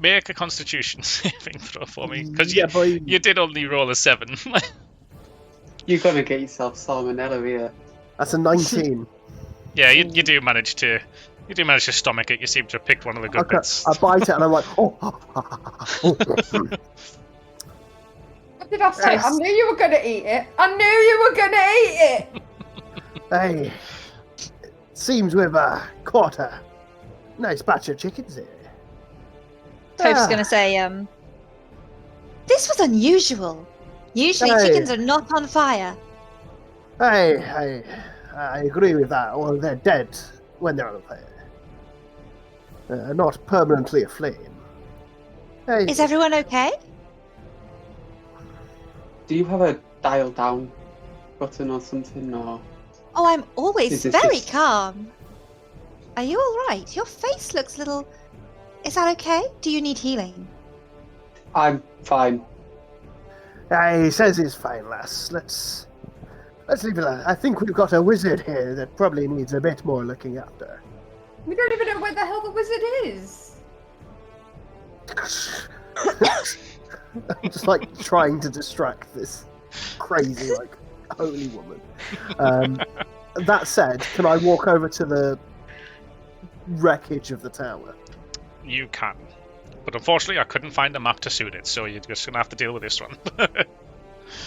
[SPEAKER 1] Make a Constitution saving throw for me, because
[SPEAKER 4] Yeah, but
[SPEAKER 1] you did only roll a 7.
[SPEAKER 5] You're gonna get yourself salmonella here.
[SPEAKER 4] That's a 19.
[SPEAKER 1] Yeah, you do manage to stomach it. You seem to have picked one of the good
[SPEAKER 4] Okay,
[SPEAKER 1] bits.
[SPEAKER 4] I bite it and I'm like, oh.
[SPEAKER 6] What did I say?
[SPEAKER 4] Yes.
[SPEAKER 6] I knew you were going to eat it. I knew you were going to eat it.
[SPEAKER 4] Hey, seems we've caught a nice batch of chickens here.
[SPEAKER 2] Toad's gonna say, this was unusual. Usually
[SPEAKER 4] Hey.
[SPEAKER 2] chickens are not on fire.
[SPEAKER 4] Hey, I agree with that. Well, they're dead when they're on fire. Not permanently aflame. Hey,
[SPEAKER 2] Is everyone okay?
[SPEAKER 5] Do you have a dial down button or something, or
[SPEAKER 2] Oh, I'm always
[SPEAKER 5] Is it
[SPEAKER 2] very
[SPEAKER 5] just-
[SPEAKER 2] calm. Are you alright? Your face looks a little... Is that okay? Do you need healing?
[SPEAKER 5] I'm fine.
[SPEAKER 4] he says he's fine, lass. Let's leave it at that. I think we've got a wizard here that probably needs a bit more looking after.
[SPEAKER 6] We don't even know where the hell the wizard is.
[SPEAKER 4] I'm just like trying to distract this crazy like holy woman. That said, can I walk over to the wreckage of the tower?
[SPEAKER 1] You can. But unfortunately, I couldn't find a map to suit it, so you're just going to have to deal with this one.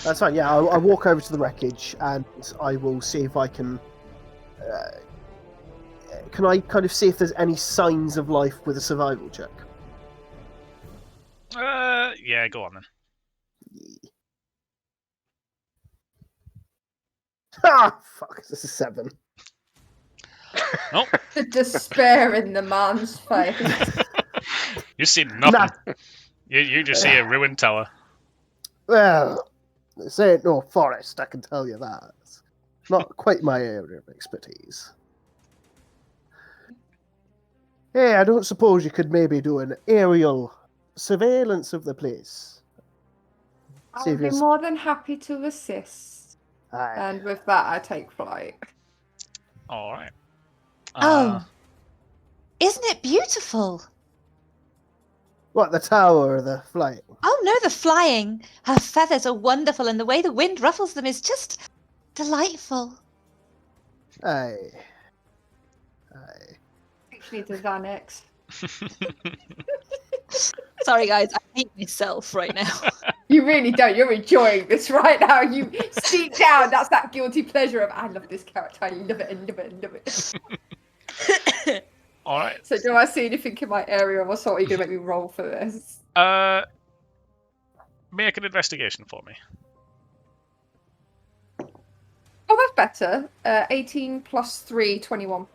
[SPEAKER 4] That's fine. Yeah, I'll walk over to the wreckage and I will see if I can. Can I kind of see if there's any signs of life with a survival check?
[SPEAKER 1] Yeah, go on then.
[SPEAKER 4] Ah, fuck! This is 7.
[SPEAKER 1] Nope.
[SPEAKER 6] The despair in the man's face.
[SPEAKER 1] You see nothing.
[SPEAKER 4] Nah.
[SPEAKER 1] You just see a ruined tower.
[SPEAKER 4] Well, this ain't no forest. I can tell you that. It's not quite my area of expertise. Hey, I don't suppose you could maybe do an aerial surveillance of the place.
[SPEAKER 6] I
[SPEAKER 4] See if
[SPEAKER 6] would be
[SPEAKER 4] you-
[SPEAKER 6] more than happy to assist.
[SPEAKER 4] Aye.
[SPEAKER 6] And with that, I take flight.
[SPEAKER 1] All right.
[SPEAKER 2] Oh. Isn't it beautiful?
[SPEAKER 4] What, the tower or the flight?
[SPEAKER 2] Oh no, the flying. Her feathers are wonderful and the way the wind ruffles them is just delightful.
[SPEAKER 4] Aye.
[SPEAKER 6] Actually, to Xanax.
[SPEAKER 2] Sorry guys, I hate myself right now.
[SPEAKER 6] You really don't. You're enjoying this right now. You deep down, that's that guilty pleasure of I love this character. I love it and love it and love it.
[SPEAKER 1] All right.
[SPEAKER 6] So do I see anything in my area or what? Are you gonna make me roll for this?
[SPEAKER 1] Make an investigation for me.
[SPEAKER 6] Oh, that's better. 18 plus 3, 21.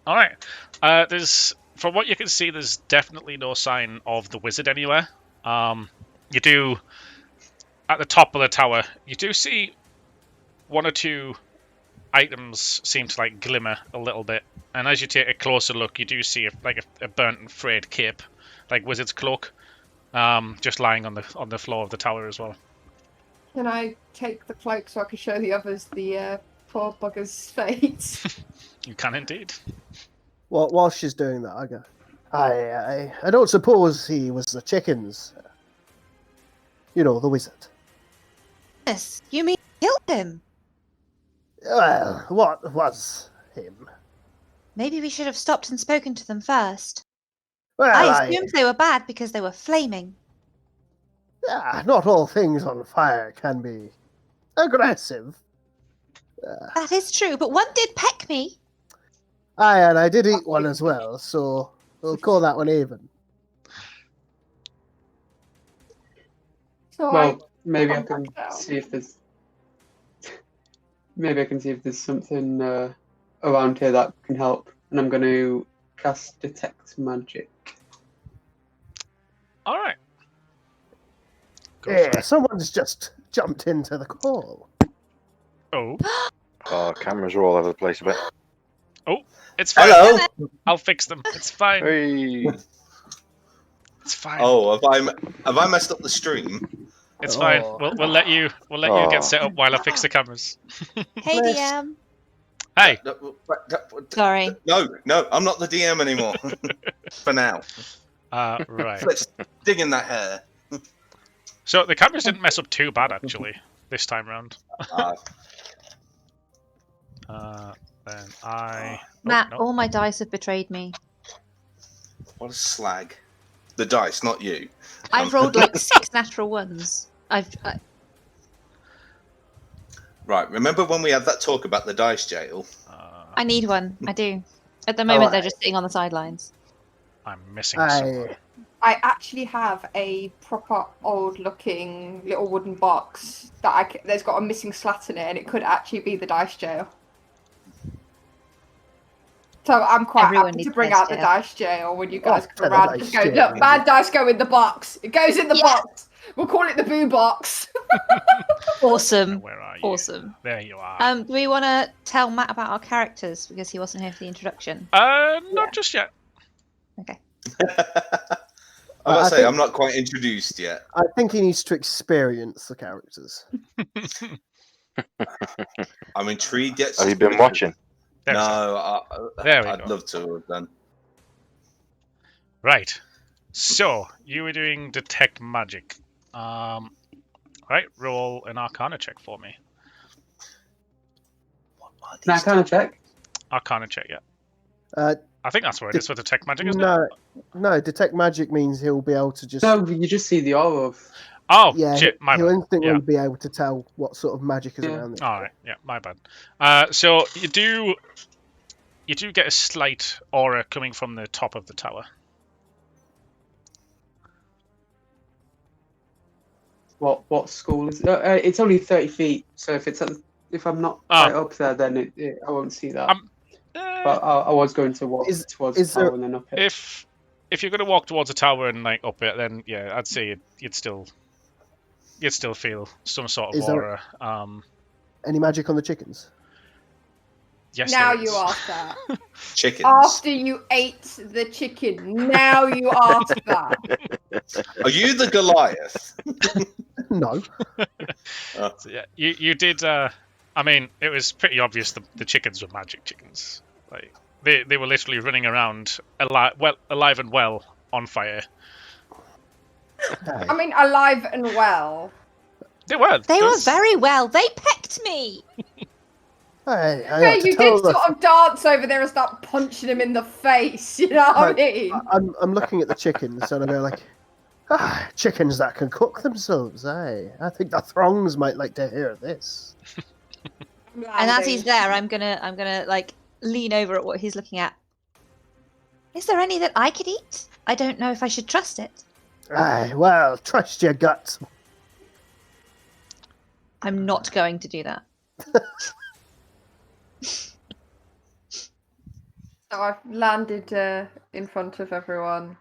[SPEAKER 1] All right. There's, from what you can see, there's definitely no sign of the wizard anywhere. You do, at the top of the tower, you do see one or two items seem to like glimmer a little bit, and as you take a closer look, you do see a burnt and frayed cape, like wizard's cloak, just lying on the floor of the tower as well.
[SPEAKER 6] Can I take the cloak so I can show the others the poor bugger's fate?
[SPEAKER 1] You can indeed.
[SPEAKER 4] Well, while she's doing that, I go, I don't suppose he was the chickens. You know, the wizard.
[SPEAKER 2] Yes, you mean you killed him?
[SPEAKER 4] Well, what was him?
[SPEAKER 2] Maybe we should have stopped and spoken to them first.
[SPEAKER 4] Well,
[SPEAKER 2] I assumed they were bad because they were flaming.
[SPEAKER 4] not all things on fire can be aggressive.
[SPEAKER 2] That is true, but one did peck me.
[SPEAKER 4] Aye, and I did eat one as well, so we'll call that one even.
[SPEAKER 6] So
[SPEAKER 5] Well, maybe I
[SPEAKER 6] come
[SPEAKER 5] can
[SPEAKER 6] back down.
[SPEAKER 5] see if there's. Maybe I can see if there's something around here that can help, and I'm going to cast detect magic.
[SPEAKER 1] All right. Go for
[SPEAKER 4] Yeah,
[SPEAKER 1] it.
[SPEAKER 4] someone's just jumped into the call.
[SPEAKER 1] Oh,
[SPEAKER 3] Oh, cameras are all over the place a bit.
[SPEAKER 1] it's fine.
[SPEAKER 7] Hello.
[SPEAKER 1] I'll fix them. It's fine.
[SPEAKER 3] Hey.
[SPEAKER 1] It's fine.
[SPEAKER 7] Oh, have I messed up the stream?
[SPEAKER 1] It's fine.
[SPEAKER 4] Oh.
[SPEAKER 1] We'll let you
[SPEAKER 3] Oh.
[SPEAKER 1] get set up while I fix the cameras.
[SPEAKER 2] Hey,
[SPEAKER 4] Bless.
[SPEAKER 2] DM.
[SPEAKER 1] Hey.
[SPEAKER 2] Sorry.
[SPEAKER 7] No, I'm not the DM anymore. For now.
[SPEAKER 1] Right.
[SPEAKER 7] Let's dig in that hair.
[SPEAKER 1] So the cameras didn't mess up too bad actually this time round.
[SPEAKER 7] Uh,
[SPEAKER 1] Then I.
[SPEAKER 2] Matt,
[SPEAKER 1] no.
[SPEAKER 2] all my dice have betrayed me.
[SPEAKER 7] What a slag. The dice, not you.
[SPEAKER 2] I've rolled like 6 natural ones.
[SPEAKER 7] Right, remember when we had that talk about the dice jail?
[SPEAKER 2] I need one. I do. At the moment,
[SPEAKER 4] I-
[SPEAKER 2] they're just sitting on the sidelines.
[SPEAKER 1] I'm missing some.
[SPEAKER 6] I actually have a proper old-looking little wooden box that there's got a missing slat in it, and it could actually be the dice jail. So I'm quite
[SPEAKER 2] Everyone
[SPEAKER 6] happy to
[SPEAKER 2] needs
[SPEAKER 6] bring
[SPEAKER 2] dice
[SPEAKER 6] out the
[SPEAKER 2] jail.
[SPEAKER 6] dice jail when you guys
[SPEAKER 4] Oh,
[SPEAKER 6] come around.
[SPEAKER 4] the
[SPEAKER 6] Just
[SPEAKER 4] dice
[SPEAKER 6] go,
[SPEAKER 4] jail,
[SPEAKER 6] look, bad dice go in the box. It goes in the
[SPEAKER 2] Yeah.
[SPEAKER 6] box. We'll call it the boo box.
[SPEAKER 2] Awesome.
[SPEAKER 1] Where are you?
[SPEAKER 2] Awesome.
[SPEAKER 1] There you are.
[SPEAKER 2] Do we want to tell Matt about our characters because he wasn't here for the introduction?
[SPEAKER 1] Not just yet.
[SPEAKER 2] Okay.
[SPEAKER 7] I'm about to say,
[SPEAKER 4] think-
[SPEAKER 7] I'm not quite introduced yet.
[SPEAKER 4] I think he needs to experience the characters.
[SPEAKER 7] I'm intrigued yet.
[SPEAKER 3] Have you been watching?
[SPEAKER 1] There's
[SPEAKER 7] No,
[SPEAKER 1] There we
[SPEAKER 7] I'd
[SPEAKER 1] go.
[SPEAKER 7] love to have done.
[SPEAKER 1] Right. So you were doing detect magic. Right. Roll an Arcana check for me.
[SPEAKER 5] Can I kind of check?
[SPEAKER 1] Arcana check. Yeah.
[SPEAKER 4] Uh,
[SPEAKER 1] I think that's what it is for detect magic, isn't it?
[SPEAKER 4] no, detect magic means he'll be able to just.
[SPEAKER 5] No, you just see the aura of.
[SPEAKER 1] Oh,
[SPEAKER 4] yeah,
[SPEAKER 1] shit. My
[SPEAKER 4] he'll
[SPEAKER 1] bad.
[SPEAKER 4] instantly
[SPEAKER 1] Yeah.
[SPEAKER 4] be able to tell what sort of magic is
[SPEAKER 5] Yeah.
[SPEAKER 4] around it.
[SPEAKER 1] All right. Yeah. My bad. So you do get a slight aura coming from the top of the tower.
[SPEAKER 5] What school is it? It's only 30 feet, so if I'm not right up there, then I won't see that. But I was going to walk towards the tower and then up it.
[SPEAKER 1] If you're going to walk towards the tower and like up it, then yeah, I'd say you'd still feel some sort of
[SPEAKER 4] Is there-
[SPEAKER 1] aura.
[SPEAKER 4] Any magic on the chickens?
[SPEAKER 1] Yes.
[SPEAKER 6] Now
[SPEAKER 1] there
[SPEAKER 6] you
[SPEAKER 1] is.
[SPEAKER 6] ask that.
[SPEAKER 7] Chickens.
[SPEAKER 6] After you ate the chicken, now you ask that.
[SPEAKER 7] Are you the Goliath?
[SPEAKER 4] No.
[SPEAKER 1] So, yeah, you did. I mean, it was pretty obvious the chickens were magic chickens. Like they were literally running around alive and well on fire.
[SPEAKER 4] Hey.
[SPEAKER 6] I mean, alive and well.
[SPEAKER 1] They were.
[SPEAKER 2] They
[SPEAKER 1] There
[SPEAKER 2] were
[SPEAKER 1] was-
[SPEAKER 2] very well. They pecked me.
[SPEAKER 4] Hey, I
[SPEAKER 6] Yeah,
[SPEAKER 4] have to
[SPEAKER 6] you
[SPEAKER 4] tell
[SPEAKER 6] did
[SPEAKER 4] the-
[SPEAKER 6] sort of dance over there and start punching him in the face. You know what I mean?
[SPEAKER 4] I'm looking at the chickens and I go like, chickens that can cook themselves. Hey, I think the throngs might like to hear this.
[SPEAKER 2] And as he's there, I'm gonna like lean over at what he's looking at. Is there any that I could eat? I don't know if I should trust it.
[SPEAKER 4] Aye, well, trust your guts.
[SPEAKER 2] I'm not going to do that.
[SPEAKER 6] So I've landed in front of everyone,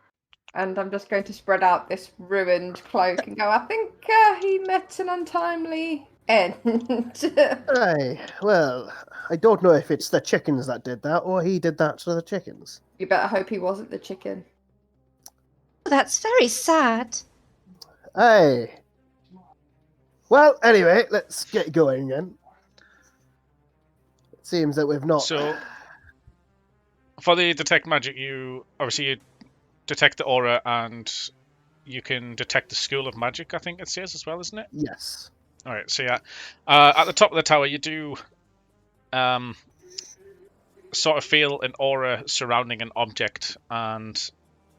[SPEAKER 6] and I'm just going to spread out this ruined cloak and go, I think he met an untimely end.
[SPEAKER 4] Aye, well, I don't know if it's the chickens that did that or he did that to the chickens.
[SPEAKER 6] You better hope he wasn't the chicken.
[SPEAKER 2] That's very sad.
[SPEAKER 4] Aye. Well, anyway, let's get going then. It seems that we've not.
[SPEAKER 1] So for the detect magic, you detect the aura and you can detect the school of magic. I think it says as well, isn't it?
[SPEAKER 4] Yes.
[SPEAKER 1] All right. So yeah, at the top of the tower, you do sort of feel an aura surrounding an object, and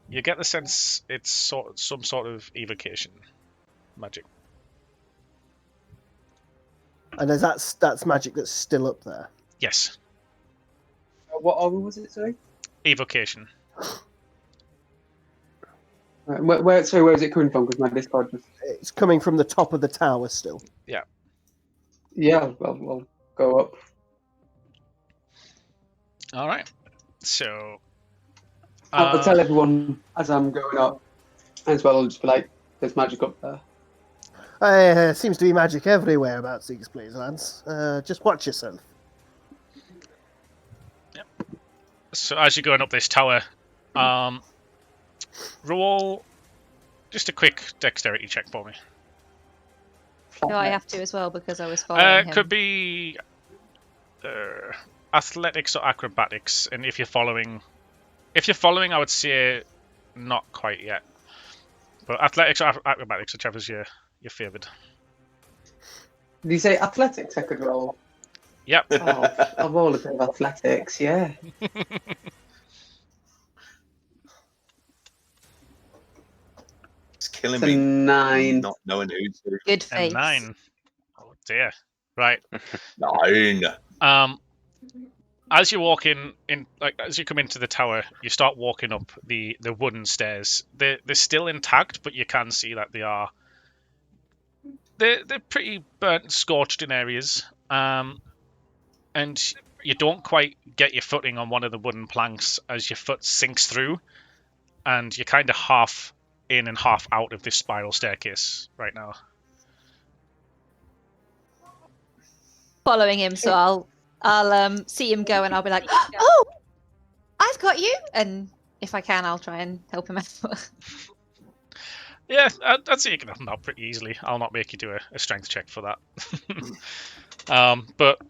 [SPEAKER 1] you get the sense it's some sort of evocation magic.
[SPEAKER 4] And that's magic that's still up there.
[SPEAKER 1] Yes,
[SPEAKER 5] What aura was it, sorry?
[SPEAKER 1] evocation.
[SPEAKER 5] Right, where is it coming from? Because my Discord just...
[SPEAKER 4] It's coming from the top of the tower still.
[SPEAKER 5] Yeah, I'll go up.
[SPEAKER 1] All right. So
[SPEAKER 5] I'll tell everyone as I'm going up. As well, I'll just be like, there's magic up there.
[SPEAKER 4] Seems to be magic everywhere about these places, lads. Just watch yourself.
[SPEAKER 1] So as you're going up this tower, roll just a quick dexterity check for me.
[SPEAKER 2] Do I have to as well because I was following him?
[SPEAKER 1] Could be athletics or acrobatics, and if you're following, I would say not quite yet. But athletics or acrobatics, whichever's your favoured.
[SPEAKER 5] Did you say athletics I could roll?
[SPEAKER 1] Yep.
[SPEAKER 5] I'll roll a bit of athletics, yeah.
[SPEAKER 7] It's killing
[SPEAKER 5] It's a
[SPEAKER 7] me
[SPEAKER 5] 9.
[SPEAKER 7] not knowing who to.
[SPEAKER 2] Good
[SPEAKER 1] And
[SPEAKER 2] face.
[SPEAKER 1] 9. Oh dear. Right.
[SPEAKER 7] 9.
[SPEAKER 1] As you walk in, as you come into the tower, you start walking up the wooden stairs. They're still intact, but you can see that they're pretty burnt and scorched in areas. And you don't quite get your footing on one of the wooden planks as your foot sinks through, and you're kind of half in and half out of this spiral staircase right now.
[SPEAKER 2] Following him, so I'll see him go and I'll be like, oh, I've got you. And if I can, I'll try and help him out.
[SPEAKER 1] Yeah, I'd say you can help him out pretty easily. I'll not make you do a strength check for that. But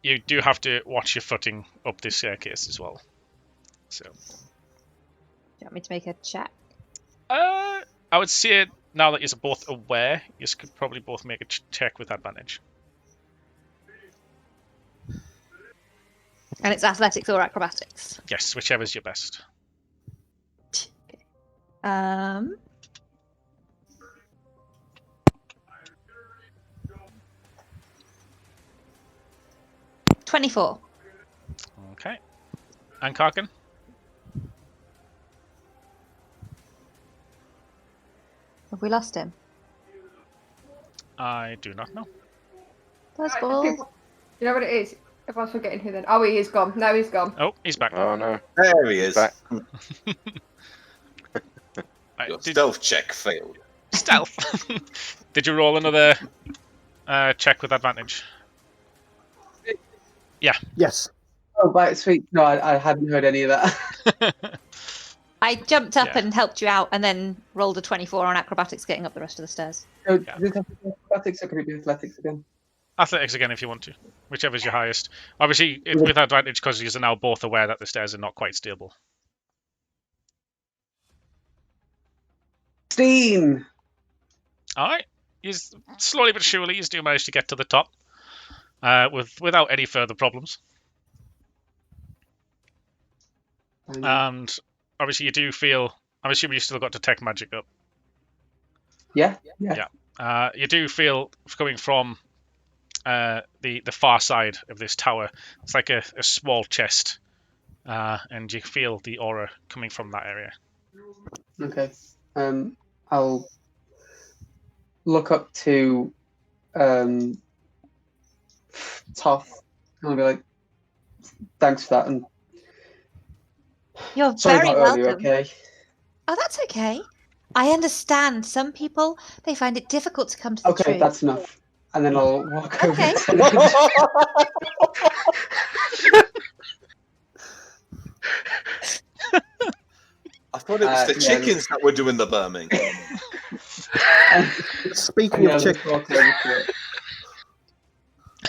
[SPEAKER 1] you do have to watch your footing up this staircase as well. So,
[SPEAKER 2] Do you want me to make a check?
[SPEAKER 1] I would say now that you're both aware, you could probably both make a check with advantage.
[SPEAKER 2] And it's athletics or acrobatics.
[SPEAKER 1] Yes, whichever's your best.
[SPEAKER 2] 24.
[SPEAKER 1] Okay. And Karkin?
[SPEAKER 2] Have we lost him?
[SPEAKER 1] I do not know.
[SPEAKER 2] Those
[SPEAKER 6] Right,
[SPEAKER 2] balls.
[SPEAKER 6] You know what it is? Everyone's forgetting who then. Oh, he is gone. No, he's gone.
[SPEAKER 1] Oh, he's back.
[SPEAKER 3] Oh no.
[SPEAKER 7] There he is.
[SPEAKER 3] Back.
[SPEAKER 1] Right,
[SPEAKER 7] Your
[SPEAKER 1] did-
[SPEAKER 7] stealth check failed.
[SPEAKER 1] Stealth. Did you roll another check with advantage?
[SPEAKER 4] Yes.
[SPEAKER 5] Oh, right, sweet. No, I hadn't heard any of that.
[SPEAKER 2] I jumped up
[SPEAKER 1] Yeah.
[SPEAKER 2] and helped you out and then rolled a 24 on acrobatics getting up the rest of the stairs.
[SPEAKER 5] So,
[SPEAKER 1] Yeah.
[SPEAKER 5] does it have to be athletics or can it be athletics again?
[SPEAKER 1] Athletics again if you want to. Whichever's your highest. Obviously, it's with advantage because you're now both aware that the stairs are not quite stable.
[SPEAKER 5] 16!
[SPEAKER 1] Alright. You slowly but surely you do manage to get to the top. Without any further problems. And obviously you do feel... I'm assuming you still got detect magic up.
[SPEAKER 5] Yeah.
[SPEAKER 1] You do feel coming from the far side of this tower. It's like a small chest, and you feel the aura coming from that area.
[SPEAKER 5] Okay. I'll look up to Toff and I'll be like, thanks for that. And
[SPEAKER 2] You're
[SPEAKER 5] sorry
[SPEAKER 2] very
[SPEAKER 5] about earlier,
[SPEAKER 2] welcome.
[SPEAKER 5] okay?
[SPEAKER 2] Oh, that's okay. I understand. Some people, they find it difficult to come to the
[SPEAKER 5] Okay,
[SPEAKER 2] truth.
[SPEAKER 5] that's enough. And then I'll walk over
[SPEAKER 2] Okay.
[SPEAKER 5] to Midge.
[SPEAKER 7] I thought it was the
[SPEAKER 5] yeah.
[SPEAKER 7] chickens that were doing the burming.
[SPEAKER 4] Speaking
[SPEAKER 5] Yeah,
[SPEAKER 4] of
[SPEAKER 5] let's
[SPEAKER 4] chicken,
[SPEAKER 5] walk over to it.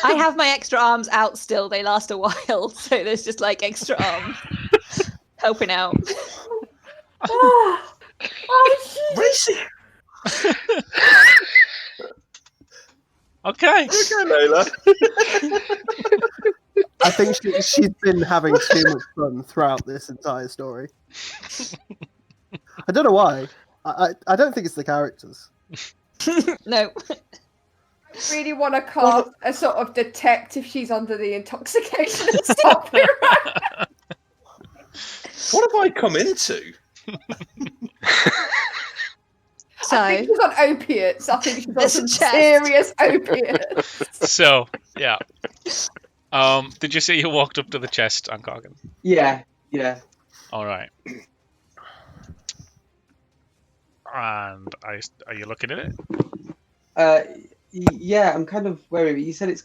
[SPEAKER 2] I have my extra arms out still. They last a while, so there's just like extra arms helping out.
[SPEAKER 6] Oh,
[SPEAKER 7] Racy.
[SPEAKER 1] Okay.
[SPEAKER 7] Okay, Layla.
[SPEAKER 4] I think she's been having too much fun throughout this entire story. I don't know why. I don't think it's the characters.
[SPEAKER 2] No.
[SPEAKER 6] I really want to cast a sort of detect if she's under the intoxication and stop her.
[SPEAKER 7] What have I come into?
[SPEAKER 2] So,
[SPEAKER 6] I think she's on opiates. I think she's on
[SPEAKER 2] There's
[SPEAKER 6] some
[SPEAKER 2] a chest.
[SPEAKER 6] serious opiates.
[SPEAKER 1] So, yeah. Did you say you walked up to the chest, Ankargan?
[SPEAKER 5] Yeah.
[SPEAKER 1] Alright. And are you looking at it?
[SPEAKER 5] Yeah, I'm kind of wary of it. You said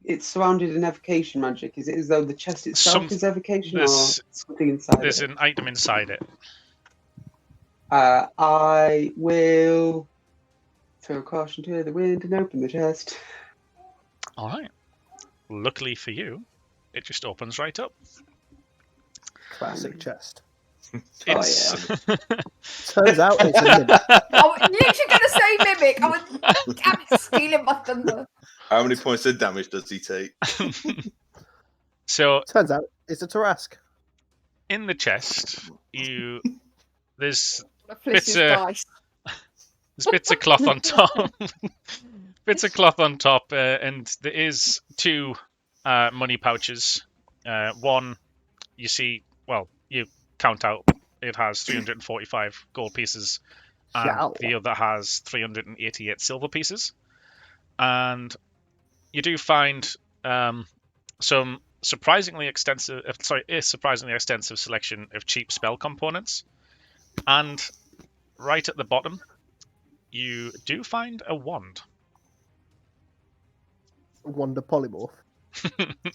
[SPEAKER 5] it's surrounded in evocation magic. Is it as though the chest itself is evocation or something inside
[SPEAKER 1] There's
[SPEAKER 5] it?
[SPEAKER 1] an item inside it.
[SPEAKER 5] I will throw caution to the wind and open the chest.
[SPEAKER 1] Alright. Luckily for you, it just opens right up.
[SPEAKER 4] Classic chest.
[SPEAKER 1] It's...
[SPEAKER 4] Turns out it's a mimic.
[SPEAKER 6] I was literally going to say mimic. I was damn it, stealing my thunder.
[SPEAKER 7] How many points of damage does he take?
[SPEAKER 1] So
[SPEAKER 4] Turns out it's a Tarask.
[SPEAKER 1] in the chest, there's
[SPEAKER 6] Fliss
[SPEAKER 1] Bits,
[SPEAKER 6] dice.
[SPEAKER 1] bits of cloth on top. Bits of cloth on top, and there is 2 money pouches. One, you see, well, you count out, it has 345 gold pieces, and
[SPEAKER 4] Ciao.
[SPEAKER 1] the other has 388 silver pieces. And you do find some surprisingly extensive selection of cheap spell components. And right at the bottom, you do find a wand.
[SPEAKER 4] Wonder polymorph.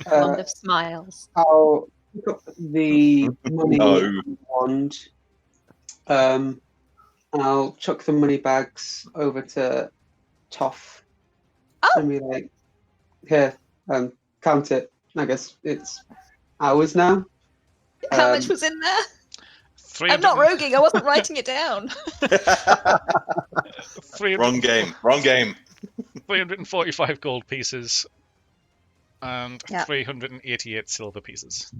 [SPEAKER 2] Wand of smiles.
[SPEAKER 5] I'll pick up the money
[SPEAKER 7] No.
[SPEAKER 5] wand. I'll chuck the money bags over to Toff.
[SPEAKER 2] Oh.
[SPEAKER 5] And be like, here, count it. I guess it's ours now.
[SPEAKER 2] How much was in there?
[SPEAKER 1] 300
[SPEAKER 2] I'm not roguing. I wasn't writing it down.
[SPEAKER 1] 300
[SPEAKER 7] Wrong game.
[SPEAKER 1] 345 gold pieces and
[SPEAKER 2] Yeah.
[SPEAKER 1] 388 silver pieces.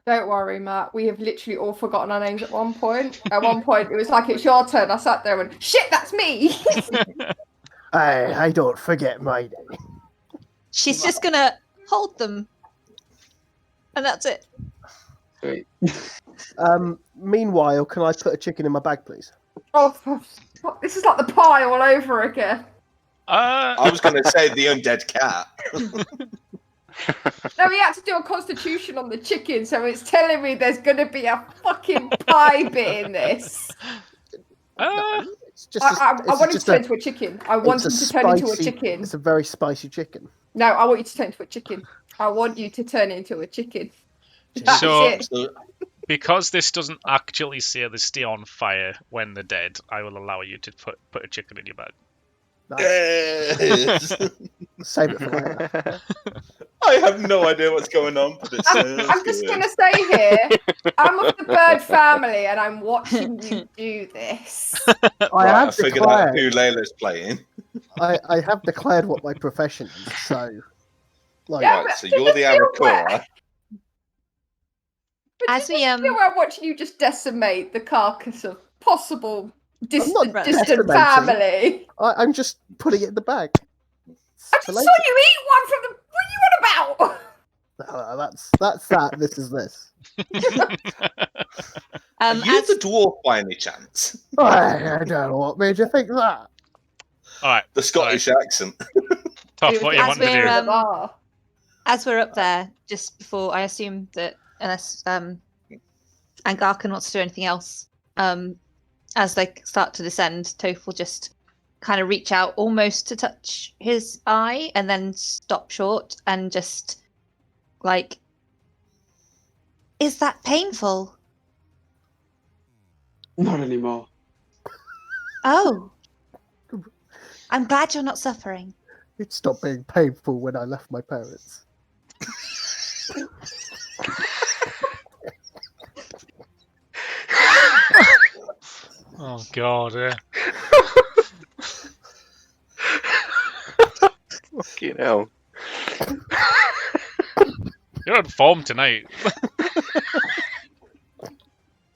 [SPEAKER 6] Don't worry, Matt. We have literally all forgotten our names at one point. At one point, it was like, it's your turn. I sat there and went, shit, that's me!
[SPEAKER 4] I don't forget my name.
[SPEAKER 2] She's just gonna hold them, and that's it.
[SPEAKER 5] Sweet.
[SPEAKER 4] Meanwhile, can I put a chicken in my bag, please?
[SPEAKER 6] Oh, this is like the pie all over again.
[SPEAKER 7] I was going to say the undead cat.
[SPEAKER 6] No, we had to do a constitution on the chicken, so it's telling me there's going to be a fucking pie bit in this.
[SPEAKER 4] It's just
[SPEAKER 6] I want him to turn into a chicken. I want him to turn into a chicken.
[SPEAKER 4] It's a very spicy chicken.
[SPEAKER 6] No, I want you to turn into a chicken. I want you to turn into a chicken. That's
[SPEAKER 1] So-
[SPEAKER 6] it.
[SPEAKER 1] Because this doesn't actually say they stay on fire when they're dead, I will allow you to put a chicken in your bag.
[SPEAKER 4] Nice.
[SPEAKER 7] Yes.
[SPEAKER 4] Save it for later.
[SPEAKER 7] I have no idea what's going on, but it sounds
[SPEAKER 6] I'm just
[SPEAKER 7] good.
[SPEAKER 6] going to say here, I'm of the bird family and I'm watching you do this.
[SPEAKER 4] I
[SPEAKER 7] I
[SPEAKER 4] have
[SPEAKER 7] figured out
[SPEAKER 4] declared.
[SPEAKER 7] who Layla's playing.
[SPEAKER 4] I have declared what my profession is. So, like,
[SPEAKER 6] Yeah,
[SPEAKER 7] Right,
[SPEAKER 6] but
[SPEAKER 7] so
[SPEAKER 6] does
[SPEAKER 7] you're
[SPEAKER 6] it
[SPEAKER 7] the
[SPEAKER 6] feel
[SPEAKER 7] Arakora.
[SPEAKER 2] As we
[SPEAKER 6] You know, I watch you just decimate the carcass of possible distant
[SPEAKER 4] decimating.
[SPEAKER 6] family.
[SPEAKER 4] I'm just putting it in the bag.
[SPEAKER 6] I just saw you eat one from the. What are you on about?
[SPEAKER 4] That's that. This is this.
[SPEAKER 7] Are you
[SPEAKER 2] As
[SPEAKER 7] the dwarf by any chance?
[SPEAKER 4] I don't know what made you think that.
[SPEAKER 1] All right,
[SPEAKER 7] The Scottish accent.
[SPEAKER 1] Tough. What you
[SPEAKER 2] As
[SPEAKER 1] want to
[SPEAKER 2] we're,
[SPEAKER 1] do?
[SPEAKER 2] as we're up there, just before, I assume that unless Angarkan wants to do anything else, as they start to descend, Toph will just kind of reach out almost to touch his eye and then stop short and just like, is that painful?
[SPEAKER 5] Not anymore.
[SPEAKER 2] Oh, I'm glad you're not suffering.
[SPEAKER 4] It stopped being painful when I left my parents.
[SPEAKER 1] Oh god, yeah.
[SPEAKER 3] Fucking hell.
[SPEAKER 1] You're on form tonight.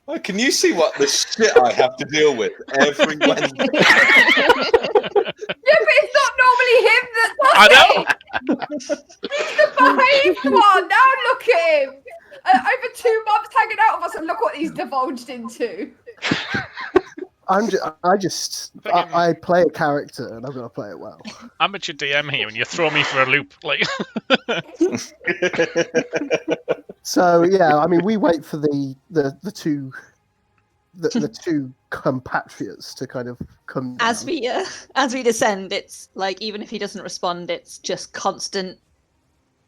[SPEAKER 7] Oh, can you see what the shit I have to deal with every Wednesday?
[SPEAKER 6] Yeah, but it's not normally him that does
[SPEAKER 1] I know.
[SPEAKER 6] it. He's the behaved one. Now look at him. Over 2 months hanging out with us, and look what he's divulged into.
[SPEAKER 4] I play a character and I'm gonna play it well.
[SPEAKER 1] Amateur DM here, and you throw me for a loop. Like,
[SPEAKER 4] So yeah, I mean, we wait for the two compatriots to kind of come down.
[SPEAKER 2] As we descend, it's like even if he doesn't respond, it's just constant.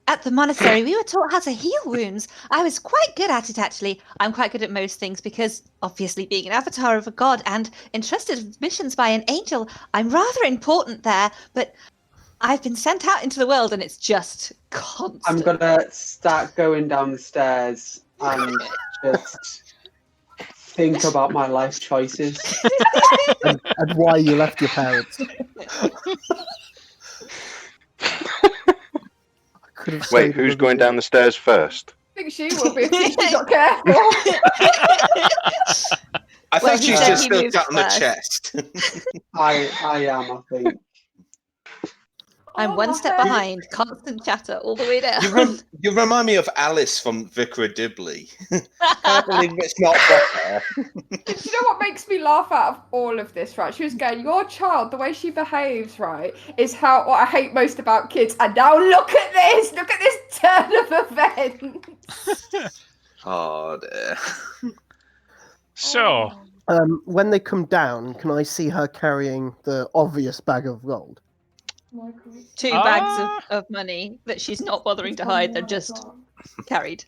[SPEAKER 2] At the monastery, we were taught how to heal wounds. I was quite good at it, actually. I'm quite good at most things because, obviously, being an avatar of a god and entrusted with missions by an angel, I'm rather important there. But I've been sent out into the world, and it's just constant.
[SPEAKER 5] I'm gonna start going down the stairs and just think about my life choices.
[SPEAKER 4] and why you left your parents. could have
[SPEAKER 3] Wait,
[SPEAKER 4] stayed
[SPEAKER 3] who's
[SPEAKER 4] with
[SPEAKER 3] going
[SPEAKER 4] the
[SPEAKER 3] down the stairs first?
[SPEAKER 6] I think she will be if she's not careful.
[SPEAKER 7] I
[SPEAKER 2] Well,
[SPEAKER 7] think
[SPEAKER 2] he
[SPEAKER 7] she's
[SPEAKER 2] said
[SPEAKER 7] just
[SPEAKER 2] he
[SPEAKER 7] still
[SPEAKER 2] moved
[SPEAKER 7] sat on the
[SPEAKER 2] first.
[SPEAKER 7] chest.
[SPEAKER 5] I am, I think.
[SPEAKER 2] I'm
[SPEAKER 6] Oh,
[SPEAKER 2] one
[SPEAKER 6] my
[SPEAKER 2] step
[SPEAKER 6] head.
[SPEAKER 2] behind, constant chatter all the way down.
[SPEAKER 7] You remind me of Alice from Vicar of Dibley. Can't believe it's not Butter.
[SPEAKER 6] Do you know what makes me laugh out of all of this, right? She was going, your child, the way she behaves, right, is how what I hate most about kids. And now look at this turn of events.
[SPEAKER 7] Oh dear.
[SPEAKER 1] So,
[SPEAKER 4] When they come down, can I see her carrying the obvious bag of gold?
[SPEAKER 2] Two bags of money that she's not bothering to hide. They're just carried.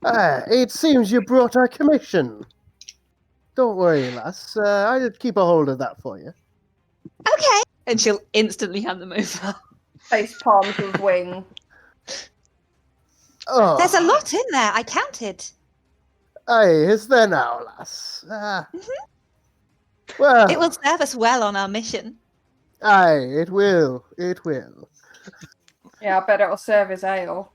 [SPEAKER 4] It seems you brought our commission. Don't worry, lass. I'll keep a hold of that for you.
[SPEAKER 2] Okay. And she'll instantly hand them over.
[SPEAKER 6] Face palms with wing.
[SPEAKER 4] Oh,
[SPEAKER 2] There's a lot in there. I counted.
[SPEAKER 4] aye, is there now, lass? Well,
[SPEAKER 2] It will serve us well on our mission.
[SPEAKER 4] aye, it will. It will.
[SPEAKER 6] Yeah, I bet it'll serve as ale.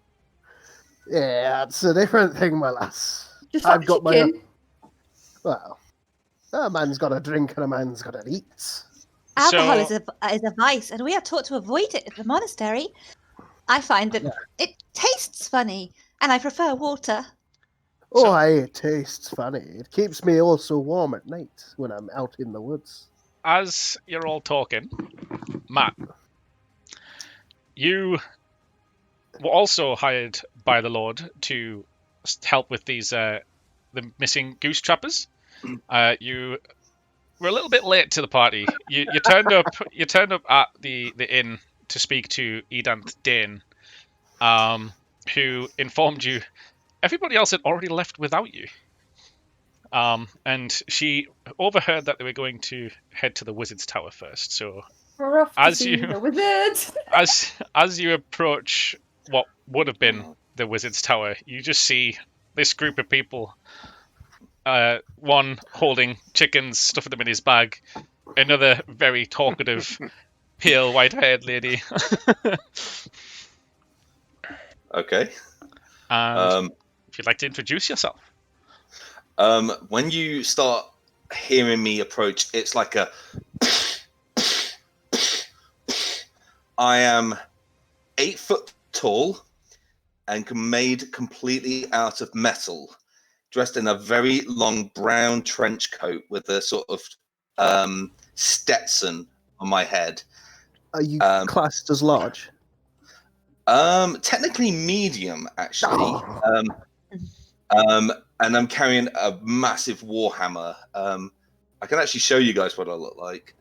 [SPEAKER 4] Yeah, it's a different thing, my lass.
[SPEAKER 6] Just
[SPEAKER 4] I've
[SPEAKER 6] like
[SPEAKER 4] got my
[SPEAKER 6] chicken.
[SPEAKER 4] Well, a man's got to drink and a man's got to eat.
[SPEAKER 2] Alcohol
[SPEAKER 1] So-
[SPEAKER 2] is a vice, and we are taught to avoid it at the monastery. I find that it tastes funny, and I prefer water.
[SPEAKER 4] Oh,
[SPEAKER 1] So-
[SPEAKER 4] aye, it tastes funny. It keeps me also warm at night when I'm out in the woods.
[SPEAKER 1] as you're all talking, Matt, you were also hired by the Lord to help with these the missing goose trappers. You were a little bit late to the party. You turned up. You turned up at the inn to speak to Edanth Dane, who informed you everybody else had already left without you. And she overheard that they were going to head to the Wizard's Tower first. So
[SPEAKER 6] We're off to
[SPEAKER 1] As
[SPEAKER 6] see
[SPEAKER 1] you-
[SPEAKER 6] the wizard.
[SPEAKER 1] as you approach what would have been the Wizard's Tower, you just see this group of people. One holding chickens, stuffing them in his bag. Another very talkative, pale, white-haired lady.
[SPEAKER 7] Okay.
[SPEAKER 1] And if you'd like to introduce yourself.
[SPEAKER 7] When you start hearing me approach, it's like a. I am 8 foot tall and made completely out of metal, dressed in a very long brown trench coat with a sort of Stetson on my head.
[SPEAKER 4] Are you classed as large?
[SPEAKER 7] Technically medium, actually. And I'm carrying a massive warhammer. I can actually show you guys what I look like.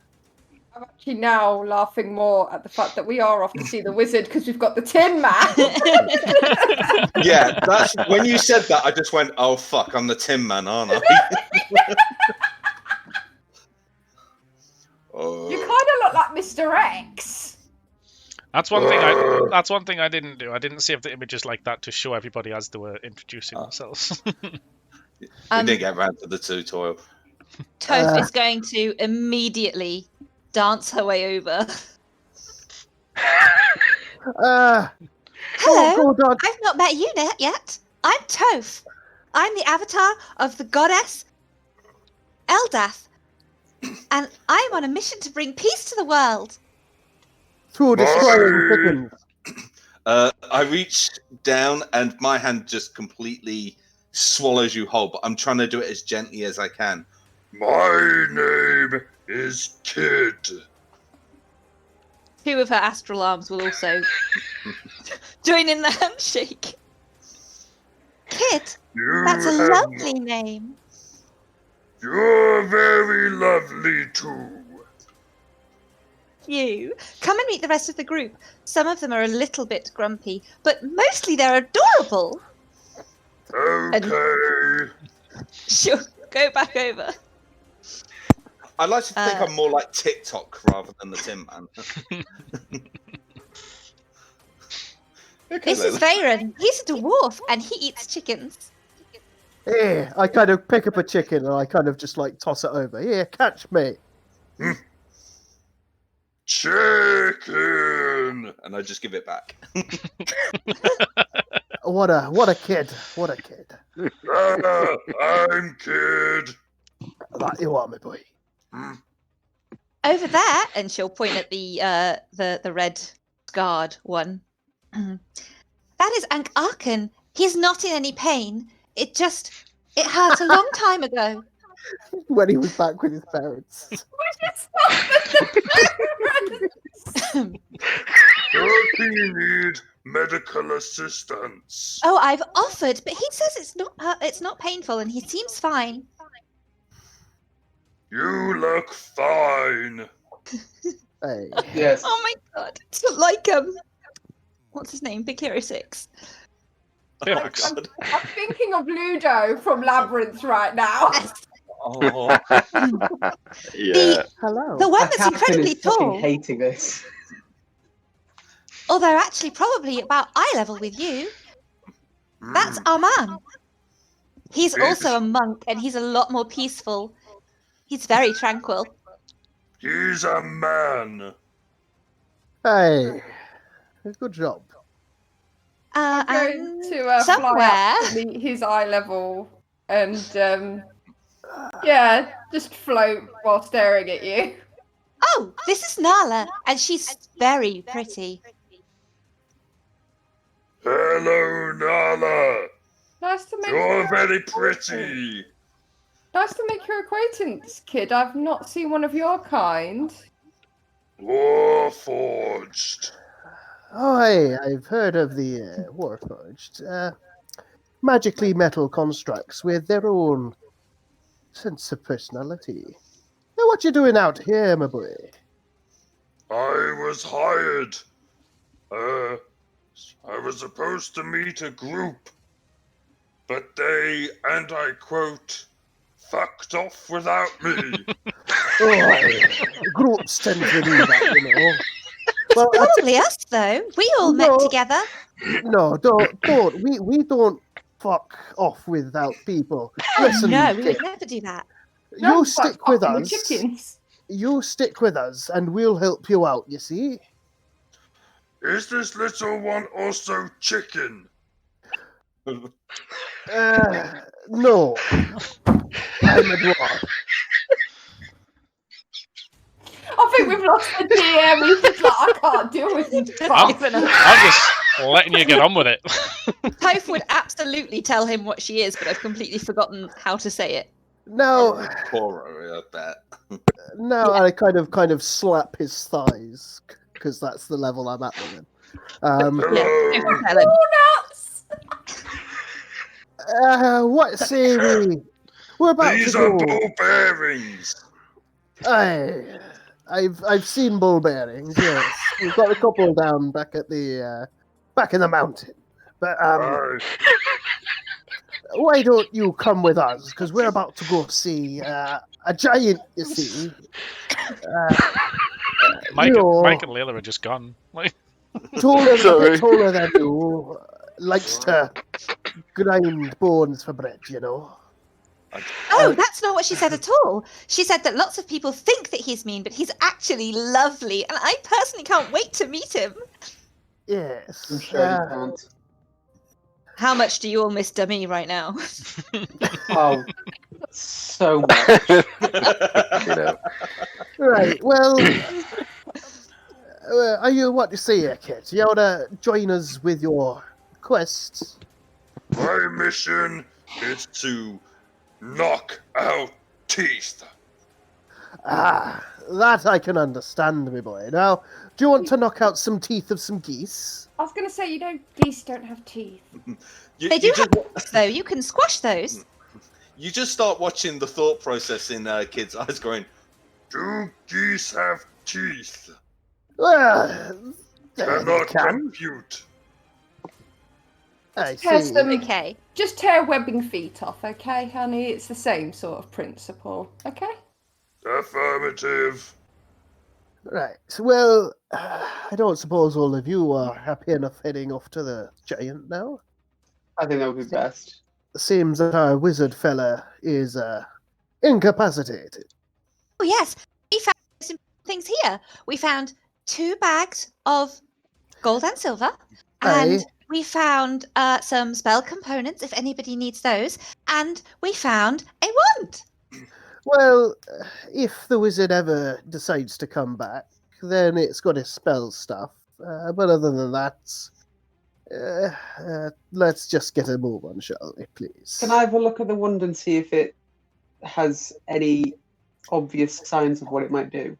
[SPEAKER 6] I'm actually now laughing more at the fact that we are off to see the wizard because we've got the Tin Man.
[SPEAKER 7] Yeah, that's when you said that. I just went, "Oh fuck, I'm the Tin Man, aren't I?"
[SPEAKER 6] You kind of look like Mr. X.
[SPEAKER 1] That's one thing I didn't do. I didn't save the images like that to show everybody as they were introducing themselves.
[SPEAKER 7] We didn't get around to the tutorial.
[SPEAKER 2] Toph is going to immediately dance her way over.
[SPEAKER 4] Hello.
[SPEAKER 2] Hello,
[SPEAKER 4] Dog.
[SPEAKER 2] I've not met you yet. I'm Toph. I'm the avatar of the goddess Eldath, and I'm on a mission to bring peace to the world.
[SPEAKER 4] Through destroying chickens.
[SPEAKER 7] I reach down and my hand just completely swallows you whole, but I'm trying to do it as gently as I can. My name is Kid.
[SPEAKER 2] Two of her astral arms will also join in the handshake. Kid, that's a lovely name.
[SPEAKER 7] You're very lovely too.
[SPEAKER 2] You. Come and meet the rest of the group. Some of them are a little bit grumpy, but mostly they're adorable.
[SPEAKER 7] Okay.
[SPEAKER 2] She'll go back over.
[SPEAKER 7] I'd like to think I'm more like TikTok rather than the Tin Man. Okay,
[SPEAKER 2] This is Veyron. He's a dwarf and he eats chickens.
[SPEAKER 4] Here, I kind of pick up a chicken and I kind of just like toss it over. Here, catch me.
[SPEAKER 7] Chicken. Fine, and I just give it back.
[SPEAKER 4] What a kid! What a kid!
[SPEAKER 7] I'm kid.
[SPEAKER 4] That you are, my boy.
[SPEAKER 2] Over there, and she'll point at the red scarred one. That is Ankh Arkan. He's not in any pain. It hurt a long time ago.
[SPEAKER 4] When he was back with his parents.
[SPEAKER 7] Does he need medical assistance?
[SPEAKER 2] Oh, I've offered, but he says it's not painful, and he seems fine.
[SPEAKER 7] You look fine.
[SPEAKER 4] Hey.
[SPEAKER 5] Yes.
[SPEAKER 2] Oh my god! It's not like what's his name? Big Hero 6.
[SPEAKER 1] Felix.
[SPEAKER 6] I'm thinking of Ludo from Labyrinth right now.
[SPEAKER 7] Oh,
[SPEAKER 3] Yeah.
[SPEAKER 4] Hello.
[SPEAKER 2] The one
[SPEAKER 5] Our
[SPEAKER 2] that's
[SPEAKER 5] captain
[SPEAKER 2] incredibly
[SPEAKER 5] is fucking
[SPEAKER 2] tall.
[SPEAKER 5] hating this.
[SPEAKER 2] Although actually probably about eye level with you. That's our man. He's also a monk, and he's a lot more peaceful. He's very tranquil.
[SPEAKER 7] He's a man.
[SPEAKER 4] Hey. Good job.
[SPEAKER 6] I'm going
[SPEAKER 2] And
[SPEAKER 6] to fly
[SPEAKER 2] somewhere.
[SPEAKER 6] up to meet his eye level and just float while staring at you.
[SPEAKER 2] Oh, this is Nala, and she's very pretty.
[SPEAKER 7] Hello, Nala.
[SPEAKER 6] Nice to make
[SPEAKER 7] You're very pretty.
[SPEAKER 6] Nice to make your acquaintance, kid. I've not seen one of your kind.
[SPEAKER 7] Warforged.
[SPEAKER 4] Oh, hey, I've heard of the Warforged. Magically metal constructs with their own sense of personality. Now, what you doing out here, my boy?
[SPEAKER 7] I was hired. I was supposed to meet a group, but they, and I quote, fucked off without me.
[SPEAKER 4] Oh, groups tend to do that, you know. Well,
[SPEAKER 2] Probably us, though. We all met
[SPEAKER 4] No.
[SPEAKER 2] together.
[SPEAKER 4] no, don't. We don't fuck off without people. Listen,
[SPEAKER 2] No, we
[SPEAKER 4] kid,
[SPEAKER 2] would never do that.
[SPEAKER 6] No,
[SPEAKER 4] you stick with
[SPEAKER 6] fucking
[SPEAKER 4] us.
[SPEAKER 6] Chickens.
[SPEAKER 4] You stick with us, and we'll help you out. You see?
[SPEAKER 7] Is this little one also chicken?
[SPEAKER 4] No. I'm a dwarf.
[SPEAKER 6] I think we've lost the DM. He's just like, I can't deal with you.
[SPEAKER 1] I'm just letting you get on with it.
[SPEAKER 2] Toph would absolutely tell him what she is, but I've completely forgotten how to say it.
[SPEAKER 4] Now,
[SPEAKER 7] Poor, I bet.
[SPEAKER 4] now I kind of slap his thighs because that's the level I'm at with him.
[SPEAKER 2] Yeah,
[SPEAKER 7] Hello.
[SPEAKER 2] tell him.
[SPEAKER 4] What say we? We're about
[SPEAKER 7] These
[SPEAKER 4] to
[SPEAKER 7] are
[SPEAKER 4] go.
[SPEAKER 7] ball bearings.
[SPEAKER 4] Aye, I've seen bull bearings. Yes, we've got a couple down back at the back in the mountain. But
[SPEAKER 7] Aye.
[SPEAKER 4] why don't you come with us? Because we're about to go see a giant. You see,
[SPEAKER 1] Mike,
[SPEAKER 4] you know,
[SPEAKER 1] Mike and Layla are just gone. Like,
[SPEAKER 4] a
[SPEAKER 3] Sorry.
[SPEAKER 4] bit taller than you. Likes to grind bones for bread. You know.
[SPEAKER 2] Oh, that's not what she said at all. She said that lots of people think that he's mean, but he's actually lovely, and I personally can't wait to meet him.
[SPEAKER 4] Yes.
[SPEAKER 5] I'm sure you can't.
[SPEAKER 2] How much do you all miss Dummy right now?
[SPEAKER 5] Oh, so much.
[SPEAKER 3] You know.
[SPEAKER 4] Right. Well, are you what to say here, kid? You want to join us with your quest?
[SPEAKER 7] My mission is to knock out teeth.
[SPEAKER 4] Ah, that I can understand, my boy. Now, do you want to knock out some teeth of some geese?
[SPEAKER 6] I was going to say, geese don't have teeth.
[SPEAKER 2] They do have teeth, though. You can squash those.
[SPEAKER 7] You just start watching the thought process in kids' eyes going, do geese have teeth?
[SPEAKER 4] Well, they
[SPEAKER 7] Cannot
[SPEAKER 4] can.
[SPEAKER 7] compute.
[SPEAKER 4] I
[SPEAKER 6] Test
[SPEAKER 4] see.
[SPEAKER 6] them.
[SPEAKER 2] Okay.
[SPEAKER 6] Just tear webbing feet off, okay, honey? It's the same sort of principle, okay?
[SPEAKER 7] Affirmative.
[SPEAKER 4] Right. Well, I don't suppose all of you are happy enough heading off to the giant now.
[SPEAKER 5] I think that would be best.
[SPEAKER 4] Seems that our wizard fella is incapacitated.
[SPEAKER 2] Oh, yes. We found some things here. We found 2 bags of gold and silver,
[SPEAKER 4] Aye.
[SPEAKER 2] and we found some spell components if anybody needs those, and we found a wand.
[SPEAKER 4] Well, if the wizard ever decides to come back, then it's got his spell stuff. But other than that, let's just get a move on, shall we, please?
[SPEAKER 5] Can I have a look at the wand and see if it has any obvious signs of what it might do?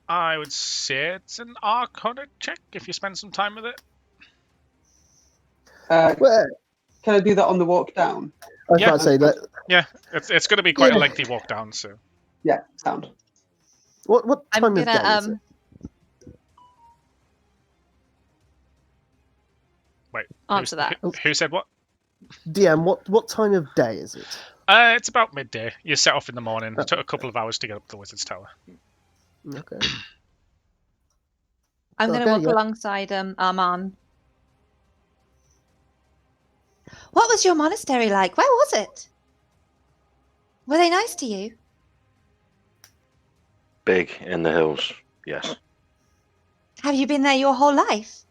[SPEAKER 1] I would say it's an Arcana check if you spend some time with it.
[SPEAKER 4] Well,
[SPEAKER 5] Can I do that on the walk down?
[SPEAKER 4] I was
[SPEAKER 1] Yeah.
[SPEAKER 4] about to say that.
[SPEAKER 1] Yeah, it's going to be quite a
[SPEAKER 4] Yeah.
[SPEAKER 1] lengthy walk down, so.
[SPEAKER 5] Yeah, sound.
[SPEAKER 4] What
[SPEAKER 2] I'm
[SPEAKER 4] time of day
[SPEAKER 2] gonna
[SPEAKER 4] is it?
[SPEAKER 1] Wait,
[SPEAKER 2] answer that.
[SPEAKER 1] Who said what?
[SPEAKER 4] DM, what time of day is it?
[SPEAKER 1] It's about midday. You set off in the morning. It took a couple of hours to get up to the Wizard's Tower.
[SPEAKER 4] Okay.
[SPEAKER 2] I'm going to
[SPEAKER 4] Okay,
[SPEAKER 2] walk
[SPEAKER 4] yeah.
[SPEAKER 2] alongside Arman. What was your monastery like? Where was it? Were they nice to you?
[SPEAKER 3] Big in the hills, yes.
[SPEAKER 2] Have you been there your whole life?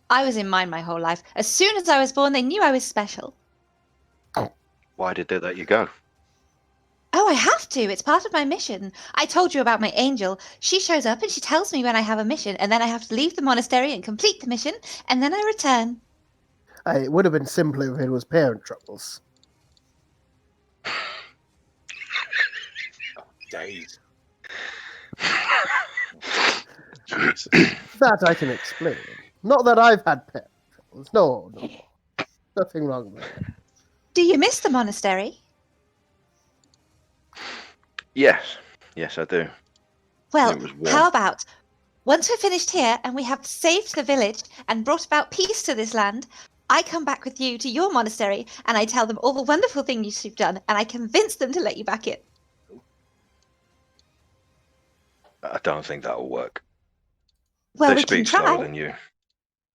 [SPEAKER 2] I was in mine my whole life. As soon as I was born, they knew I was special.
[SPEAKER 3] Why did they let you go?
[SPEAKER 2] Oh, I have to. It's part of my mission. I told you about my angel. She shows up and she tells me when I have a mission, and then I have to leave the monastery and complete the mission, and then I return.
[SPEAKER 4] It would have been simpler if it was parent troubles.
[SPEAKER 7] Days.
[SPEAKER 4] That I can explain. Not that I've had parent troubles. No. Nothing wrong with it.
[SPEAKER 2] Do you miss the monastery?
[SPEAKER 3] Yes, I do.
[SPEAKER 2] Well,
[SPEAKER 3] It was warm.
[SPEAKER 2] how about once we're finished here and we have saved the village and brought about peace to this land, I come back with you to your monastery and I tell them all the wonderful things you've done and I convince them to let you back in.
[SPEAKER 3] I don't think that'll work.
[SPEAKER 2] Well,
[SPEAKER 3] They
[SPEAKER 2] we can
[SPEAKER 3] speak slower
[SPEAKER 2] try.
[SPEAKER 3] than you.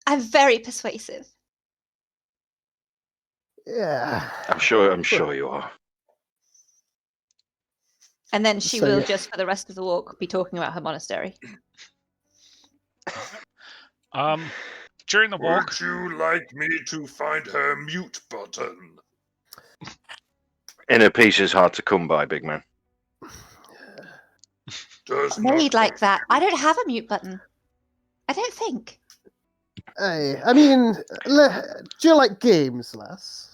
[SPEAKER 2] I'm very persuasive.
[SPEAKER 4] Yeah.
[SPEAKER 3] I'm sure you are.
[SPEAKER 2] And then she
[SPEAKER 4] So,
[SPEAKER 2] will
[SPEAKER 4] yeah.
[SPEAKER 2] just for the rest of the walk be talking about her monastery.
[SPEAKER 1] During the walk,
[SPEAKER 8] Would you like me to find her mute button?
[SPEAKER 3] Inner peace is hard to come by, big man.
[SPEAKER 8] Does not
[SPEAKER 2] Made like that. I don't have a mute button. I don't think.
[SPEAKER 4] I mean, do you like games, lass?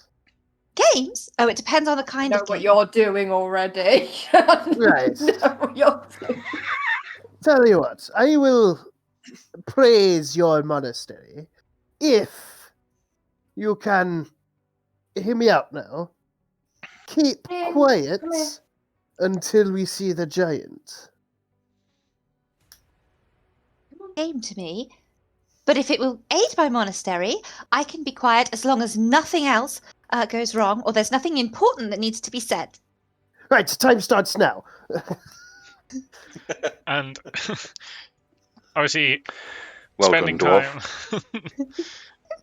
[SPEAKER 2] Games? Oh, it depends on the
[SPEAKER 6] I
[SPEAKER 2] kind
[SPEAKER 6] know
[SPEAKER 2] of
[SPEAKER 6] what
[SPEAKER 2] game.
[SPEAKER 6] you're doing already.
[SPEAKER 4] Right.
[SPEAKER 6] know what you're doing.
[SPEAKER 4] Tell you what, I will praise your monastery if you can hear me out now. Keep
[SPEAKER 6] Finn,
[SPEAKER 4] quiet
[SPEAKER 6] come here.
[SPEAKER 4] until we see the giant.
[SPEAKER 2] Game to me. But if it will aid my monastery, I can be quiet as long as nothing else goes wrong or there's nothing important that needs to be said.
[SPEAKER 4] Right, time starts now.
[SPEAKER 1] and obviously
[SPEAKER 3] Well
[SPEAKER 1] spending
[SPEAKER 3] done,
[SPEAKER 1] time
[SPEAKER 3] dwarf.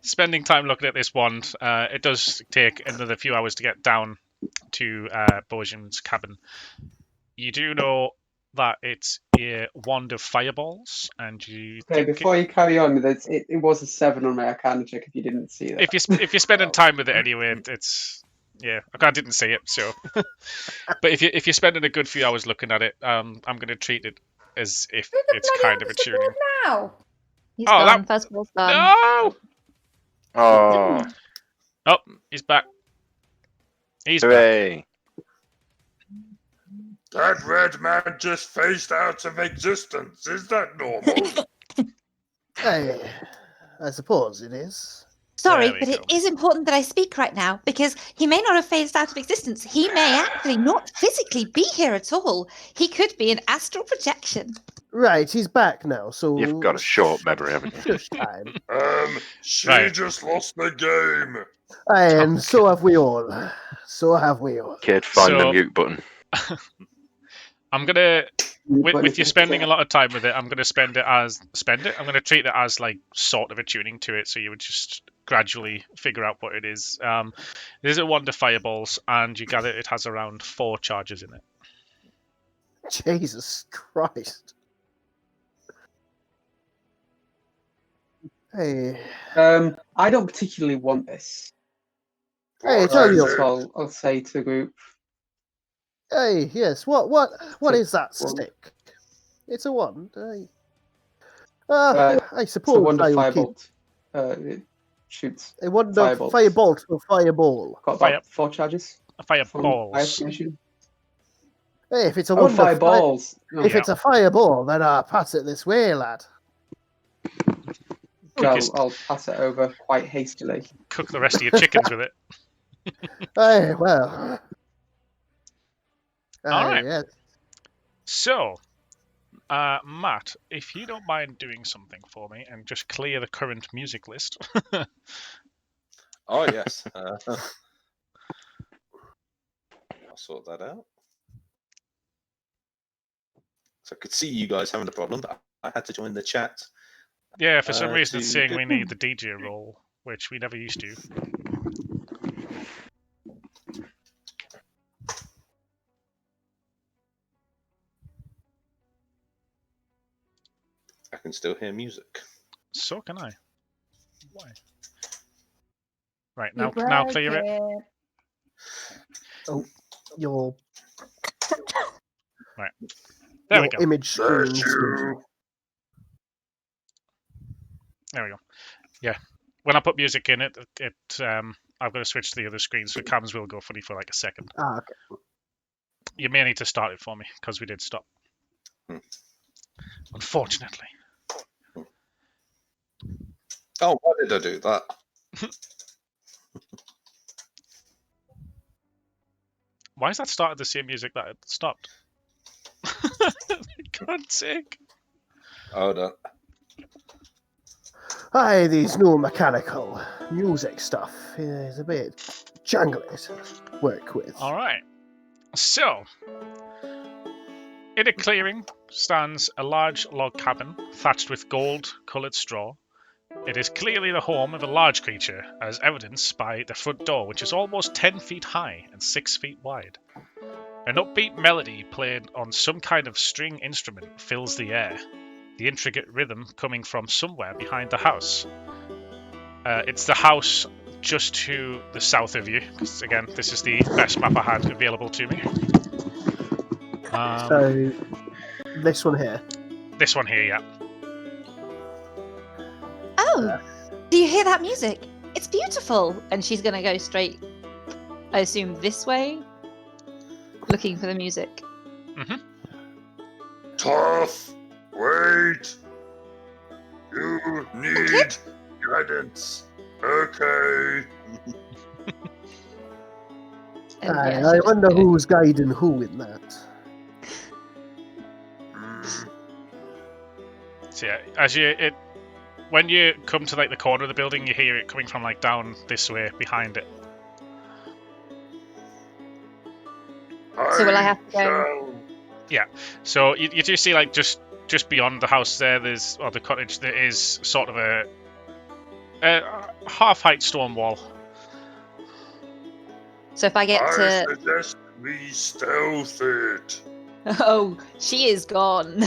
[SPEAKER 1] spending time looking at this wand, it does take another few hours to get down to Bojan's cabin. You do know that it's a wand of fireballs, and you
[SPEAKER 5] Okay,
[SPEAKER 1] think
[SPEAKER 5] before you carry on, it was a 7 on my Arcana check if you didn't see that.
[SPEAKER 1] if you're spending time with it anyway, it's yeah. I didn't see it, so. But if you're spending a good few hours looking at it, I'm going to treat it as if
[SPEAKER 6] Who the
[SPEAKER 1] it's
[SPEAKER 6] bloody
[SPEAKER 1] kind
[SPEAKER 6] hell
[SPEAKER 1] of a
[SPEAKER 6] is the
[SPEAKER 1] tuning.
[SPEAKER 6] board now?
[SPEAKER 2] He's
[SPEAKER 1] Oh,
[SPEAKER 2] gone. First of all, gone.
[SPEAKER 1] No!
[SPEAKER 3] Oh,
[SPEAKER 1] Oh, he's back. He's back.
[SPEAKER 3] hooray.
[SPEAKER 8] That red man just phased out of existence. Is that normal?
[SPEAKER 4] I suppose it is.
[SPEAKER 2] Sorry,
[SPEAKER 1] There we
[SPEAKER 2] but it
[SPEAKER 1] go.
[SPEAKER 2] is important that I speak right now because he may not have phased out of existence. He may actually not physically be here at all. He could be an astral projection.
[SPEAKER 4] Right, he's back now, so...
[SPEAKER 3] You've got a short memory, haven't you?
[SPEAKER 4] Shush time.
[SPEAKER 8] She
[SPEAKER 1] Right.
[SPEAKER 8] just lost the game.
[SPEAKER 4] And so have we all. So have we all.
[SPEAKER 3] Kid, find the
[SPEAKER 1] So-
[SPEAKER 3] mute button.
[SPEAKER 1] I'm gonna with you
[SPEAKER 5] Benefits,
[SPEAKER 1] spending a lot of time with it. I'm gonna spend it. I'm gonna treat it as like sort of a tuning to it, so you would just gradually figure out what it is. There's a wand of fireballs, and you gather it has around 4 charges in it.
[SPEAKER 4] Jesus Christ. Hey,
[SPEAKER 5] I don't particularly want this.
[SPEAKER 4] hey,
[SPEAKER 8] What
[SPEAKER 4] tell
[SPEAKER 8] is
[SPEAKER 4] you.
[SPEAKER 5] That's
[SPEAKER 8] it?
[SPEAKER 5] all I'll say to the group.
[SPEAKER 4] Hey, yes. What
[SPEAKER 5] So,
[SPEAKER 4] is that
[SPEAKER 5] one.
[SPEAKER 4] stick? It's a wand. I
[SPEAKER 5] It's a
[SPEAKER 4] suppose
[SPEAKER 5] wand
[SPEAKER 4] I
[SPEAKER 5] of
[SPEAKER 4] will keep
[SPEAKER 5] firebolt. It shoots
[SPEAKER 4] a wand of
[SPEAKER 5] firebolts.
[SPEAKER 4] firebolt or fireball.
[SPEAKER 5] Got
[SPEAKER 1] Fire-
[SPEAKER 5] about 4 charges.
[SPEAKER 1] Fire
[SPEAKER 5] From my
[SPEAKER 1] balls.
[SPEAKER 5] estimation.
[SPEAKER 4] Hey, if it's a
[SPEAKER 5] Oh,
[SPEAKER 4] wand of
[SPEAKER 5] fireballs. No,
[SPEAKER 4] if
[SPEAKER 1] Yeah.
[SPEAKER 4] it's a fireball, then pass it this way, lad.
[SPEAKER 1] Just
[SPEAKER 5] I'll pass it over quite hastily.
[SPEAKER 1] cook the rest of your chickens with it.
[SPEAKER 4] Hey, well.
[SPEAKER 1] All right.
[SPEAKER 4] Yes.
[SPEAKER 1] So, Matt, if you don't mind doing something for me and just clear the current music list.
[SPEAKER 7] Oh yes. I'll sort that out. So I could see you guys having a problem, but I had to join the chat.
[SPEAKER 1] Yeah, for some reason it's
[SPEAKER 7] to
[SPEAKER 1] saying
[SPEAKER 7] do-
[SPEAKER 1] we need the DJ role, which we never used to.
[SPEAKER 7] I can still hear music.
[SPEAKER 1] So can I. Why? Right,
[SPEAKER 6] You
[SPEAKER 1] now clear it.
[SPEAKER 6] broke
[SPEAKER 4] Oh, your
[SPEAKER 1] Right. There we
[SPEAKER 4] your
[SPEAKER 1] go.
[SPEAKER 4] image screen.
[SPEAKER 8] Statue.
[SPEAKER 1] There we go. Yeah. When I put music in it, I've got to switch to the other screen, so cams will go funny for like a second.
[SPEAKER 4] Okay.
[SPEAKER 1] You may need to start it for me, because we did stop. Unfortunately.
[SPEAKER 7] Oh, why did I do that?
[SPEAKER 1] Why has that started the same music that it stopped? God's sake.
[SPEAKER 7] Hold on.
[SPEAKER 4] Aye, these new mechanical music stuff is a bit jangly to work with.
[SPEAKER 1] All right. So, in a clearing stands a large log cabin thatched with gold-coloured straw. It is clearly the home of a large creature, as evidenced by the front door, which is almost 10 feet high and 6 feet wide. An upbeat melody played on some kind of string instrument fills the air, the intricate rhythm coming from somewhere behind the house. It's the house just to the south of you, because again, this is the best map I had available to me.
[SPEAKER 4] So, this one here.
[SPEAKER 1] This one here, yeah.
[SPEAKER 2] Oh, do you hear that music? It's beautiful. And she's going to go straight, I assume, this way, looking for the music.
[SPEAKER 8] Tough. Wait. You need guidance. Okay.
[SPEAKER 2] And
[SPEAKER 4] Aye,
[SPEAKER 2] yeah,
[SPEAKER 4] I
[SPEAKER 2] she'll
[SPEAKER 4] wonder
[SPEAKER 2] just go.
[SPEAKER 4] who's guiding who in that.
[SPEAKER 1] So yeah, when you come to like the corner of the building, you hear it coming from like down this way behind it.
[SPEAKER 2] So will I have to go?
[SPEAKER 8] shall
[SPEAKER 1] So you do see like just beyond the house there, the cottage, there is sort of a half-height stone wall.
[SPEAKER 2] So if I get
[SPEAKER 8] I
[SPEAKER 2] to...
[SPEAKER 8] suggest we stealth it.
[SPEAKER 2] Oh, she is gone.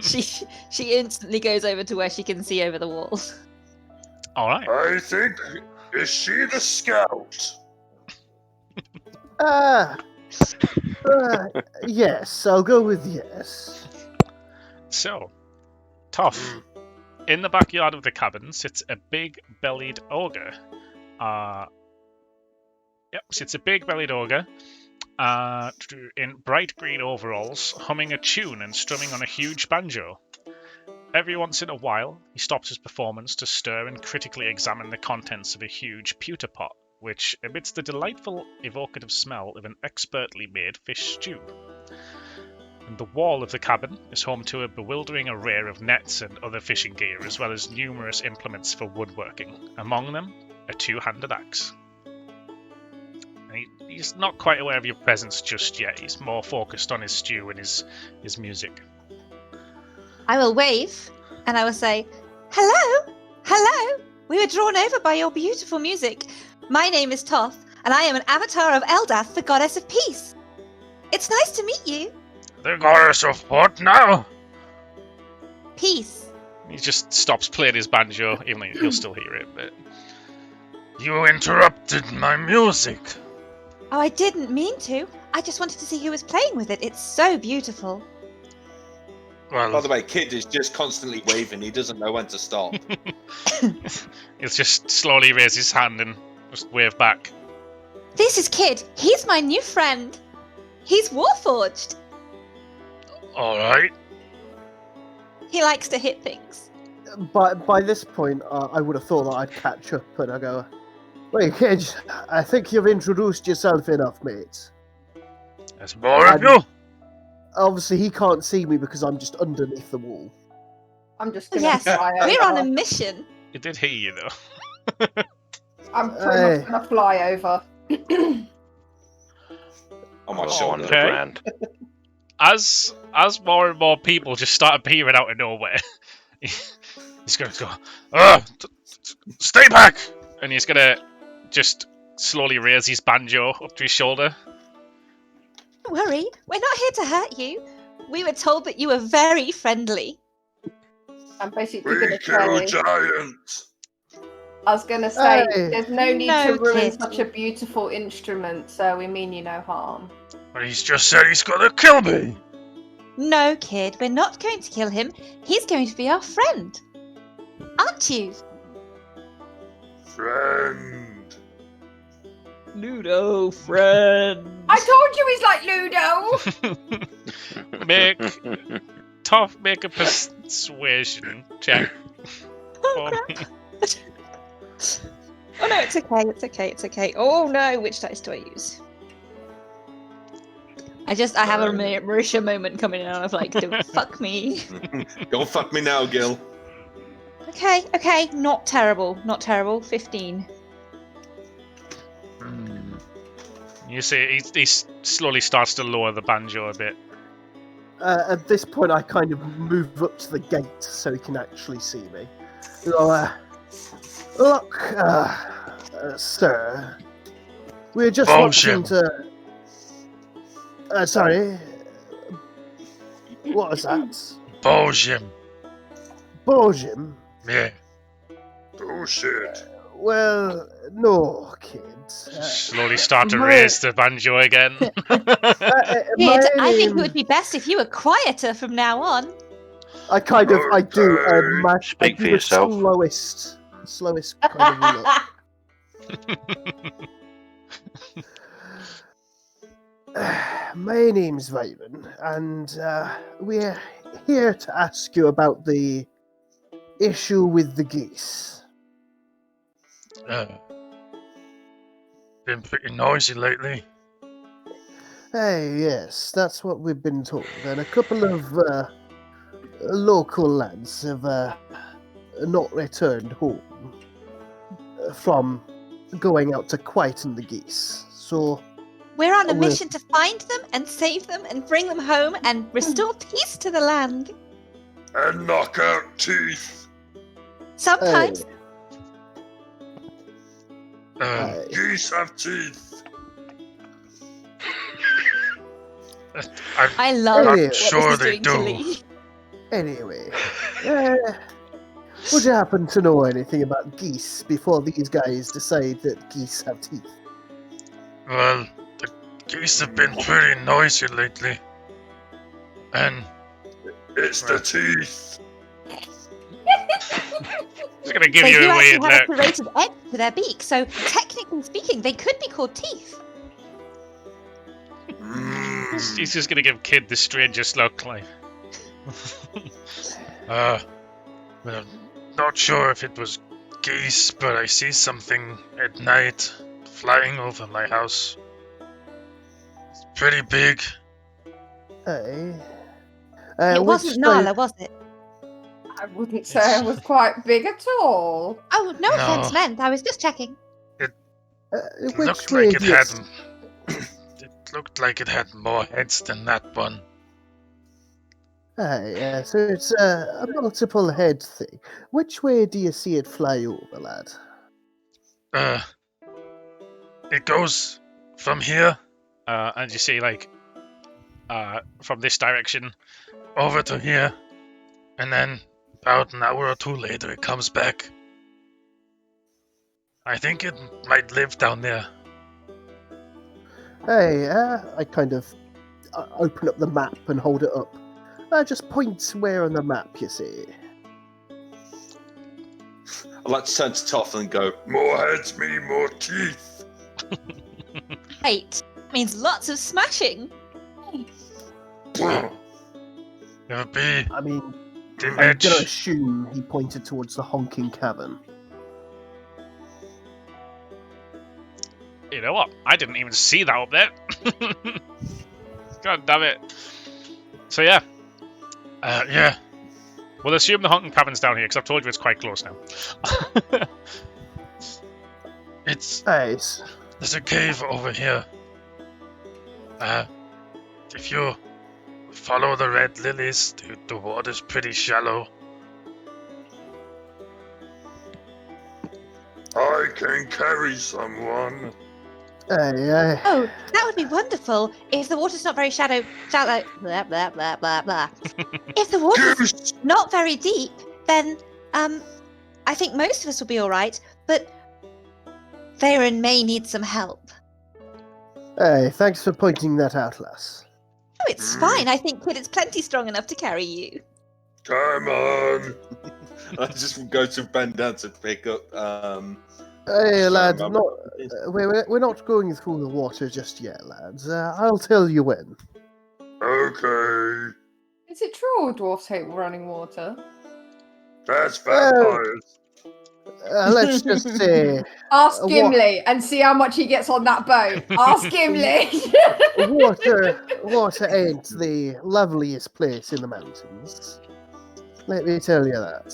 [SPEAKER 2] she instantly goes over to where she can see over the walls.
[SPEAKER 1] All right.
[SPEAKER 8] I think. Is she the scout?
[SPEAKER 4] Yes, I'll go with yes.
[SPEAKER 1] So, Toff, in the backyard of the cabin sits a big-bellied ogre. Sits a big-bellied ogre in bright green overalls, humming a tune and strumming on a huge banjo. Every once in a while, he stops his performance to stir and critically examine the contents of a huge pewter pot, which emits the delightful, evocative smell of an expertly made fish stew. And the wall of the cabin is home to a bewildering array of nets and other fishing gear, as well as numerous implements for woodworking, among them a two-handed axe. And he's not quite aware of your presence just yet. He's more focused on his stew and his music.
[SPEAKER 2] I will wave and I will say, "Hello, hello. We were drawn over by your beautiful music. My name is Toth, and I am an avatar of Eldath, the goddess of peace. It's nice to meet you."
[SPEAKER 8] The goddess of what now?
[SPEAKER 2] Peace.
[SPEAKER 1] He just stops playing his banjo, even though you'll still hear it. But
[SPEAKER 8] You interrupted my music.
[SPEAKER 2] Oh, I didn't mean to. I just wanted to see who was playing with it. It's so beautiful.
[SPEAKER 7] By
[SPEAKER 8] Well,
[SPEAKER 7] the way, Kid is just constantly waving. He doesn't know when to stop.
[SPEAKER 1] he'll just slowly raise his hand and just wave back.
[SPEAKER 2] This is Kid. He's my new friend. He's Warforged.
[SPEAKER 8] all right.
[SPEAKER 2] He likes to hit things.
[SPEAKER 4] By this point, I would have thought that I'd catch up and I go, "Wait, kid, I think you've introduced yourself enough, mate."
[SPEAKER 8] There's more of you.
[SPEAKER 4] Obviously, he can't see me because I'm just underneath the wall.
[SPEAKER 6] I'm just
[SPEAKER 2] Oh,
[SPEAKER 6] gonna
[SPEAKER 2] yes,
[SPEAKER 6] fly
[SPEAKER 2] we're
[SPEAKER 6] over.
[SPEAKER 2] on a mission.
[SPEAKER 1] It did hear you though.
[SPEAKER 6] I'm pretty much gonna fly over.
[SPEAKER 7] On my
[SPEAKER 3] I was
[SPEAKER 7] shoulder.
[SPEAKER 3] on the
[SPEAKER 1] Okay.
[SPEAKER 3] ground.
[SPEAKER 1] As more and more people just start appearing out of nowhere, he's gonna go, stay back, and he's gonna just slowly raise his banjo up to his shoulder.
[SPEAKER 2] Don't worry, we're not here to hurt you. We were told that you were very friendly.
[SPEAKER 6] I'm basically
[SPEAKER 8] We
[SPEAKER 6] gonna
[SPEAKER 8] kill
[SPEAKER 6] say.
[SPEAKER 8] giants.
[SPEAKER 6] I was gonna say
[SPEAKER 4] Hey.
[SPEAKER 6] there's no need
[SPEAKER 2] No,
[SPEAKER 6] to ruin
[SPEAKER 2] kid.
[SPEAKER 6] such a beautiful instrument, so we mean you no harm.
[SPEAKER 8] But he's just said he's gonna kill me.
[SPEAKER 2] No, Kid, we're not going to kill him. He's going to be our friend. Aren't you?
[SPEAKER 8] Friend.
[SPEAKER 1] Ludo, friend.
[SPEAKER 6] I told you he's like Ludo.
[SPEAKER 1] Make a persuasion check.
[SPEAKER 2] Oh no, it's okay, it's okay, it's okay. Oh no, which dice do I use? I have a Marisha moment coming in and I'm like, don't fuck me.
[SPEAKER 7] Don't fuck me now, Gil.
[SPEAKER 2] Okay, not terrible, 15.
[SPEAKER 1] You see, he slowly starts to lower the banjo a bit.
[SPEAKER 4] At this point, I kind of move up to the gate so he can actually see me. Look, sir, we're just
[SPEAKER 8] Bullshit.
[SPEAKER 4] wanting to. Sorry. What was that?
[SPEAKER 8] Bullshit.
[SPEAKER 4] Belgium?
[SPEAKER 8] Yeah. Bullshit.
[SPEAKER 4] Well, no, kid.
[SPEAKER 1] Slowly start to
[SPEAKER 4] my-
[SPEAKER 1] raise the banjo again.
[SPEAKER 2] Kid,
[SPEAKER 4] my
[SPEAKER 2] I think it
[SPEAKER 4] name-
[SPEAKER 2] would be best if you were quieter from now on.
[SPEAKER 4] I do. I
[SPEAKER 3] Speak
[SPEAKER 4] do
[SPEAKER 3] for
[SPEAKER 4] the
[SPEAKER 3] yourself.
[SPEAKER 4] slowest kind of look. My name's Vyron, and we're here to ask you about the issue with the geese.
[SPEAKER 8] Been pretty noisy lately.
[SPEAKER 4] Hey, yes, that's what we've been told. And a couple of local lads have not returned home from going out to quieten the geese. So,
[SPEAKER 2] We're on a
[SPEAKER 4] We're-
[SPEAKER 2] mission to find them and save them and bring them home and restore peace to the land.
[SPEAKER 8] And knock out teeth.
[SPEAKER 2] Sometimes.
[SPEAKER 4] Hey.
[SPEAKER 8] Geese have teeth.
[SPEAKER 2] I love
[SPEAKER 4] I'm
[SPEAKER 2] what
[SPEAKER 8] sure
[SPEAKER 2] this is
[SPEAKER 8] they
[SPEAKER 2] doing to
[SPEAKER 8] do.
[SPEAKER 2] Lee.
[SPEAKER 4] anyway, would you happen to know anything about geese before these guys decide that geese have teeth?
[SPEAKER 8] Well, the geese have been pretty noisy lately. And it's the teeth.
[SPEAKER 1] Just gonna give
[SPEAKER 2] They
[SPEAKER 1] you
[SPEAKER 2] do
[SPEAKER 1] a
[SPEAKER 2] actually
[SPEAKER 1] weird
[SPEAKER 2] have a
[SPEAKER 1] look.
[SPEAKER 2] serrated edge to their beak, so technically speaking, they could be called teeth.
[SPEAKER 1] He's just gonna give Kid the strangest look, like.
[SPEAKER 8] Well, I'm not sure if it was geese, but I see something at night flying over my house. It's pretty big.
[SPEAKER 4] Hey.
[SPEAKER 2] It wasn't Nala, was it?
[SPEAKER 6] I wouldn't say it was quite big at all.
[SPEAKER 2] Oh, no
[SPEAKER 8] No.
[SPEAKER 2] offense meant. I was just checking.
[SPEAKER 8] It
[SPEAKER 4] Which
[SPEAKER 8] looked
[SPEAKER 4] way
[SPEAKER 8] like it
[SPEAKER 4] do you
[SPEAKER 8] had.
[SPEAKER 4] see-
[SPEAKER 8] It looked like it had more heads than that one.
[SPEAKER 4] Yeah, so it's a multiple head thing. Which way do you see it fly over, lad?
[SPEAKER 8] It goes from here.
[SPEAKER 1] And you see, like, from this direction.
[SPEAKER 8] Over to here. And then about an hour or two later it comes back. I think it might live down there.
[SPEAKER 4] Hey, I kind of open up the map and hold it up. Just point where on the map you see.
[SPEAKER 7] I'd like to turn to Toff and go, more heads mean more teeth.
[SPEAKER 2] 8 means lots of smashing.
[SPEAKER 8] It would be
[SPEAKER 4] I mean,
[SPEAKER 8] the
[SPEAKER 4] I'm gonna
[SPEAKER 8] edge.
[SPEAKER 4] assume he pointed towards the honking cavern.
[SPEAKER 1] You know what? I didn't even see that up there. God damn it. So yeah,
[SPEAKER 8] Yeah.
[SPEAKER 1] we'll assume the honking cavern's down here because I've told you it's quite close now.
[SPEAKER 8] It's
[SPEAKER 4] Hey,
[SPEAKER 8] there's a cave over here. If you follow the red lilies, the water's pretty shallow. I can carry someone.
[SPEAKER 4] hey,
[SPEAKER 2] Oh, that would be wonderful if the water's not very shallow, blah, blah, blah, blah, blah. If the water's not very deep, then, I think most of us will be alright, but Varen may need some help.
[SPEAKER 4] hey, thanks for pointing that out, lass.
[SPEAKER 2] Oh, it's fine. I think Kid is plenty strong enough to carry you.
[SPEAKER 8] Come on.
[SPEAKER 7] I just go to bend down to pick up.
[SPEAKER 4] Hey,
[SPEAKER 7] sorry,
[SPEAKER 4] lads,
[SPEAKER 7] Mum.
[SPEAKER 4] we're not going through the water just yet, lads. I'll tell you when.
[SPEAKER 8] Okay.
[SPEAKER 6] Is it true all dwarfs hate running water?
[SPEAKER 8] That's
[SPEAKER 4] vampires. Let's just say
[SPEAKER 6] Ask
[SPEAKER 4] What?
[SPEAKER 6] Gimli and see how much he gets on that boat. Ask Gimli.
[SPEAKER 4] water ain't the loveliest place in the mountains. Let me tell you that.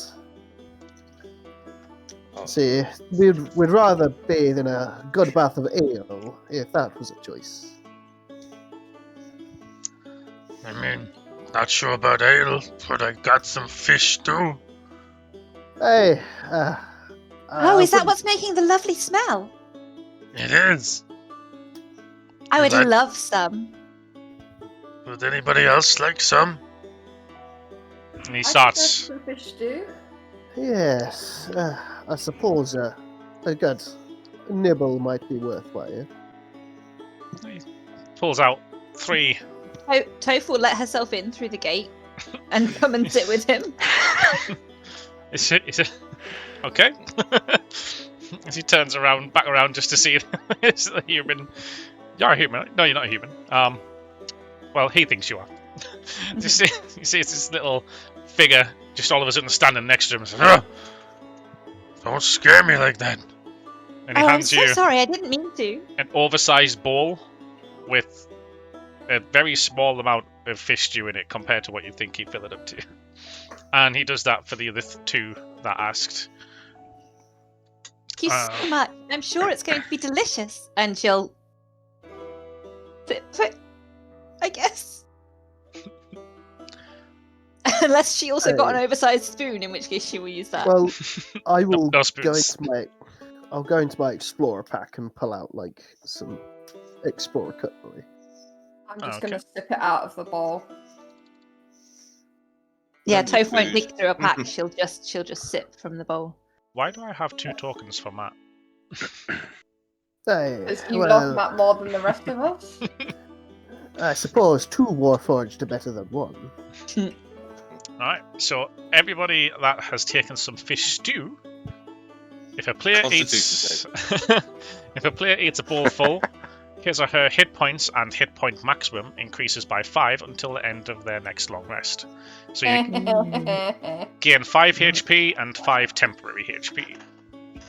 [SPEAKER 4] See, we'd rather bathe in a good bath of ale if that was a choice.
[SPEAKER 8] I mean, not sure about ale, but I got some fish too.
[SPEAKER 4] Hey,
[SPEAKER 2] Oh, is that what's making the lovely smell?
[SPEAKER 8] It is.
[SPEAKER 2] I would
[SPEAKER 8] Like-
[SPEAKER 2] love some.
[SPEAKER 8] Would anybody else like some?
[SPEAKER 1] And he
[SPEAKER 6] I
[SPEAKER 1] starts.
[SPEAKER 6] some fish stew.
[SPEAKER 4] Yes, I suppose a good nibble might be worthwhile.
[SPEAKER 1] He pulls out 3.
[SPEAKER 2] Toph will let herself in through the gate and come and sit with him.
[SPEAKER 1] Is it okay? As he turns back around just to see it's a human. You're a human. No, you're not a human. Well, he thinks you are. You see it's this little figure just all of a sudden standing next to him and says, "Ugh!"
[SPEAKER 8] Don't scare me like that.
[SPEAKER 1] And he
[SPEAKER 2] Oh, I'm
[SPEAKER 1] hands
[SPEAKER 2] so
[SPEAKER 1] you
[SPEAKER 2] sorry. I didn't mean to.
[SPEAKER 1] an oversized bowl with a very small amount of fish stew in it compared to what you'd think he'd fill it up to. And he does that for the other 2 that asked.
[SPEAKER 2] Thank you so much. I'm sure it's going to be delicious. And she'll sip it, I guess. Unless she also got an oversized spoon, in which case she will use that.
[SPEAKER 4] Well, I will
[SPEAKER 1] no
[SPEAKER 4] go
[SPEAKER 1] spoons.
[SPEAKER 4] into my explorer pack and pull out like some explorer cutlery.
[SPEAKER 6] I'm just
[SPEAKER 1] Okay.
[SPEAKER 6] going to sip it out of the bowl.
[SPEAKER 2] Yeah,
[SPEAKER 7] Plenty of
[SPEAKER 2] Toph won't
[SPEAKER 7] food.
[SPEAKER 2] dig through a pack. She'll just sip from the bowl.
[SPEAKER 1] Why do I have 2 tokens for Matt?
[SPEAKER 4] Hey,
[SPEAKER 6] Because you love Matt more than the rest of us.
[SPEAKER 4] I suppose 2 Warforged are better than 1.
[SPEAKER 1] Alright, so everybody that has taken some fish stew, if a player eats if a player eats a bowl full, his or her hit points and hit point maximum increases by 5 until the end of their next long rest. So you gain 5 HP and 5 temporary HP.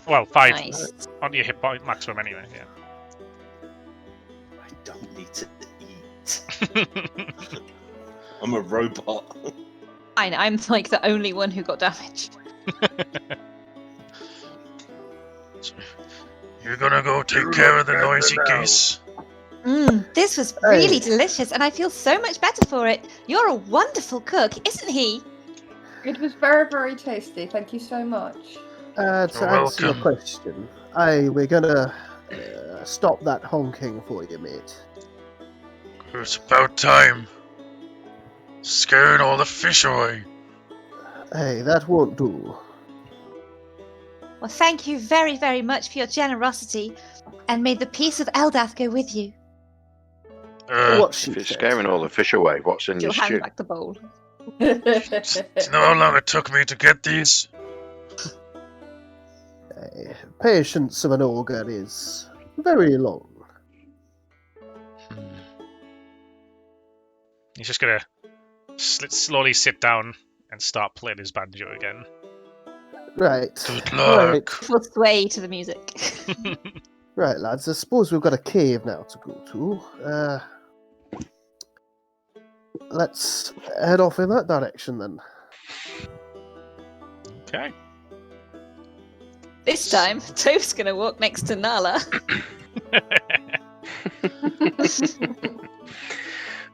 [SPEAKER 1] Well, 5
[SPEAKER 2] Nice.
[SPEAKER 1] on your hit point maximum anyway, yeah.
[SPEAKER 7] I don't need to eat. I'm a robot.
[SPEAKER 2] Fine, I'm like the only one who got damaged.
[SPEAKER 8] You're gonna go take care of the noisy geese.
[SPEAKER 2] This was really delicious, and I feel so much better for it. You're a wonderful cook, isn't he?
[SPEAKER 6] It was very, very tasty. Thank you so much.
[SPEAKER 4] To answer your
[SPEAKER 8] welcome.
[SPEAKER 4] question, we're gonna stop that honking for you, mate.
[SPEAKER 8] It's about time. Scaring all the fish away.
[SPEAKER 4] Hey, that won't do.
[SPEAKER 2] Well, thank you very, very much for your generosity, and may the peace of Eldath go with you.
[SPEAKER 4] What she
[SPEAKER 3] If it's
[SPEAKER 4] said.
[SPEAKER 3] scaring all the fish away, what's in
[SPEAKER 2] She'll
[SPEAKER 3] your
[SPEAKER 2] hand
[SPEAKER 3] stew?
[SPEAKER 2] back the bowl.
[SPEAKER 8] Do you know how long it took me to get these?
[SPEAKER 4] Hey, patience of an ogre is very long.
[SPEAKER 1] He's just gonna slowly sit down and start playing his banjo again.
[SPEAKER 4] Right.
[SPEAKER 8] Good luck.
[SPEAKER 2] We'll sway to the music.
[SPEAKER 4] Right, lads, I suppose we've got a cave now to go to. Let's head off in that direction then.
[SPEAKER 1] Okay.
[SPEAKER 2] This time, Toph's gonna walk next to Nala.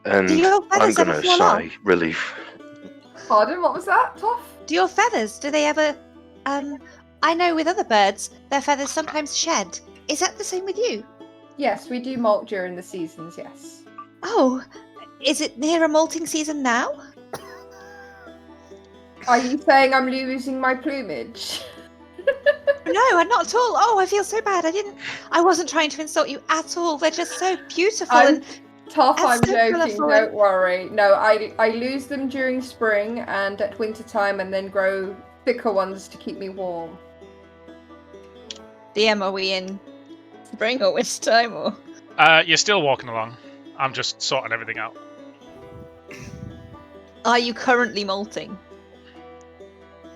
[SPEAKER 3] And
[SPEAKER 2] Do your
[SPEAKER 3] I'm
[SPEAKER 2] feathers ever
[SPEAKER 3] going to
[SPEAKER 2] fall
[SPEAKER 3] sigh
[SPEAKER 2] off?
[SPEAKER 3] relief.
[SPEAKER 6] Pardon, what was that, Toph?
[SPEAKER 2] Do your feathers, do they ever... I know with other birds, their feathers sometimes shed. Is that the same with you?
[SPEAKER 6] Yes, we do molt during the seasons, yes.
[SPEAKER 2] Oh, is it near a molting season now?
[SPEAKER 6] Are you saying I'm losing my plumage?
[SPEAKER 2] No, I'm not at all. Oh, I feel so bad. I wasn't trying to insult you at all. They're just so beautiful
[SPEAKER 6] I'm
[SPEAKER 2] and
[SPEAKER 6] Toph,
[SPEAKER 2] and
[SPEAKER 6] I'm
[SPEAKER 2] so
[SPEAKER 6] joking,
[SPEAKER 2] colourful
[SPEAKER 6] don't
[SPEAKER 2] and-
[SPEAKER 6] worry. No, I lose them during spring and at winter time and then grow thicker ones to keep me warm.
[SPEAKER 2] DM, are we in spring or winter time or?
[SPEAKER 1] You're still walking along. I'm just sorting everything out.
[SPEAKER 2] Are you currently molting?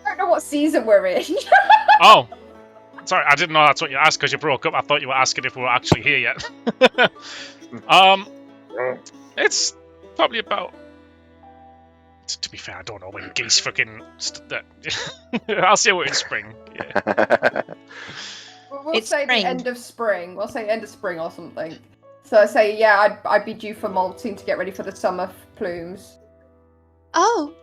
[SPEAKER 6] I don't know what season we're in.
[SPEAKER 1] Oh, sorry, I didn't know that's what you asked because you broke up. I thought you were asking if we were actually here yet. It's probably about. To be fair, I don't know when geese fucking. I'll say we're in spring. Yeah.
[SPEAKER 6] We'll
[SPEAKER 2] It's
[SPEAKER 6] say
[SPEAKER 2] spring.
[SPEAKER 6] the end of spring. We'll say end of spring or something. So I say, yeah, I'd be due for molting to get ready for the summer plumes.
[SPEAKER 2] Oh,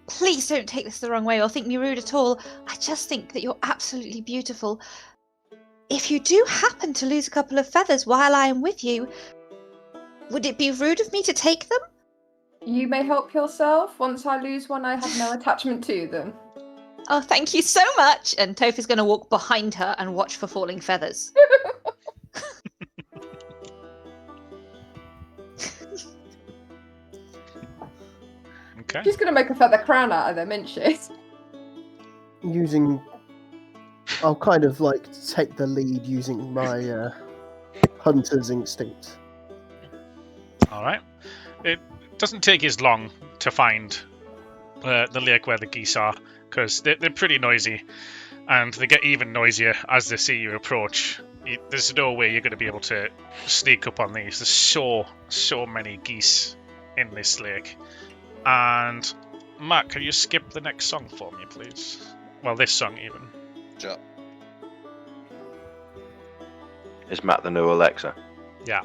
[SPEAKER 2] please don't take this the wrong way or think me rude at all. I just think that you're absolutely beautiful. If you do happen to lose a couple of feathers while I am with you, would it be rude of me to take them?
[SPEAKER 6] You may help yourself. Once I lose one, I have no attachment to them.
[SPEAKER 2] Oh, thank you so much. And Toph is going to walk behind her and watch for falling feathers.
[SPEAKER 1] Okay.
[SPEAKER 6] She's gonna make a feather crown out of them, isn't she?
[SPEAKER 4] I'll kind of like take the lead using my hunter's instinct.
[SPEAKER 1] All right. It doesn't take as long to find the lake where the geese are because they're pretty noisy, and they get even noisier as they see you approach. There's no way you're going to be able to sneak up on these. There's so many geese in this lake. And Matt, can you skip the next song for me, please? Well, this song even.
[SPEAKER 7] Sure.
[SPEAKER 3] Is Matt the new Alexa?
[SPEAKER 1] Yeah.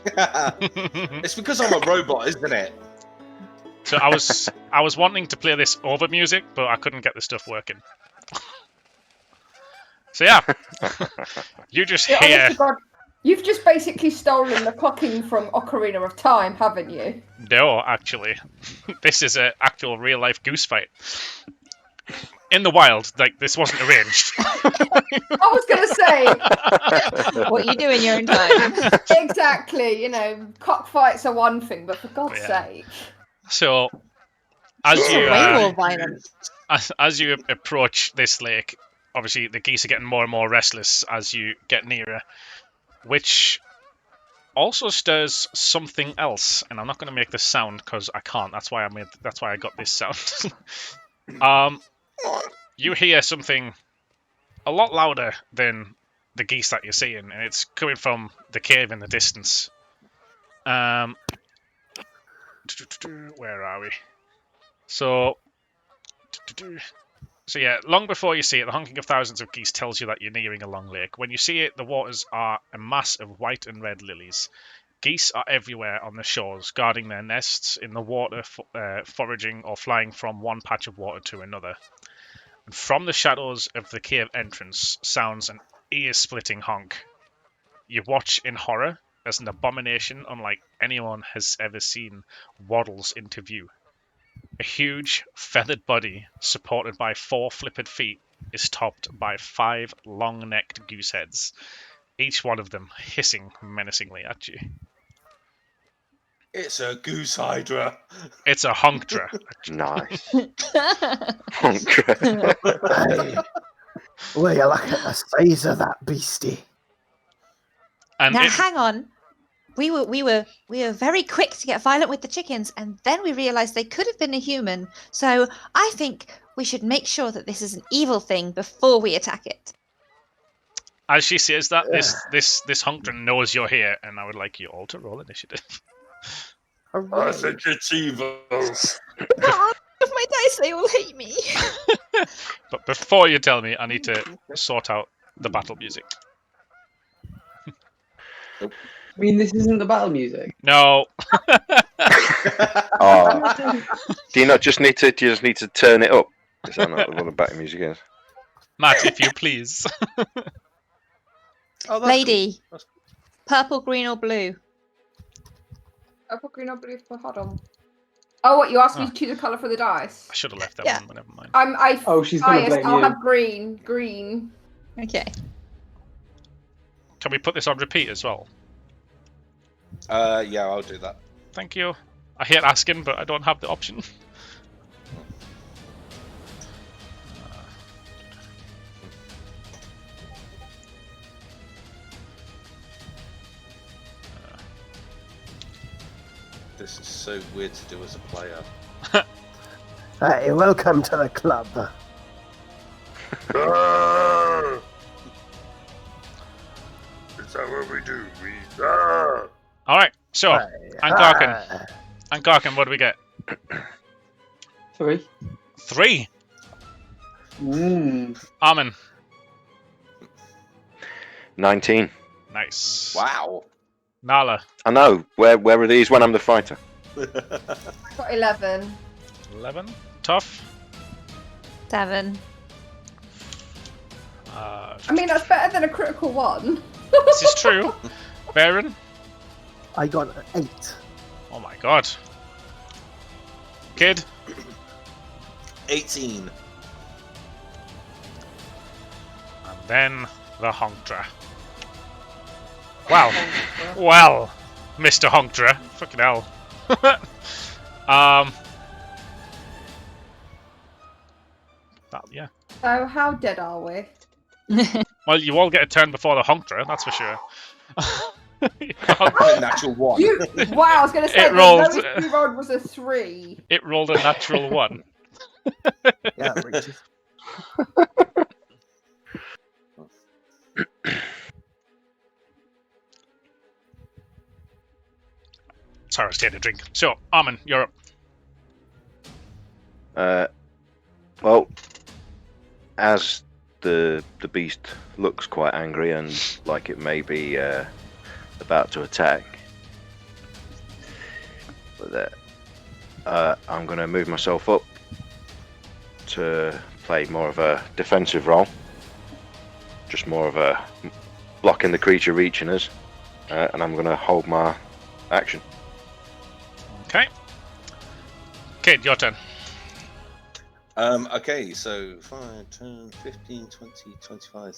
[SPEAKER 7] It's because I'm a robot, isn't it?
[SPEAKER 1] So I was wanting to play this over music, but I couldn't get the stuff working. So yeah, you just
[SPEAKER 6] Yeah,
[SPEAKER 1] hear.
[SPEAKER 6] honest to God, you've just basically stolen the clocking from Ocarina of Time, haven't you?
[SPEAKER 1] No, actually, this is an actual real life goose fight in the wild. Like this wasn't arranged.
[SPEAKER 6] I was going to say,
[SPEAKER 2] What you do in your own time.
[SPEAKER 6] exactly, cockfights are one thing, but for God's
[SPEAKER 1] Yeah.
[SPEAKER 6] sake.
[SPEAKER 1] So as
[SPEAKER 2] It's
[SPEAKER 1] you
[SPEAKER 2] way more violent.
[SPEAKER 1] as you approach this lake, obviously the geese are getting more and more restless as you get nearer, which also stirs something else. And I'm not going to make this sound because I can't. That's why I got this sound. You hear something a lot louder than the geese that you're seeing, and it's coming from the cave in the distance. Where are we? So yeah, long before you see it, the honking of thousands of geese tells you that you're nearing a long lake. When you see it, the waters are a mass of white and red lilies. Geese are everywhere on the shores, guarding their nests in the water, foraging or flying from one patch of water to another. And from the shadows of the cave entrance sounds an ear-splitting honk. You watch in horror as an abomination unlike anyone has ever seen waddles into view. A huge, feathered body, supported by 4 flippered feet, is topped by 5 long-necked goose heads, each one of them hissing menacingly at you.
[SPEAKER 7] It's a goose hydra.
[SPEAKER 1] It's a Honkdra.
[SPEAKER 3] Nice. Honk.
[SPEAKER 4] Hey, will you look at the size of that beastie?
[SPEAKER 1] And
[SPEAKER 2] Now
[SPEAKER 1] it,
[SPEAKER 2] hang on. We were very quick to get violent with the chickens, and then we realised they could have been a human. So I think we should make sure that this is an evil thing before we attack it.
[SPEAKER 1] as she says that, this Honkdra knows you're here, and I would like you all to roll initiative.
[SPEAKER 7] I think it's evil.
[SPEAKER 2] If my dice, they all hate me.
[SPEAKER 1] But before you tell me, I need to sort out the battle music.
[SPEAKER 5] I mean, this isn't the battle music.
[SPEAKER 1] No.
[SPEAKER 3] Oh, do you just need to turn it up? Is that not what the battle music is?
[SPEAKER 1] Matt, if you please.
[SPEAKER 7] Oh, that's
[SPEAKER 2] Lady,
[SPEAKER 7] cool. That's
[SPEAKER 2] purple, green, or blue?
[SPEAKER 6] Purple, green, or blue for hold on. Oh, what, you asked me
[SPEAKER 1] Oh.
[SPEAKER 6] to choose a colour for the dice?
[SPEAKER 1] I should have left that
[SPEAKER 2] Yeah.
[SPEAKER 1] one, but never mind.
[SPEAKER 5] Oh, she's gonna
[SPEAKER 6] biased.
[SPEAKER 5] blame
[SPEAKER 6] I'll
[SPEAKER 5] you.
[SPEAKER 6] have green. Green.
[SPEAKER 2] Okay.
[SPEAKER 1] Can we put this on repeat as well?
[SPEAKER 7] Yeah, I'll do that.
[SPEAKER 1] Thank you. I hate asking, but I don't have the option.
[SPEAKER 7] This is so weird to do as a player.
[SPEAKER 4] Hey, welcome to the club.
[SPEAKER 8] Is that what we do?
[SPEAKER 1] All right. So,
[SPEAKER 4] Hey,
[SPEAKER 1] Angarken.
[SPEAKER 4] hi.
[SPEAKER 1] Angarken, what do we get?
[SPEAKER 5] 3.
[SPEAKER 1] 3. Armin.
[SPEAKER 3] 19.
[SPEAKER 1] Nice.
[SPEAKER 7] Wow.
[SPEAKER 1] Nala.
[SPEAKER 3] I know. Where are these when I'm the fighter?
[SPEAKER 6] I got 11.
[SPEAKER 1] 11. Tough.
[SPEAKER 2] 7.
[SPEAKER 6] I mean, that's better than a critical one.
[SPEAKER 1] This is true. Baron.
[SPEAKER 4] I got an 8.
[SPEAKER 1] Oh my god. Kid.
[SPEAKER 7] 18.
[SPEAKER 1] And then the Honkdra. Wow. Well, Mr. Honkdra. Fucking hell. Yeah.
[SPEAKER 6] So, how dead are we?
[SPEAKER 1] Well, you all get a turn before the Honkdra, that's for sure.
[SPEAKER 7] Natural 1.
[SPEAKER 6] Wow, I was going to say,
[SPEAKER 1] It
[SPEAKER 6] the
[SPEAKER 1] rolled.
[SPEAKER 6] lowest we rolled was a 3.
[SPEAKER 1] It rolled a natural 1.
[SPEAKER 4] Yeah, Richard.
[SPEAKER 1] Sorry, I was taking a drink. So, Armin, you're up.
[SPEAKER 3] Well, as the beast looks quite angry and like it may be about to attack, but I'm going to move myself up to play more of a defensive role, just more of a blocking the creature reaching us, and I'm going to hold my action.
[SPEAKER 1] Okay. Kid, your turn.
[SPEAKER 7] Okay, so 5, 10, 15, 20, 25.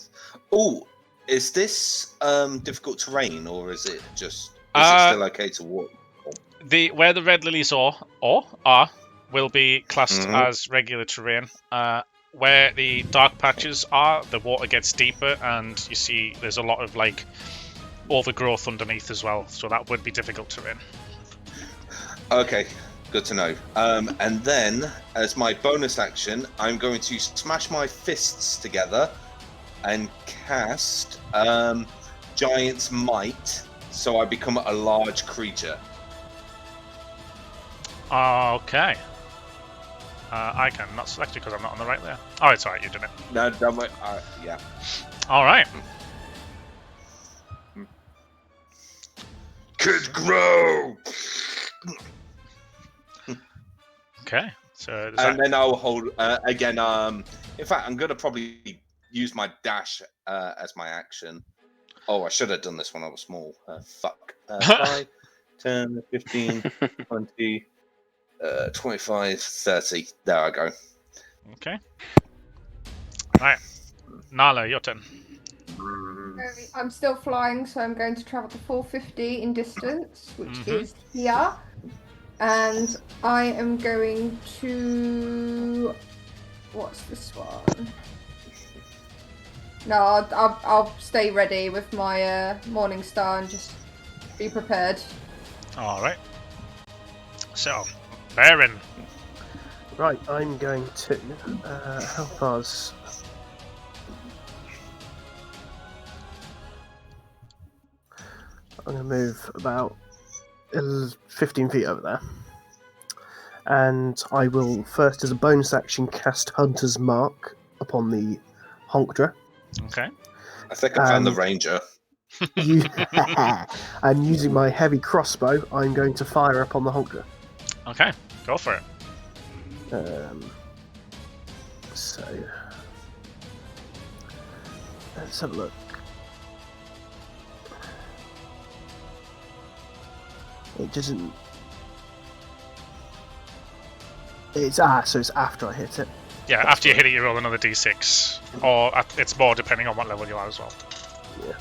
[SPEAKER 7] Oh, is this difficult terrain, or is it just... Is it still okay to walk?
[SPEAKER 1] Where the red lilies are will be classed as regular terrain. Where the dark patches are, the water gets deeper, and you see there's a lot of like overgrowth underneath as well. So that would be difficult terrain.
[SPEAKER 7] Okay, good to know. And then, as my bonus action, I'm going to smash my fists together and cast Giant's Might, so I become a large creature.
[SPEAKER 1] Okay. I can not select you because I'm not on the right there. Oh, it's alright, you did it.
[SPEAKER 7] No, don't worry. Yeah.
[SPEAKER 1] Alright.
[SPEAKER 8] Kid grow!
[SPEAKER 1] Okay. So does
[SPEAKER 7] And
[SPEAKER 1] that...
[SPEAKER 7] then I'll hold again. In fact, I'm gonna probably use my dash as my action. Oh, I should have done this when I was small. Fuck. 5, 10, 15, 20, 25, 30. There I go.
[SPEAKER 1] Okay. Right. Nala, your turn.
[SPEAKER 6] I'm still flying, so I'm going to travel to 450 in distance, which is here. And I am going to... What's this one? No, I'll stay ready with my Morning Star and just be prepared.
[SPEAKER 1] Alright. So, Baron.
[SPEAKER 4] Right, I'm going to. How far's. I'm going to move about 15 feet over there. And I will first, as a bonus action, cast Hunter's Mark upon the Honkdra.
[SPEAKER 1] Okay.
[SPEAKER 7] I think I found the ranger.
[SPEAKER 4] And using my heavy crossbow, I'm going to fire upon the Honkdra.
[SPEAKER 1] Okay, go for it.
[SPEAKER 4] So let's have a look. It doesn't. So it's after I hit it.
[SPEAKER 1] Yeah, after you hit it, you roll another d6. Or it's more depending on what level you are as well.
[SPEAKER 4] Yeah.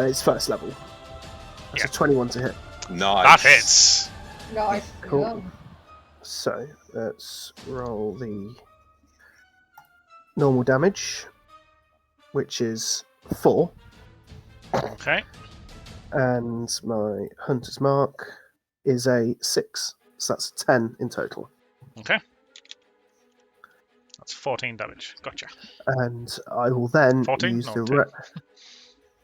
[SPEAKER 4] It's first level. That's a 21 to hit.
[SPEAKER 7] Nice.
[SPEAKER 1] That hits.
[SPEAKER 6] Nice.
[SPEAKER 4] Cool.
[SPEAKER 6] Yeah.
[SPEAKER 4] So let's roll the normal damage, which is 4.
[SPEAKER 1] Okay.
[SPEAKER 4] And my Hunter's Mark is a 6. So that's 10 in total.
[SPEAKER 1] Okay. That's 14 damage. Gotcha.
[SPEAKER 4] And I will then
[SPEAKER 1] 14?
[SPEAKER 4] use
[SPEAKER 1] No,
[SPEAKER 4] the
[SPEAKER 1] 10.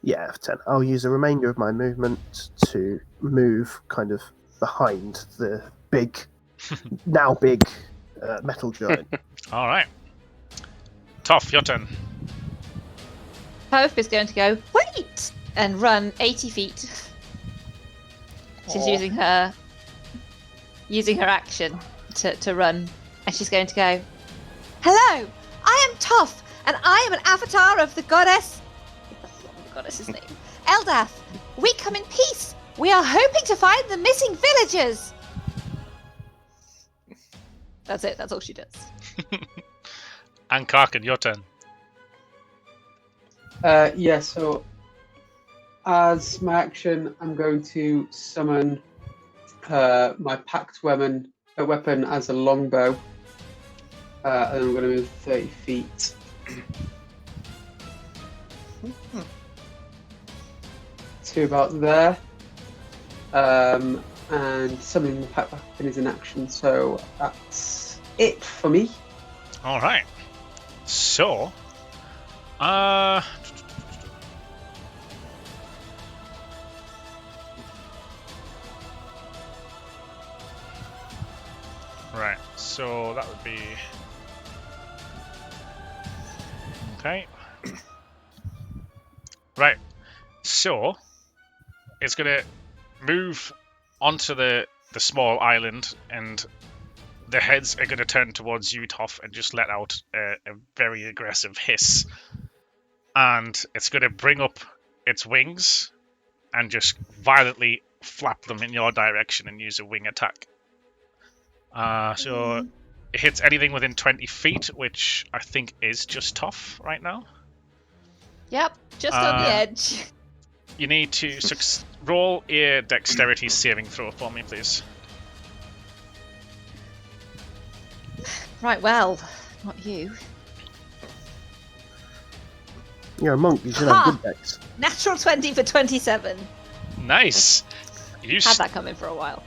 [SPEAKER 4] Yeah, 10. I'll use the remainder of my movement to move kind of behind the big, now big metal giant.
[SPEAKER 1] All right. Toph, your turn.
[SPEAKER 2] Toph is going to go, wait! And run 80 feet. She's using her action to run. And she's going to go, hello! I am Toph, and I am an avatar of the goddess... the goddess's name. Eldath. We come in peace. We are hoping to find the missing villagers. That's it. That's all she does.
[SPEAKER 1] And Karkin, your turn.
[SPEAKER 5] Yeah, so as my action, I'm going to summon my packed weapon as a longbow. And I'm going to move 30 feet. To about there. And summoning the packed weapon is an action, so that's it for me.
[SPEAKER 1] All right. So, right. So that would be okay. Right. So it's gonna move onto the small island, and the heads are going to turn towards you, Toph, and just let out a very aggressive hiss. And it's going to bring up its wings and just violently flap them in your direction and use a wing attack. So it hits anything within 20 feet, which I think is just Toph right now.
[SPEAKER 2] Yep, just on the edge.
[SPEAKER 1] You need to roll a dexterity saving throw for me, please.
[SPEAKER 2] Right, well, not you.
[SPEAKER 4] You're a monk, you should have good dex.
[SPEAKER 2] Natural 20 for 27.
[SPEAKER 1] Nice.
[SPEAKER 2] Had that coming for a while.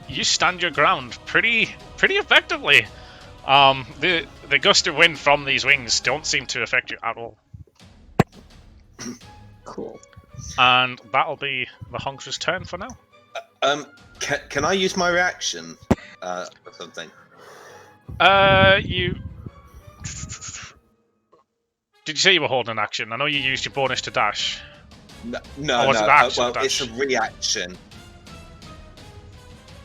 [SPEAKER 1] You stand your ground pretty effectively. The gust of wind from these wings don't seem to affect you at all.
[SPEAKER 2] Cool.
[SPEAKER 1] And that'll be the Honkra's turn for now.
[SPEAKER 7] Can I use my reaction or something?
[SPEAKER 1] You... Did you say you were holding an action? I know you used your bonus to dash.
[SPEAKER 7] No.
[SPEAKER 1] Well,
[SPEAKER 7] it's a reaction.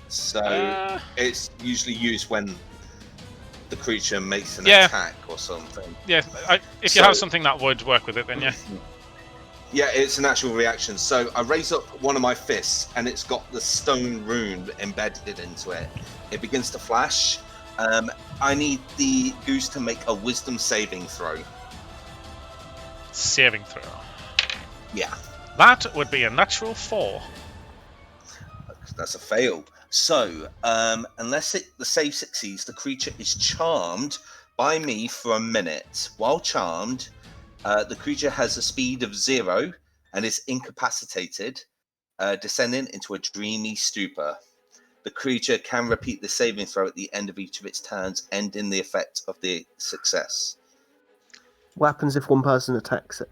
[SPEAKER 7] So it's usually used when the creature makes an attack or something.
[SPEAKER 1] Yeah, if you have something that would work with it, then yeah.
[SPEAKER 7] Yeah, it's an actual reaction. So I raise up one of my fists, and it's got the stone rune embedded into it. It begins to flash. I need the goose to make a wisdom saving throw.
[SPEAKER 1] Saving throw.
[SPEAKER 7] Yeah.
[SPEAKER 1] That would be a natural 4.
[SPEAKER 7] That's a fail. So, unless the save succeeds, the creature is charmed by me for a minute. While charmed, the creature has a speed of 0 and is incapacitated, descending into a dreamy stupor. The creature can repeat the saving throw at the end of each of its turns, ending the effect of the success.
[SPEAKER 4] What happens if one person attacks it?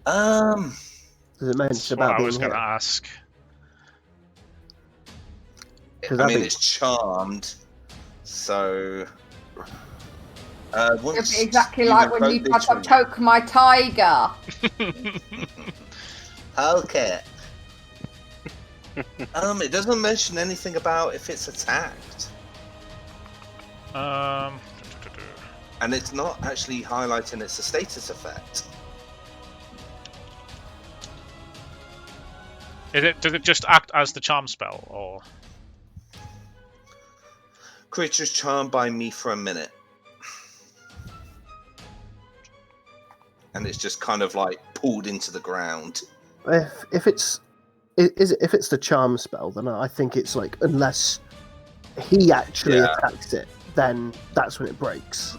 [SPEAKER 4] Does it mention
[SPEAKER 1] That's what
[SPEAKER 4] about
[SPEAKER 1] I
[SPEAKER 4] being
[SPEAKER 1] was going
[SPEAKER 4] hit?
[SPEAKER 1] to ask.
[SPEAKER 7] I mean, it's charmed, so...
[SPEAKER 6] It'd be exactly like when you tried to choke my tiger.
[SPEAKER 7] Okay. It doesn't mention anything about if it's attacked. And it's not actually highlighting it's a status effect.
[SPEAKER 1] Does it just act as the charm spell, or...?
[SPEAKER 7] Creature's charmed by me for a minute. And it's just kind of like pulled into the ground.
[SPEAKER 4] If it's the charm spell, then I think it's like unless he actually attacks it, then that's when it breaks.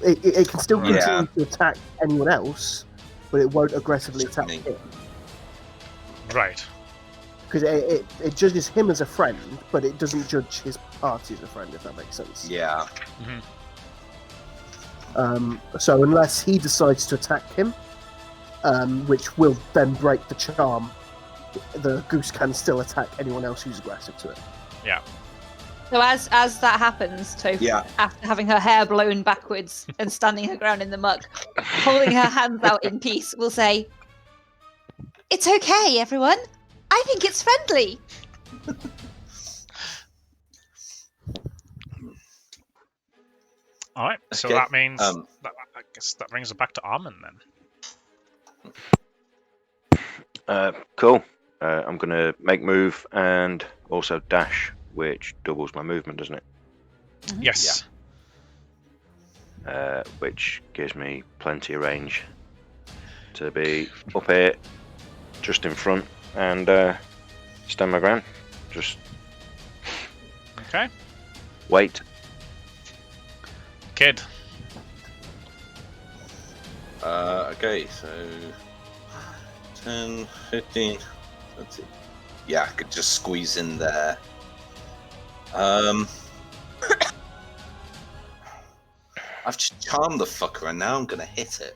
[SPEAKER 4] It can still continue to attack anyone else, but it won't aggressively attack him.
[SPEAKER 1] Right.
[SPEAKER 4] Because it judges him as a friend, but it doesn't judge his party as a friend, if that makes sense.
[SPEAKER 7] Yeah.
[SPEAKER 4] So unless he decides to attack him, which will then break the charm, the goose can still attack anyone else who's aggressive to it.
[SPEAKER 1] Yeah.
[SPEAKER 2] So as that happens, Toph, after having her hair blown backwards and standing her ground in the muck, holding her hands out in peace, will say, "It's okay, everyone. I think it's friendly."
[SPEAKER 1] All right. So
[SPEAKER 7] Okay,
[SPEAKER 1] that means I guess that brings it back to Armin then.
[SPEAKER 3] Cool. I'm going to make move and also dash, which doubles my movement, doesn't it?
[SPEAKER 1] Yes.
[SPEAKER 3] Which gives me plenty of range to be up here, just in front, and stand my ground. Just
[SPEAKER 1] Okay.
[SPEAKER 3] wait.
[SPEAKER 1] Kid.
[SPEAKER 7] Okay, so 10, 15, 20. Yeah, I could just squeeze in there. I've just charmed the fucker and now I'm gonna hit it.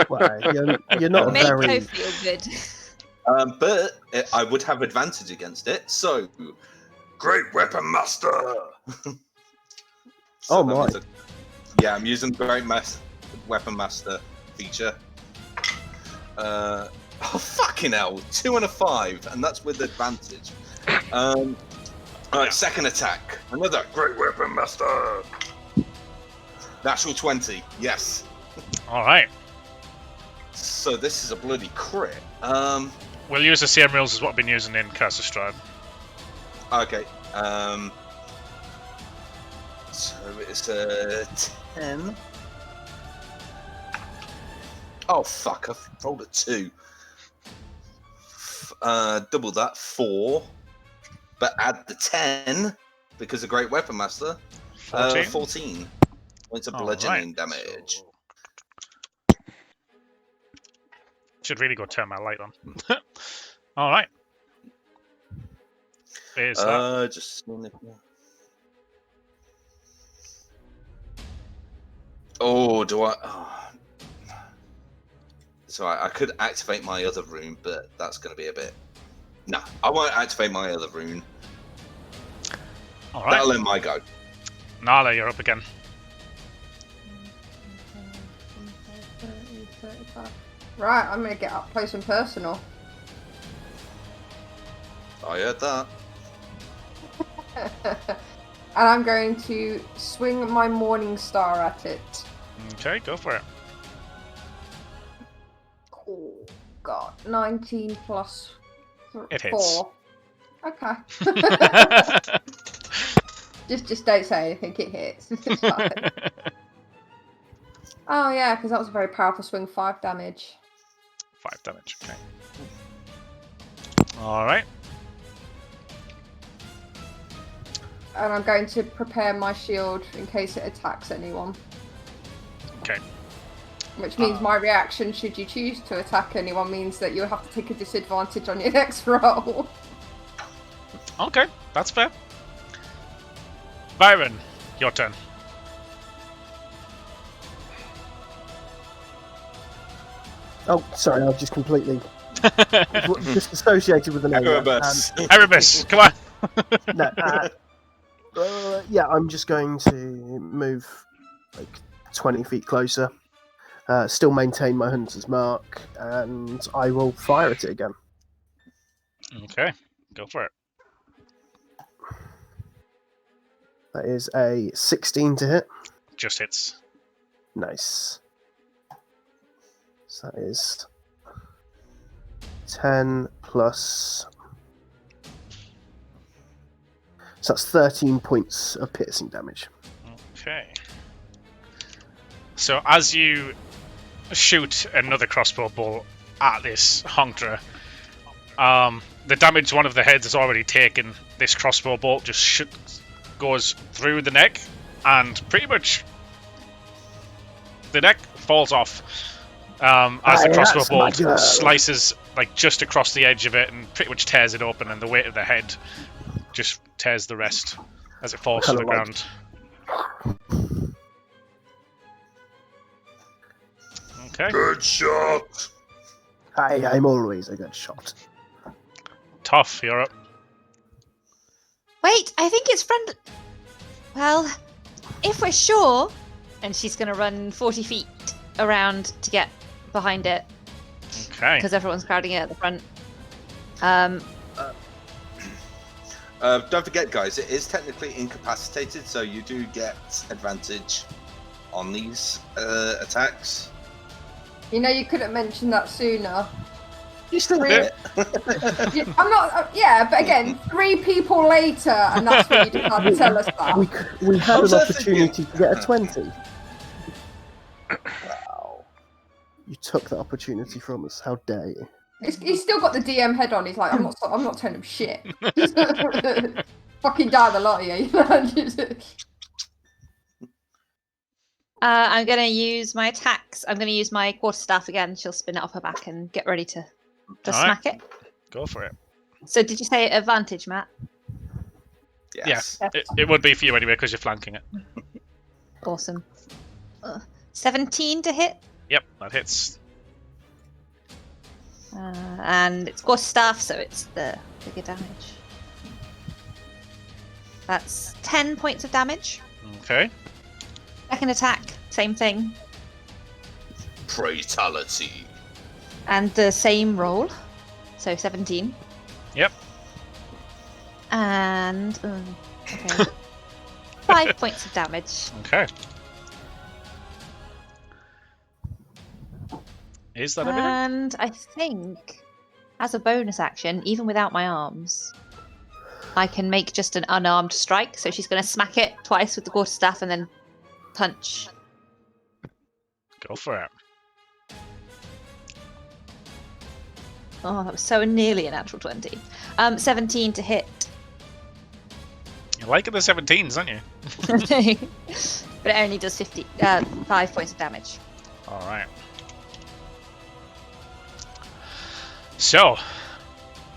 [SPEAKER 4] Well, you're not
[SPEAKER 2] Make
[SPEAKER 4] very.
[SPEAKER 2] Toph feel good.
[SPEAKER 7] But I would have advantage against it, so Great Weapon Master.
[SPEAKER 4] Oh my!
[SPEAKER 7] Yeah, I'm using Great Weapon Master feature. Oh fucking hell! 2 and a 5, and that's with advantage. Alright, second attack. Another Great Weapon Master. Natural 20. Yes.
[SPEAKER 1] All right.
[SPEAKER 7] So this is a bloody crit.
[SPEAKER 1] We'll use the same rules as what I've been using in Curse of Strahd.
[SPEAKER 7] Okay. So it's a 10. Oh fuck! I've rolled a 2. Double that, 4. But add the 10 because of Great Weapon Master.
[SPEAKER 1] 14.
[SPEAKER 7] 14 points of
[SPEAKER 1] All
[SPEAKER 7] bludgeoning
[SPEAKER 1] right,
[SPEAKER 7] damage.
[SPEAKER 1] so- Should really go turn my light on. All right. There's that.
[SPEAKER 7] Just. Oh, do I? Oh. So I could activate my other rune, but that's going to be a bit. No, I won't activate my other rune.
[SPEAKER 1] All right.
[SPEAKER 7] That'll end my go.
[SPEAKER 1] Nala, you're up again.
[SPEAKER 6] Right, I'm gonna get up close and personal.
[SPEAKER 7] I heard that.
[SPEAKER 6] And I'm going to swing my Morning Star at it.
[SPEAKER 1] Okay, go for it.
[SPEAKER 6] Oh, God. 19 plus
[SPEAKER 1] It hits.
[SPEAKER 6] 4. Okay. Just don't say anything, it hits. It's fine. Oh, yeah, because that was a very powerful swing. 5 damage.
[SPEAKER 1] 5 damage, okay. Alright.
[SPEAKER 6] And I'm going to prepare my shield in case it attacks anyone.
[SPEAKER 1] Okay.
[SPEAKER 6] Which means my reaction, should you choose to attack anyone, means that you'll have to take a disadvantage on your next roll.
[SPEAKER 1] Okay, that's fair. Byron, your turn.
[SPEAKER 4] Oh, sorry, I was just completely disassociated with the name.
[SPEAKER 7] Erebus.
[SPEAKER 1] Erebus, come on.
[SPEAKER 4] No, yeah, I'm just going to move like 20 feet closer, still maintain my hunter's mark, and I will fire at it again.
[SPEAKER 1] Okay, go for it.
[SPEAKER 4] That is a 16 to hit.
[SPEAKER 1] Just hits.
[SPEAKER 4] Nice. So that is 10 plus. So that's 13 points of piercing damage.
[SPEAKER 1] Okay. So as you shoot another crossbow bolt at this Honk, the damage one of the heads has already taken. This crossbow bolt just goes through the neck, and pretty much the neck falls off as the crossbow bolt slices like just across the edge of it and pretty much tears it open, and the weight of the head just tears the rest as it falls to the ground. Okay.
[SPEAKER 7] Good shot.
[SPEAKER 4] I'm always a good shot.
[SPEAKER 1] Tough, you're up.
[SPEAKER 2] Wait, I think it's friend. Well, if we're sure, and she's going to run 40 feet around to get behind it.
[SPEAKER 1] Okay.
[SPEAKER 2] Because everyone's crowding it at the front.
[SPEAKER 7] Don't forget, guys, it is technically incapacitated, so you do get advantage on these attacks.
[SPEAKER 6] You know, you could have mentioned that sooner.
[SPEAKER 7] You still hit it.
[SPEAKER 6] I'm not. Yeah, but again, 3 people later, and that's when you decide to tell us that.
[SPEAKER 4] We had
[SPEAKER 7] I'm
[SPEAKER 4] an
[SPEAKER 7] just
[SPEAKER 4] opportunity
[SPEAKER 7] thinking.
[SPEAKER 4] to get a 20. Wow. You took that opportunity from us. How dare you?
[SPEAKER 6] He's still got the DM head on. He's like, I'm not telling him shit. Fucking die the lot of you.
[SPEAKER 2] I'm going to use my attacks. I'm going to use my quarterstaff again. She'll spin it off her back and get ready to
[SPEAKER 1] Alright.
[SPEAKER 2] smack it.
[SPEAKER 1] Go for it.
[SPEAKER 2] So did you say advantage, Matt?
[SPEAKER 7] Yes.
[SPEAKER 1] Yeah, it would be for you anyway because you're flanking it.
[SPEAKER 2] Awesome. 17 to hit.
[SPEAKER 1] Yep, that hits.
[SPEAKER 2] And it's quarterstaff, so it's the bigger damage. That's 10 points of damage.
[SPEAKER 1] Okay.
[SPEAKER 2] Second attack, same thing.
[SPEAKER 7] Fatality.
[SPEAKER 2] And the same roll. So 17.
[SPEAKER 1] Yep.
[SPEAKER 2] And okay. 5 points of damage.
[SPEAKER 1] Okay. Is that everything?
[SPEAKER 2] And I think, as a bonus action, even without my arms, I can make just an unarmed strike. So she's going to smack it twice with the quarterstaff and then punch.
[SPEAKER 1] Go for it.
[SPEAKER 2] Oh, that was so nearly a natural 20. 17 to hit.
[SPEAKER 1] You're liking the 17s, aren't you?
[SPEAKER 2] But it only does 5 points of damage.
[SPEAKER 1] Alright. So,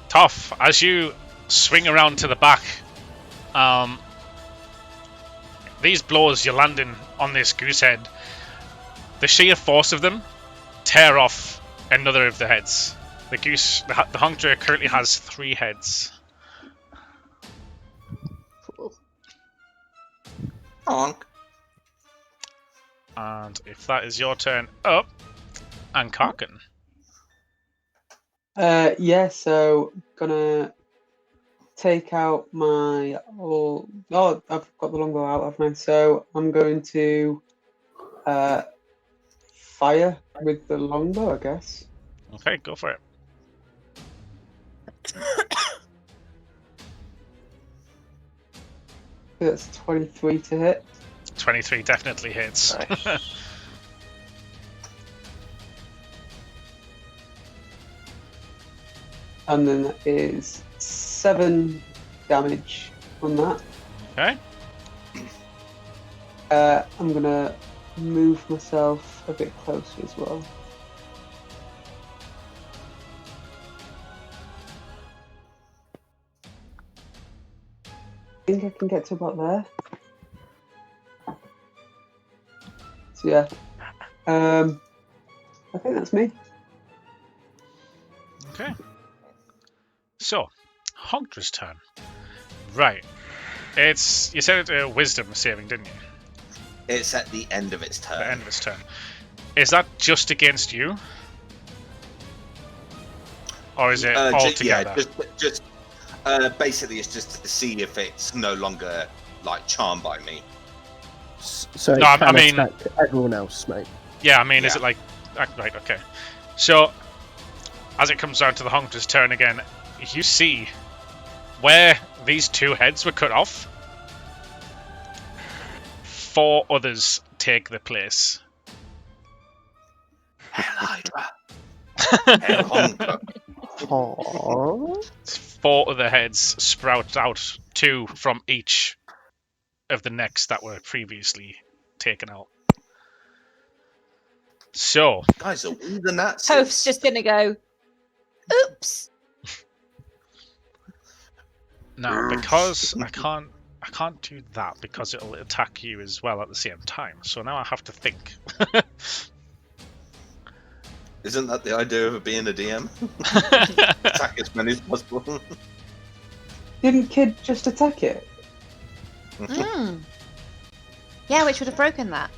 [SPEAKER 1] Tough, as you swing around to the back, these blows you're landing on this goose head, the sheer force of them tear off another of the heads. The goose, the Honk currently has 3 heads.
[SPEAKER 2] Cool.
[SPEAKER 7] Honk.
[SPEAKER 1] And if that is your turn up, and Karkin.
[SPEAKER 5] Yeah, so gonna take out my I've got the longbow out, haven't I? So I'm going to fire with the longbow, I guess.
[SPEAKER 1] Okay, go for it.
[SPEAKER 5] That's 23 to hit.
[SPEAKER 1] 23 definitely hits.
[SPEAKER 3] Nice.
[SPEAKER 5] And then that is 7 damage on that.
[SPEAKER 1] Okay.
[SPEAKER 5] I'm gonna move myself a bit closer as well. I think I can get to about there. So yeah, I think that's me.
[SPEAKER 1] Okay. So, Honk's turn. Right. It's you said it wisdom saving, didn't you?
[SPEAKER 7] It's at the end of its turn.
[SPEAKER 1] The end of its turn. Is that just against you? Or is it all together?
[SPEAKER 7] Yeah, just basically it's just to see if it's no longer like charmed by me.
[SPEAKER 4] So it
[SPEAKER 1] No, I
[SPEAKER 4] can
[SPEAKER 1] mean-
[SPEAKER 4] attack everyone else, mate.
[SPEAKER 1] Yeah, I mean, is
[SPEAKER 7] Yeah.
[SPEAKER 1] it like... Right, okay. So, as it comes down to the Hunter's turn again, you see where these 2 heads were cut off, 4 others take the place.
[SPEAKER 7] Hell Hydra. Hell Honker.
[SPEAKER 4] Aww.
[SPEAKER 1] 4 other heads sprout out, 2 from each of the necks that were previously taken out. So,
[SPEAKER 7] Guys are we the Nazis?
[SPEAKER 2] Toph's just gonna go, oops.
[SPEAKER 1] now because I can't do that because it'll attack you as well at the same time. So now I have to think.
[SPEAKER 7] Isn't that the idea of being a DM? Attack as many as possible.
[SPEAKER 5] Didn't Kid just attack it?
[SPEAKER 2] Mm. Yeah, which would have broken that.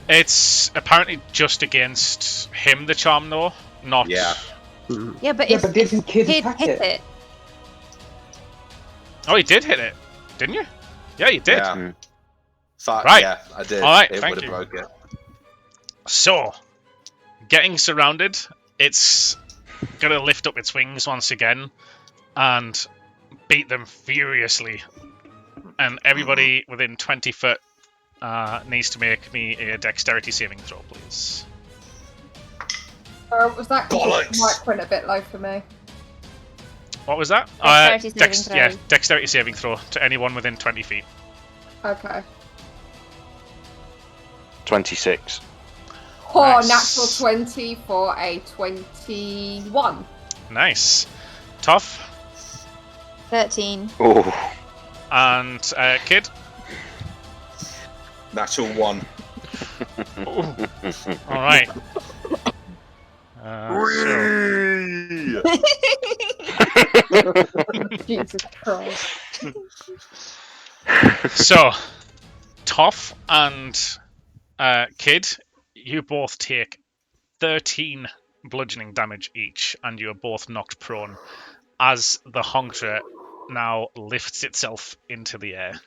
[SPEAKER 1] It's apparently just against him, the charm, though, not.
[SPEAKER 7] Yeah.
[SPEAKER 2] Yeah, but
[SPEAKER 5] Yeah,
[SPEAKER 2] if
[SPEAKER 5] but didn't Kid
[SPEAKER 2] Kid
[SPEAKER 5] attack
[SPEAKER 2] hit it,
[SPEAKER 1] Oh, he did hit it, didn't you? Yeah, you did.
[SPEAKER 7] Yeah.
[SPEAKER 3] Mm.
[SPEAKER 7] Fuck,
[SPEAKER 1] Right.
[SPEAKER 7] yeah, I did.
[SPEAKER 1] All right,
[SPEAKER 7] it
[SPEAKER 1] thank
[SPEAKER 7] would have
[SPEAKER 1] you.
[SPEAKER 7] broke it.
[SPEAKER 1] So, getting surrounded, it's gonna lift up its wings once again and beat them furiously. And everybody within 20 foot needs to make me a dexterity saving throw, please.
[SPEAKER 6] Was that
[SPEAKER 7] Bollocks.
[SPEAKER 6] mic went a bit low for me?
[SPEAKER 1] What was that?
[SPEAKER 2] Dexterity saving throw.
[SPEAKER 1] Yeah, dexterity saving throw to anyone within 20 feet.
[SPEAKER 6] Okay.
[SPEAKER 3] 26.
[SPEAKER 6] Oh,
[SPEAKER 1] Nice.
[SPEAKER 6] natural 20 for a 21.
[SPEAKER 1] Nice. Tough.
[SPEAKER 2] 13.
[SPEAKER 3] Oh,
[SPEAKER 1] And Kid.
[SPEAKER 7] Natural 1.
[SPEAKER 1] All right. So,
[SPEAKER 6] Jesus Christ.
[SPEAKER 1] so, Toff and Kid, you both take 13 bludgeoning damage each, and you are both knocked prone as the Hontra now lifts itself into the air.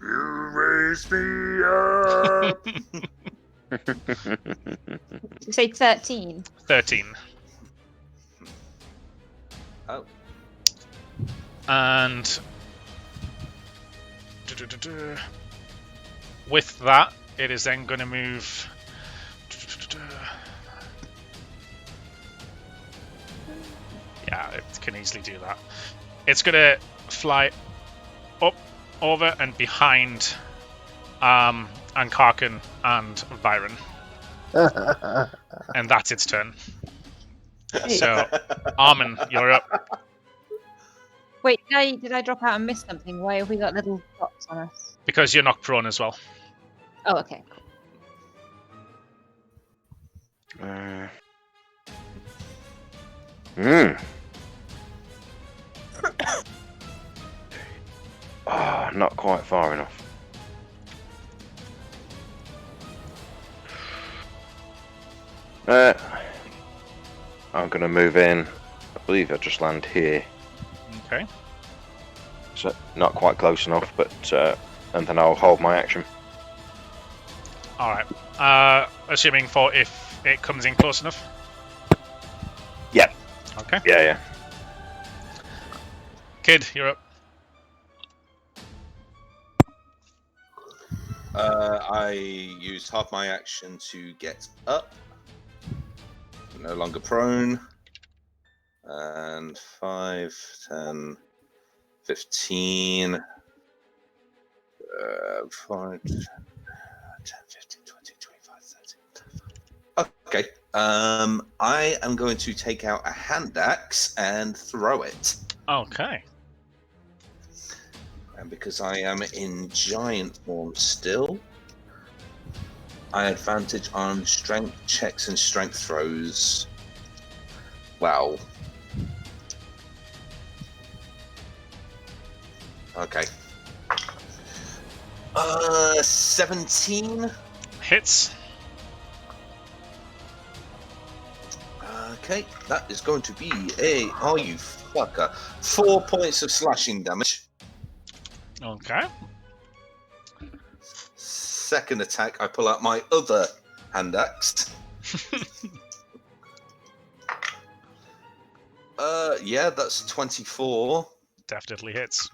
[SPEAKER 8] You raise me up.
[SPEAKER 2] You say 13.
[SPEAKER 1] 13.
[SPEAKER 7] Oh.
[SPEAKER 1] And with that, it is then going to move. Yeah, it can easily do that. It's going to fly up, over, and behind Ankarkan and Byron. And that's its turn. So, Armin, you're up.
[SPEAKER 2] Wait, did I drop out and miss something? Why have we got little dots on us?
[SPEAKER 1] Because you're knocked prone as well.
[SPEAKER 2] Oh, okay.
[SPEAKER 3] Oh, not quite far enough. I'm going to move in. I believe I just land here.
[SPEAKER 1] Okay.
[SPEAKER 3] So not quite close enough, but and then I'll hold my action.
[SPEAKER 1] All right. Assuming for if it comes in close enough.
[SPEAKER 3] Yep.
[SPEAKER 1] Okay.
[SPEAKER 3] Yeah.
[SPEAKER 1] Kid, you're up.
[SPEAKER 7] I used half my action to get up. No longer prone. And 5, 10, 15, 5, 10, 15, 20, 25, 30. Okay. I am going to take out a hand axe and throw it.
[SPEAKER 1] Okay.
[SPEAKER 7] And because I am in giant form still, I advantage on strength checks and strength throws. Wow. Okay. 17.
[SPEAKER 1] Hits.
[SPEAKER 7] Okay, that is going to be a... Oh, you fucker. 4 points of slashing damage.
[SPEAKER 1] Okay.
[SPEAKER 7] Second attack, I pull out my other hand axe. Yeah, that's 24.
[SPEAKER 1] Definitely hits.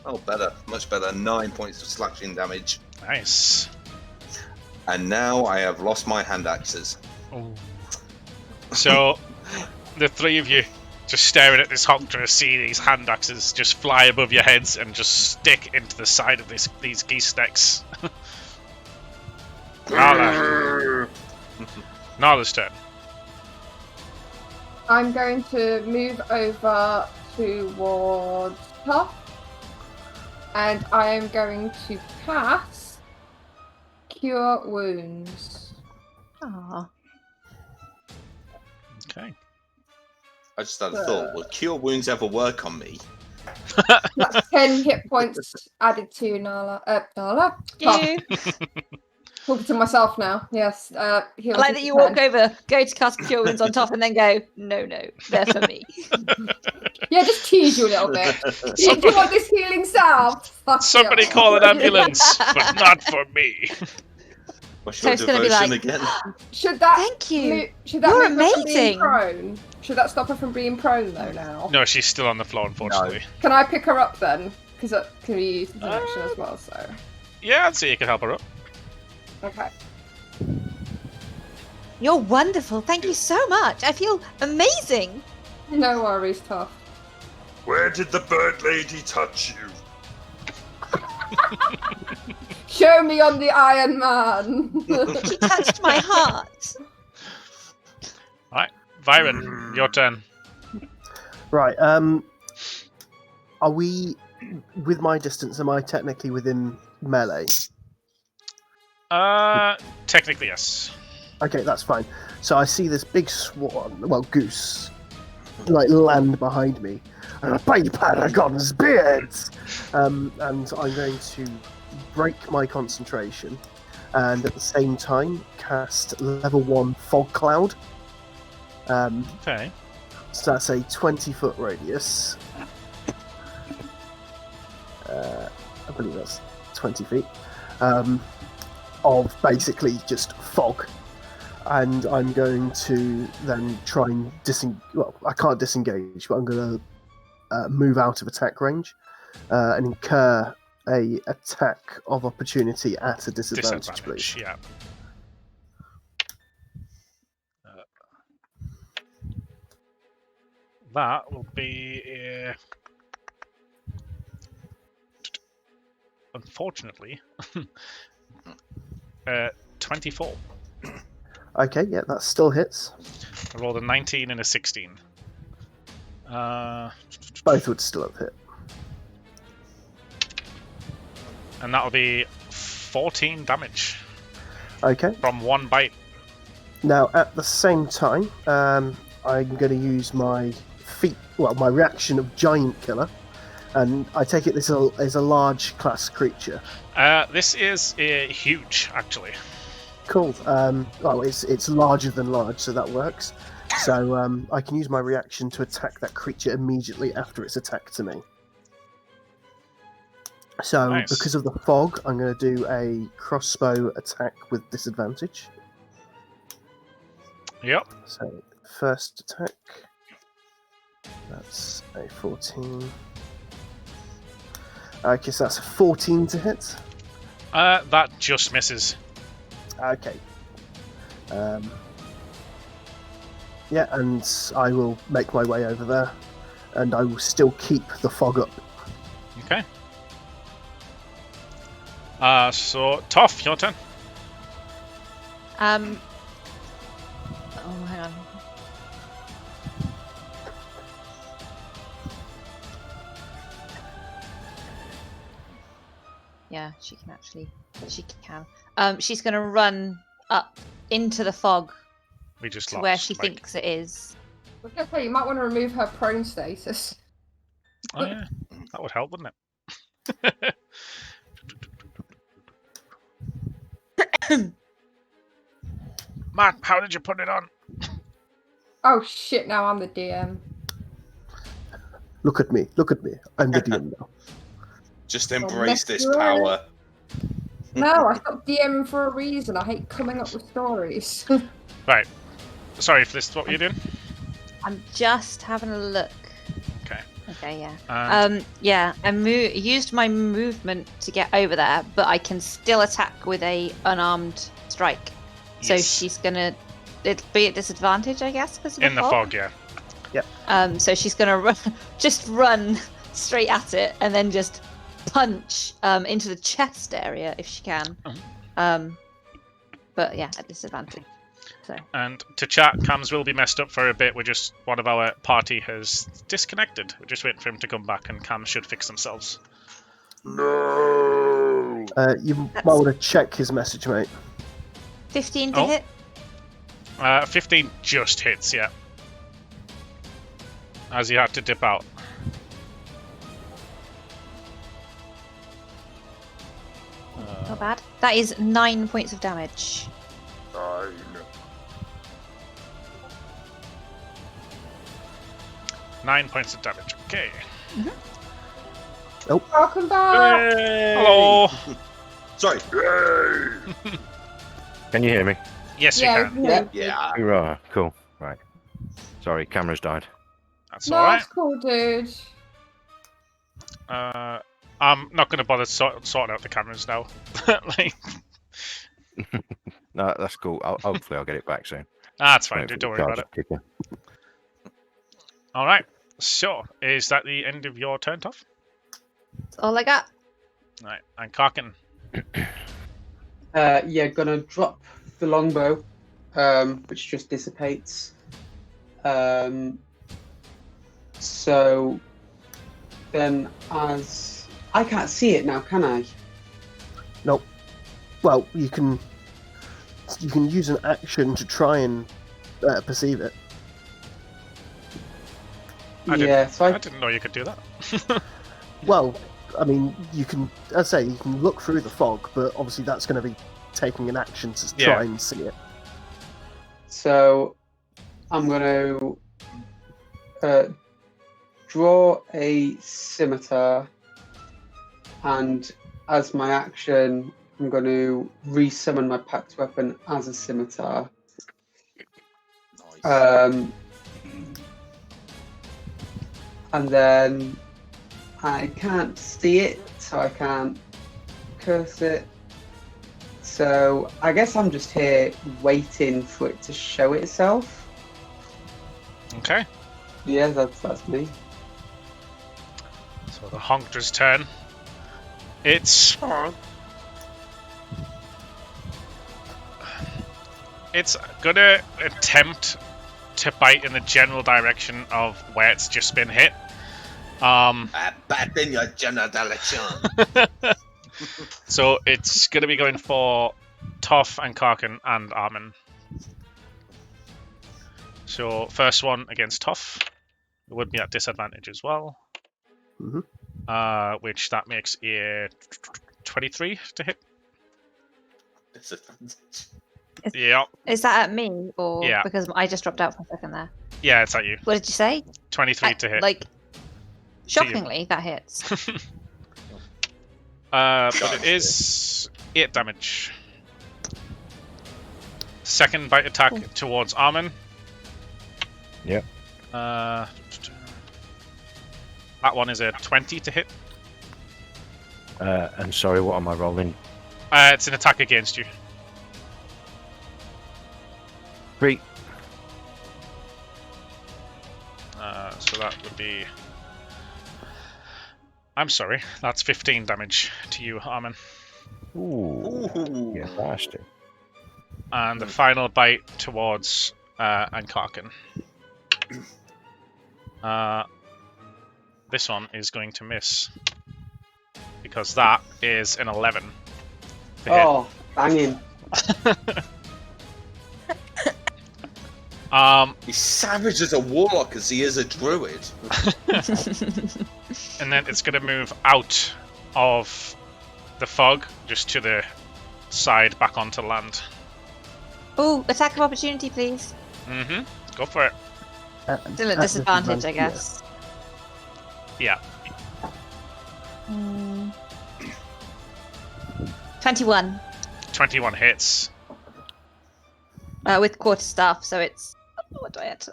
[SPEAKER 7] Oh, better. Much better. 9 points of slashing damage.
[SPEAKER 1] Nice.
[SPEAKER 7] And now I have lost my hand axes.
[SPEAKER 1] Ooh. So, the three of you just staring at this Honk, trying to see these hand axes just fly above your heads and just stick into the side of these geese necks. Nala. Nala's turn.
[SPEAKER 6] I'm going to move over towards Puff, and I am going to cast Cure Wounds.
[SPEAKER 2] Aw.
[SPEAKER 1] Okay.
[SPEAKER 7] I just had a thought. Will Cure Wounds ever work on me?
[SPEAKER 6] That's 10 hit points added to Nala. Nala?
[SPEAKER 2] You.
[SPEAKER 6] Talking to myself now. Yes.
[SPEAKER 2] I like that you walk over, go to cast Cure Wounds on top, and then go, no, they're for me.
[SPEAKER 6] Yeah, just tease you a little bit. Do you want this healing salve? Fuck
[SPEAKER 1] Somebody
[SPEAKER 6] you.
[SPEAKER 1] call an ambulance, but not for me.
[SPEAKER 7] What's
[SPEAKER 2] So
[SPEAKER 7] your
[SPEAKER 2] it's gonna be
[SPEAKER 7] devotion
[SPEAKER 2] like-
[SPEAKER 7] again?
[SPEAKER 6] Should that
[SPEAKER 2] Thank you.
[SPEAKER 6] should that
[SPEAKER 2] You're
[SPEAKER 6] move her from being
[SPEAKER 2] amazing.
[SPEAKER 6] prone? Should that stop her from being prone though now?
[SPEAKER 1] No, she's still on the floor, unfortunately.
[SPEAKER 6] Can I pick her up then? Because that can be used as an action as well, so.
[SPEAKER 1] Yeah, I'd say you can help her up.
[SPEAKER 6] Okay.
[SPEAKER 2] You're wonderful. Thank you so much. I feel amazing.
[SPEAKER 6] No worries, Tough.
[SPEAKER 8] Where did the bird lady touch you?
[SPEAKER 6] Show me on the Iron Man!
[SPEAKER 2] She touched my heart.
[SPEAKER 1] Viren, your turn.
[SPEAKER 4] Right. Are we, with my distance, am I technically within melee?
[SPEAKER 1] Technically, yes.
[SPEAKER 4] Okay, that's fine. So I see this big swan, well, goose, like land behind me. By Paragon's beards! And I'm going to break my concentration and at the same time cast level 1 fog cloud.
[SPEAKER 1] Okay.
[SPEAKER 4] So that's a 20-foot radius. I believe that's 20 feet. Of basically just fog. And I'm going to then try and well, I can't disengage, but I'm going to move out of attack range and incur a attack of opportunity at a disadvantage, please.
[SPEAKER 1] Yeah. That will be unfortunately 24.
[SPEAKER 4] Okay, yeah, that still hits.
[SPEAKER 1] I rolled a 19 and a 16.
[SPEAKER 4] Both would still have hit.
[SPEAKER 1] And that'll be 14 damage
[SPEAKER 4] Okay.
[SPEAKER 1] from one bite.
[SPEAKER 4] Now, at the same time, I'm going to use my my reaction of Giant Killer, and I take it this is a large class creature.
[SPEAKER 1] This is huge, actually.
[SPEAKER 4] Cool. Well, it's larger than large, so that works. So I can use my reaction to attack that creature immediately after its attack to me. So,
[SPEAKER 1] Nice.
[SPEAKER 4] because of the fog, I'm going to do a crossbow attack with disadvantage.
[SPEAKER 1] Yep.
[SPEAKER 4] So, first attack. That's a 14. Okay, so that's a 14 to hit.
[SPEAKER 1] That just misses.
[SPEAKER 4] Okay. Yeah, and I will make my way over there, and I will still keep the fog up.
[SPEAKER 1] Okay. So Toph, your turn.
[SPEAKER 2] Oh, hang on. Yeah, she can actually. She can. She's going to run up into the fog
[SPEAKER 1] We just
[SPEAKER 2] to
[SPEAKER 1] lost.
[SPEAKER 2] where she
[SPEAKER 1] like-
[SPEAKER 2] thinks it is.
[SPEAKER 6] I was gonna say, you might want to remove her prone status.
[SPEAKER 1] Oh yeah, that would help, wouldn't it? Matt, how did you put it on?
[SPEAKER 6] Oh shit! Now I'm the DM.
[SPEAKER 4] Look at me, I'm the DM now.
[SPEAKER 7] Just embrace this
[SPEAKER 6] let's roll.
[SPEAKER 7] power.
[SPEAKER 6] No, I stopped DMing for a reason. I hate coming up with stories.
[SPEAKER 1] Right. Sorry for this. What were you doing?
[SPEAKER 2] I'm just having a look.
[SPEAKER 1] Okay.
[SPEAKER 2] Okay, yeah.
[SPEAKER 1] And
[SPEAKER 2] Yeah, I used my movement to get over there, but I can still attack with a unarmed strike. So
[SPEAKER 1] Yes.
[SPEAKER 2] she's gonna. It'll be at disadvantage, I guess, because of
[SPEAKER 1] in the fog, yeah.
[SPEAKER 2] So she's gonna just run straight at it and then just punch into the chest area if she can. But yeah, at disadvantage. So
[SPEAKER 1] And to chat, cams will be messed up for a bit. We're just one of our party has disconnected. We're just waiting for him to come back, and cams should fix themselves.
[SPEAKER 3] No.
[SPEAKER 4] You might want to check his message, mate.
[SPEAKER 2] 15 to
[SPEAKER 1] Oh.
[SPEAKER 2] hit.
[SPEAKER 1] 15 just hits, yeah. As he had to dip out.
[SPEAKER 2] Not bad. That is 9 points of damage.
[SPEAKER 1] 9 points of damage. Okay.
[SPEAKER 6] Welcome back.
[SPEAKER 1] Hello.
[SPEAKER 7] Sorry.
[SPEAKER 3] Can you hear me?
[SPEAKER 1] Yes, you
[SPEAKER 6] Yeah,
[SPEAKER 1] can.
[SPEAKER 6] yeah.
[SPEAKER 7] Yeah.
[SPEAKER 3] Right, cool. Right. Sorry, camera's died.
[SPEAKER 1] That's
[SPEAKER 6] No,
[SPEAKER 1] alright.
[SPEAKER 6] it's cool, dude.
[SPEAKER 1] I'm not going to bother sorting out the cameras now. Like,
[SPEAKER 3] No, that's cool. Hopefully I'll get it back soon.
[SPEAKER 1] that's fine,
[SPEAKER 3] Wait
[SPEAKER 1] dude.
[SPEAKER 3] for
[SPEAKER 1] Don't
[SPEAKER 3] the
[SPEAKER 1] worry about
[SPEAKER 3] charger
[SPEAKER 1] it.
[SPEAKER 3] to kick in.
[SPEAKER 1] Alright. So, is that the end of your turn, Toph?
[SPEAKER 2] That's all I got.
[SPEAKER 1] Right. And Karkin.
[SPEAKER 5] Yeah, gonna drop the longbow, which just dissipates. So then, as I can't see it now, can I?
[SPEAKER 4] Nope. Well, you can use an action to try and perceive it.
[SPEAKER 5] Yeah, so
[SPEAKER 1] I didn't know you could do that.
[SPEAKER 4] Well, I mean, you can, as I say, you can look through the fog, but obviously that's going to be taking an action to
[SPEAKER 1] Yeah.
[SPEAKER 4] try and see it.
[SPEAKER 5] So I'm going to draw a scimitar, and as my action, I'm going to resummon my packed weapon as a scimitar.
[SPEAKER 7] Nice.
[SPEAKER 5] And then I can't see it, so I can't curse it. So I guess I'm just here waiting for it to show itself.
[SPEAKER 1] Okay.
[SPEAKER 5] Yeah, that's me.
[SPEAKER 1] So the Honk's turn. It's gonna attempt to bite in the general direction of where it's just been hit.
[SPEAKER 7] Back in your general direction.
[SPEAKER 1] So it's gonna be going for Toph and Karkin and Armin. So first one against Toph. It would be at disadvantage as well.
[SPEAKER 4] Mhm.
[SPEAKER 1] Which that makes a 23 to hit.
[SPEAKER 7] Disadvantage.
[SPEAKER 1] Yeah.
[SPEAKER 2] Is that at me or
[SPEAKER 1] Yeah.
[SPEAKER 2] because I just dropped out for a second there?
[SPEAKER 1] Yeah, it's at you.
[SPEAKER 2] What did you say?
[SPEAKER 1] 23 to hit.
[SPEAKER 2] Like, shockingly, that hits.
[SPEAKER 1] But it is 8 damage. Second bite attack towards Armin.
[SPEAKER 3] Yep.
[SPEAKER 1] That one is a 20 to hit.
[SPEAKER 3] And sorry, what am I rolling?
[SPEAKER 1] It's an attack against you.
[SPEAKER 3] 3.
[SPEAKER 1] So that would be... I'm sorry, that's 15 damage to you, Armin.
[SPEAKER 3] Ooh. Yeah, bastard.
[SPEAKER 1] And the final bite towards Ankarkin. This one is going to miss. Because that is an 11. To hit.
[SPEAKER 5] Oh, banging.
[SPEAKER 7] He's savage as a warlock as he is a druid.
[SPEAKER 1] And then it's going to move out of the fog, just to the side, back onto land.
[SPEAKER 2] Ooh, attack of opportunity, please.
[SPEAKER 1] Mm-hmm. Go for it.
[SPEAKER 2] Still at disadvantage, I guess.
[SPEAKER 1] Yeah.
[SPEAKER 2] 21.
[SPEAKER 1] 21 hits.
[SPEAKER 2] With quarterstaff, so it's... What do I add to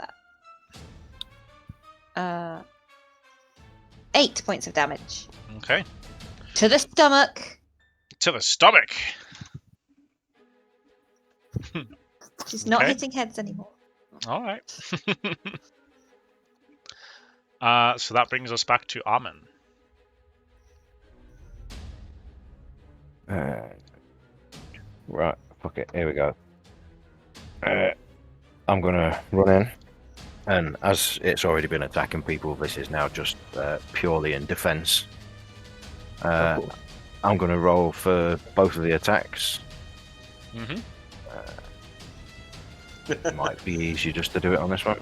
[SPEAKER 2] that? 8 points of damage.
[SPEAKER 1] Okay.
[SPEAKER 2] To the stomach.
[SPEAKER 1] To the stomach.
[SPEAKER 2] She's not
[SPEAKER 1] Okay.
[SPEAKER 2] hitting heads anymore.
[SPEAKER 1] All right. So that brings us back to Armin.
[SPEAKER 3] Right, fuck it, here we go. I'm gonna run in, and as it's already been attacking people, this is now just purely in defense. I'm gonna roll for both of the attacks.
[SPEAKER 1] Mm-hmm.
[SPEAKER 3] It might be easier just to do it on this one.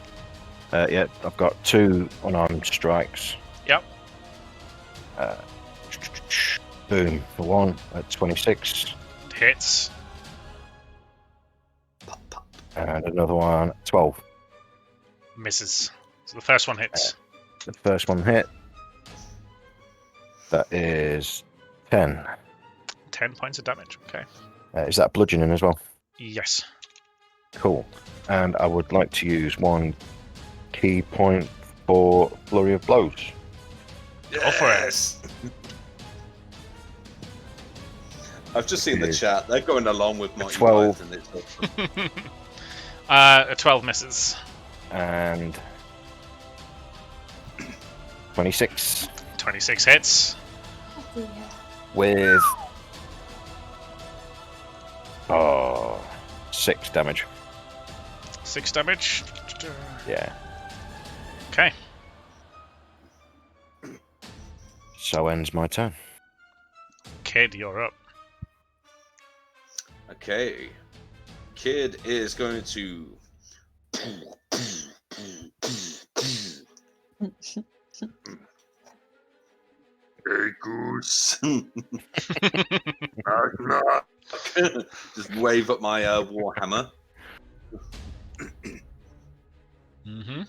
[SPEAKER 3] Yeah, I've got 2 unarmed strikes.
[SPEAKER 1] Yep.
[SPEAKER 3] Boom for 1 at 26.
[SPEAKER 1] Hits.
[SPEAKER 3] And another one, 12.
[SPEAKER 1] Misses. So the first one hits.
[SPEAKER 3] The first one hit. That is 10.
[SPEAKER 1] 10 points of damage. Okay.
[SPEAKER 3] Is that bludgeoning as well?
[SPEAKER 1] Yes.
[SPEAKER 3] Cool. And I would like to use 1 key point for Flurry of Blows.
[SPEAKER 1] Go for it.
[SPEAKER 7] I've just seen the chat. They're going along with my
[SPEAKER 3] 12.
[SPEAKER 7] And it's
[SPEAKER 1] A 12 misses.
[SPEAKER 3] And 26
[SPEAKER 1] 26 hits.
[SPEAKER 3] with 6 damage.
[SPEAKER 1] 6 damage.
[SPEAKER 3] Yeah.
[SPEAKER 1] Okay.
[SPEAKER 3] So ends my turn.
[SPEAKER 1] Kid, you're up.
[SPEAKER 7] Okay. Kid is going to. Hey, goose. Knock, knock. Just wave up my warhammer.
[SPEAKER 1] Mm-hmm.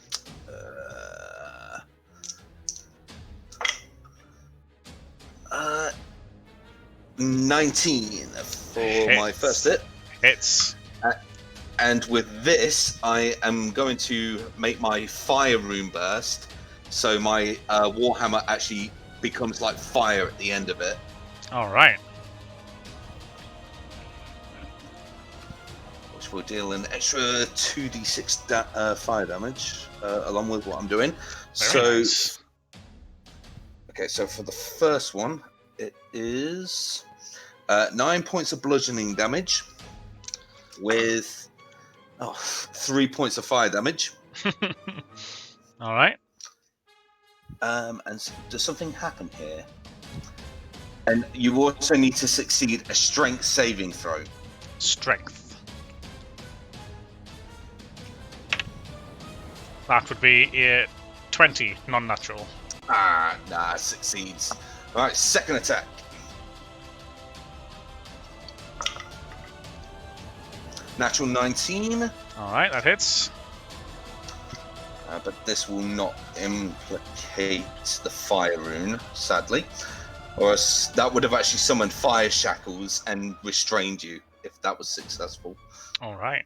[SPEAKER 7] 19 for my
[SPEAKER 1] Hits.
[SPEAKER 7] first hit.
[SPEAKER 1] Hits.
[SPEAKER 7] And with this, I am going to make my fire rune burst, so my warhammer actually becomes like fire at the end of it.
[SPEAKER 1] All right.
[SPEAKER 7] Which will deal an extra 2d6 fire damage, along with what I'm doing.
[SPEAKER 1] Very nice.
[SPEAKER 7] Okay, so for the first one, it is 9 points of bludgeoning damage with 3 points of fire damage.
[SPEAKER 1] All right.
[SPEAKER 7] And does something happen here? And you also need to succeed a strength saving throw.
[SPEAKER 1] Strength. That would be a 20, non-natural.
[SPEAKER 7] Nah, succeeds. All right, second attack. Natural 19.
[SPEAKER 1] All right, that hits.
[SPEAKER 7] But this will not implicate the fire rune, sadly. Or that would have actually summoned fire shackles and restrained you if that was successful.
[SPEAKER 1] All right.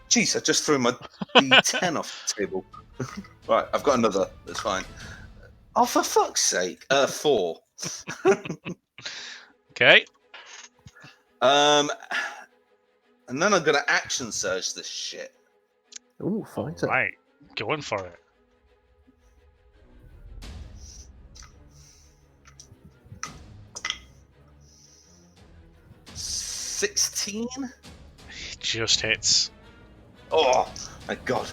[SPEAKER 7] Jeez, I just threw my D10 off the table. Right, I've got another. That's fine. Oh, for fuck's sake. 4.
[SPEAKER 1] Okay.
[SPEAKER 7] And then I'm gonna action surge this shit.
[SPEAKER 4] Ooh,
[SPEAKER 1] All
[SPEAKER 4] fighter.
[SPEAKER 1] right. Going for it.
[SPEAKER 7] $16?
[SPEAKER 1] Just hits.
[SPEAKER 7] Oh my god.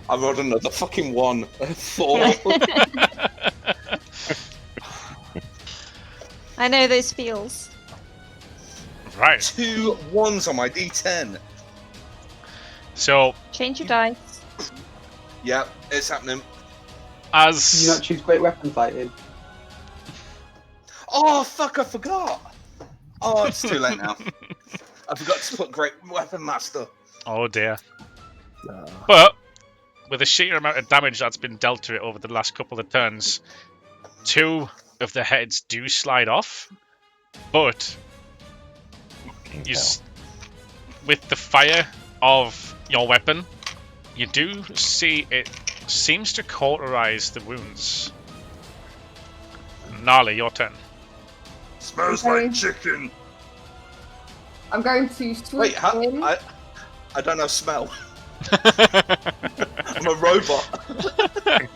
[SPEAKER 7] I rolled another fucking 1. 4.
[SPEAKER 2] I know those feels.
[SPEAKER 1] Right.
[SPEAKER 7] 2 1s on my D10.
[SPEAKER 1] So
[SPEAKER 2] Change your dice.
[SPEAKER 7] Yeah, it's happening.
[SPEAKER 5] Did you
[SPEAKER 1] as
[SPEAKER 5] not choose great weapon fighting?
[SPEAKER 7] Oh fuck, I forgot. Oh, it's too late now. I forgot to put Great Weapon Master.
[SPEAKER 1] oh dear.
[SPEAKER 4] Ah.
[SPEAKER 1] But with the sheer amount of damage that's been dealt to it over the last couple of turns, 2 of the heads do slide off, but you with the fire of your weapon, you do see it seems to cauterize the wounds. Nala, your turn.
[SPEAKER 7] Smells
[SPEAKER 6] Okay.
[SPEAKER 7] like chicken.
[SPEAKER 6] I'm going to swoop
[SPEAKER 7] Wait, how?
[SPEAKER 6] in.
[SPEAKER 7] I don't have smell. I'm a robot.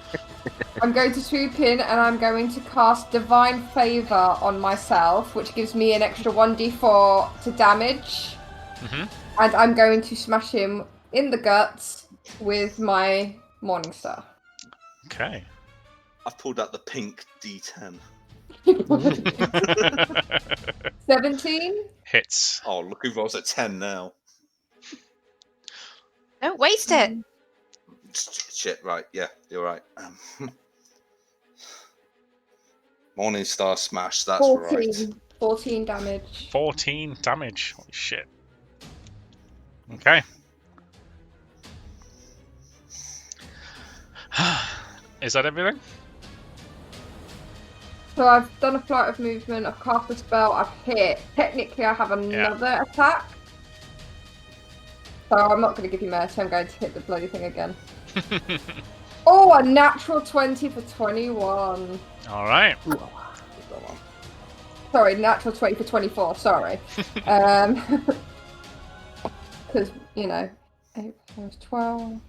[SPEAKER 6] I'm going to swoop in and I'm going to cast Divine Favor on myself, which gives me an extra 1d4 to damage.
[SPEAKER 1] Mhm.
[SPEAKER 6] And I'm going to smash him in the guts with my Morningstar.
[SPEAKER 1] Okay.
[SPEAKER 7] I've pulled out the pink D10.
[SPEAKER 6] 17?
[SPEAKER 1] Hits.
[SPEAKER 7] Oh, look who rolls at 10 now.
[SPEAKER 2] Don't waste it.
[SPEAKER 7] Shit, right, yeah, you're right. Morningstar smash, that's
[SPEAKER 6] 14.
[SPEAKER 7] right.
[SPEAKER 6] 14 damage.
[SPEAKER 1] 14 damage. Holy shit. Okay. Is that everything?
[SPEAKER 6] So I've done a flight of movement, I've cast a spell, I've hit. Technically I have another attack. So I'm not going to give you mercy, I'm going to hit the bloody thing again. Oh, a natural 20 for 21.
[SPEAKER 1] All right.
[SPEAKER 6] Sorry, natural 20 for 24, sorry. Because, you know, 8 plus 12,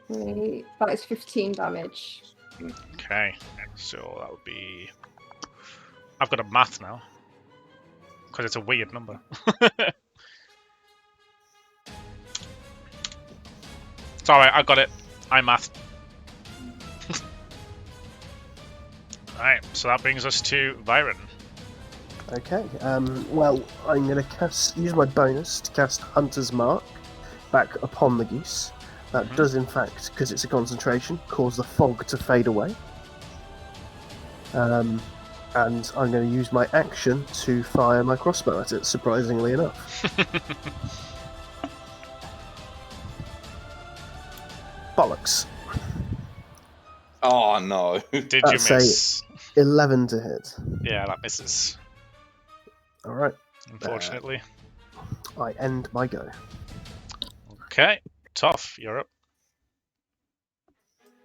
[SPEAKER 6] 3, that is 15 damage.
[SPEAKER 1] Okay. So that would be. I've got a math now. Because it's a weird number. It's alright, I got it. I mathed. Alright, so that brings us to Viren.
[SPEAKER 4] Okay. Well, I'm going to use my bonus to cast Hunter's Mark back upon the geese. That does, in fact, because it's a concentration, cause the fog to fade away. And I'm going to use my action to fire my crossbow at it, surprisingly enough. Bollocks.
[SPEAKER 7] Oh no.
[SPEAKER 1] Did you
[SPEAKER 4] That's
[SPEAKER 1] miss?
[SPEAKER 4] 11 to hit.
[SPEAKER 1] Yeah, that misses.
[SPEAKER 4] Alright.
[SPEAKER 1] Unfortunately.
[SPEAKER 4] I end my go.
[SPEAKER 1] Okay. Tough, you're up.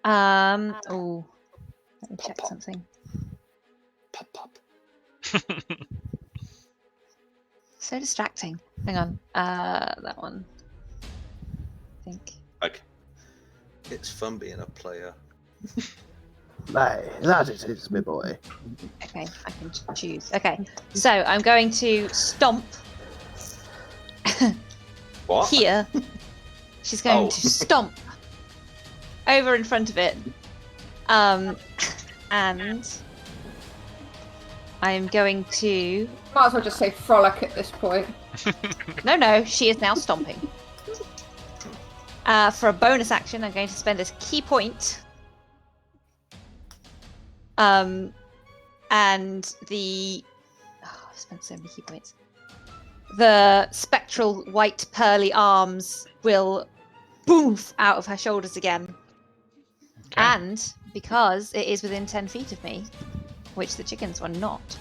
[SPEAKER 2] Oh, let me check
[SPEAKER 7] Pop.
[SPEAKER 2] something.
[SPEAKER 7] Pop, pop.
[SPEAKER 2] So distracting. Hang on. That one. I think.
[SPEAKER 7] Okay. It's fun being a player.
[SPEAKER 4] Aye, that it is, my boy.
[SPEAKER 2] Okay, I can choose. Okay, so I'm going to stomp
[SPEAKER 7] What?
[SPEAKER 2] here. She's going
[SPEAKER 7] Oh.
[SPEAKER 2] to stomp over in front of it. And I'm going to.
[SPEAKER 6] Might as well just say frolic at this point.
[SPEAKER 2] No, she is now stomping. For a bonus action, I'm going to spend a key point. And the I've spent so many key points. The spectral white pearly arms will boof out of her shoulders again. And because it is within 10 feet of me, which the chickens were not,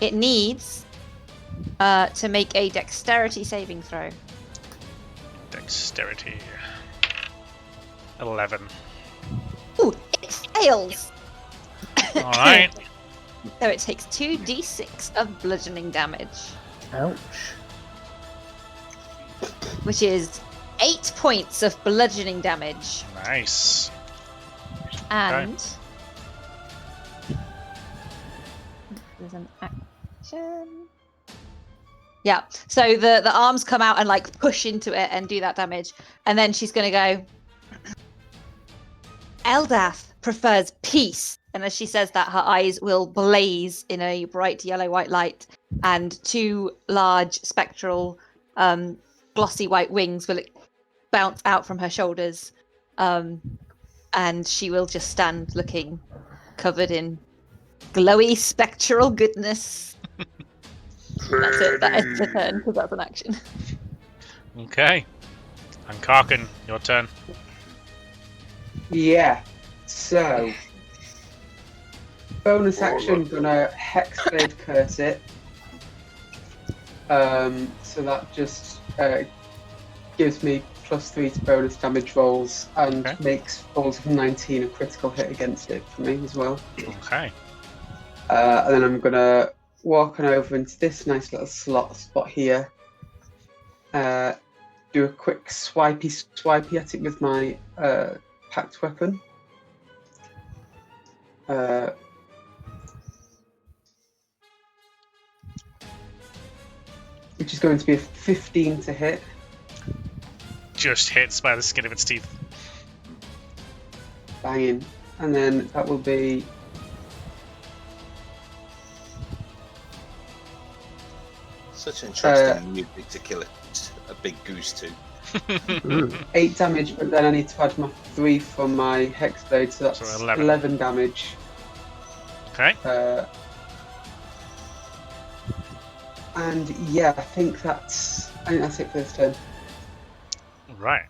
[SPEAKER 2] it needs to make a dexterity saving throw.
[SPEAKER 1] Dexterity. 11.
[SPEAKER 2] Ooh, it fails!
[SPEAKER 1] Alright.
[SPEAKER 2] So it takes 2d6 of bludgeoning damage,
[SPEAKER 4] Ouch.
[SPEAKER 2] which is 8 points of bludgeoning damage.
[SPEAKER 1] Nice.
[SPEAKER 2] And there's an action. Yeah, so the arms come out and like push into it and do that damage, and then she's gonna go. Eldath prefers peace, and as she says that, her eyes will blaze in a bright yellow-white light, and 2 large spectral, glossy white wings will bounce out from her shoulders, and she will just stand looking covered in glowy spectral goodness. That's it. That is the turn, because that's an action.
[SPEAKER 1] Okay. And Karkin, your turn.
[SPEAKER 5] Yeah. So, bonus action, gonna Hexblade curse it. So that just gives me +3 to bonus damage rolls and makes rolls of 19 a critical hit against it for me as well.
[SPEAKER 1] Okay.
[SPEAKER 5] And then I'm gonna walk on over into this nice little spot here. Do a quick swipey at it with my packed weapon. Which is going to be a 15 to hit.
[SPEAKER 1] Just hits by the skin of its teeth.
[SPEAKER 5] Banging. And then that will be...
[SPEAKER 7] Such interesting music to kill a big goose to.
[SPEAKER 5] 8 damage, but then I need to add my 3 from my Hexblade, so that's
[SPEAKER 1] So
[SPEAKER 5] 11 damage.
[SPEAKER 1] Okay.
[SPEAKER 5] And yeah, I think that's it for this turn.
[SPEAKER 1] Right.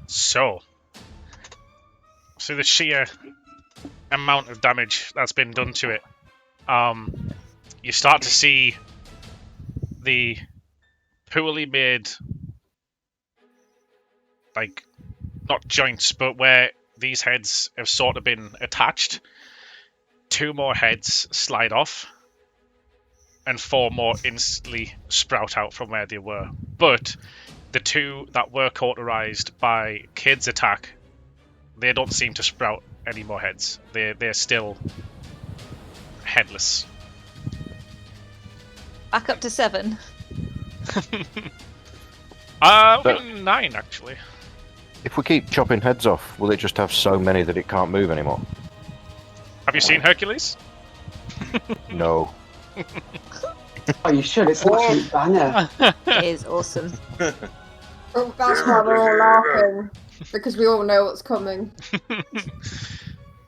[SPEAKER 1] So the sheer amount of damage that's been done to it, you start to see the poorly made, like, not joints, but where these heads have sort of been attached. 2 more heads slide off, and 4 more instantly sprout out from where they were. But the 2 that were cauterized by Kid's attack, they don't seem to sprout any more heads. They're still headless.
[SPEAKER 2] Back up to 7.
[SPEAKER 1] 9 actually.
[SPEAKER 3] If we keep chopping heads off, will it just have so many that it can't move anymore?
[SPEAKER 1] Have you seen Hercules?
[SPEAKER 3] No.
[SPEAKER 5] Oh, you should. It's an absolute banger.
[SPEAKER 2] It is awesome.
[SPEAKER 6] Oh, that's why we're all laughing. Because we all know what's coming.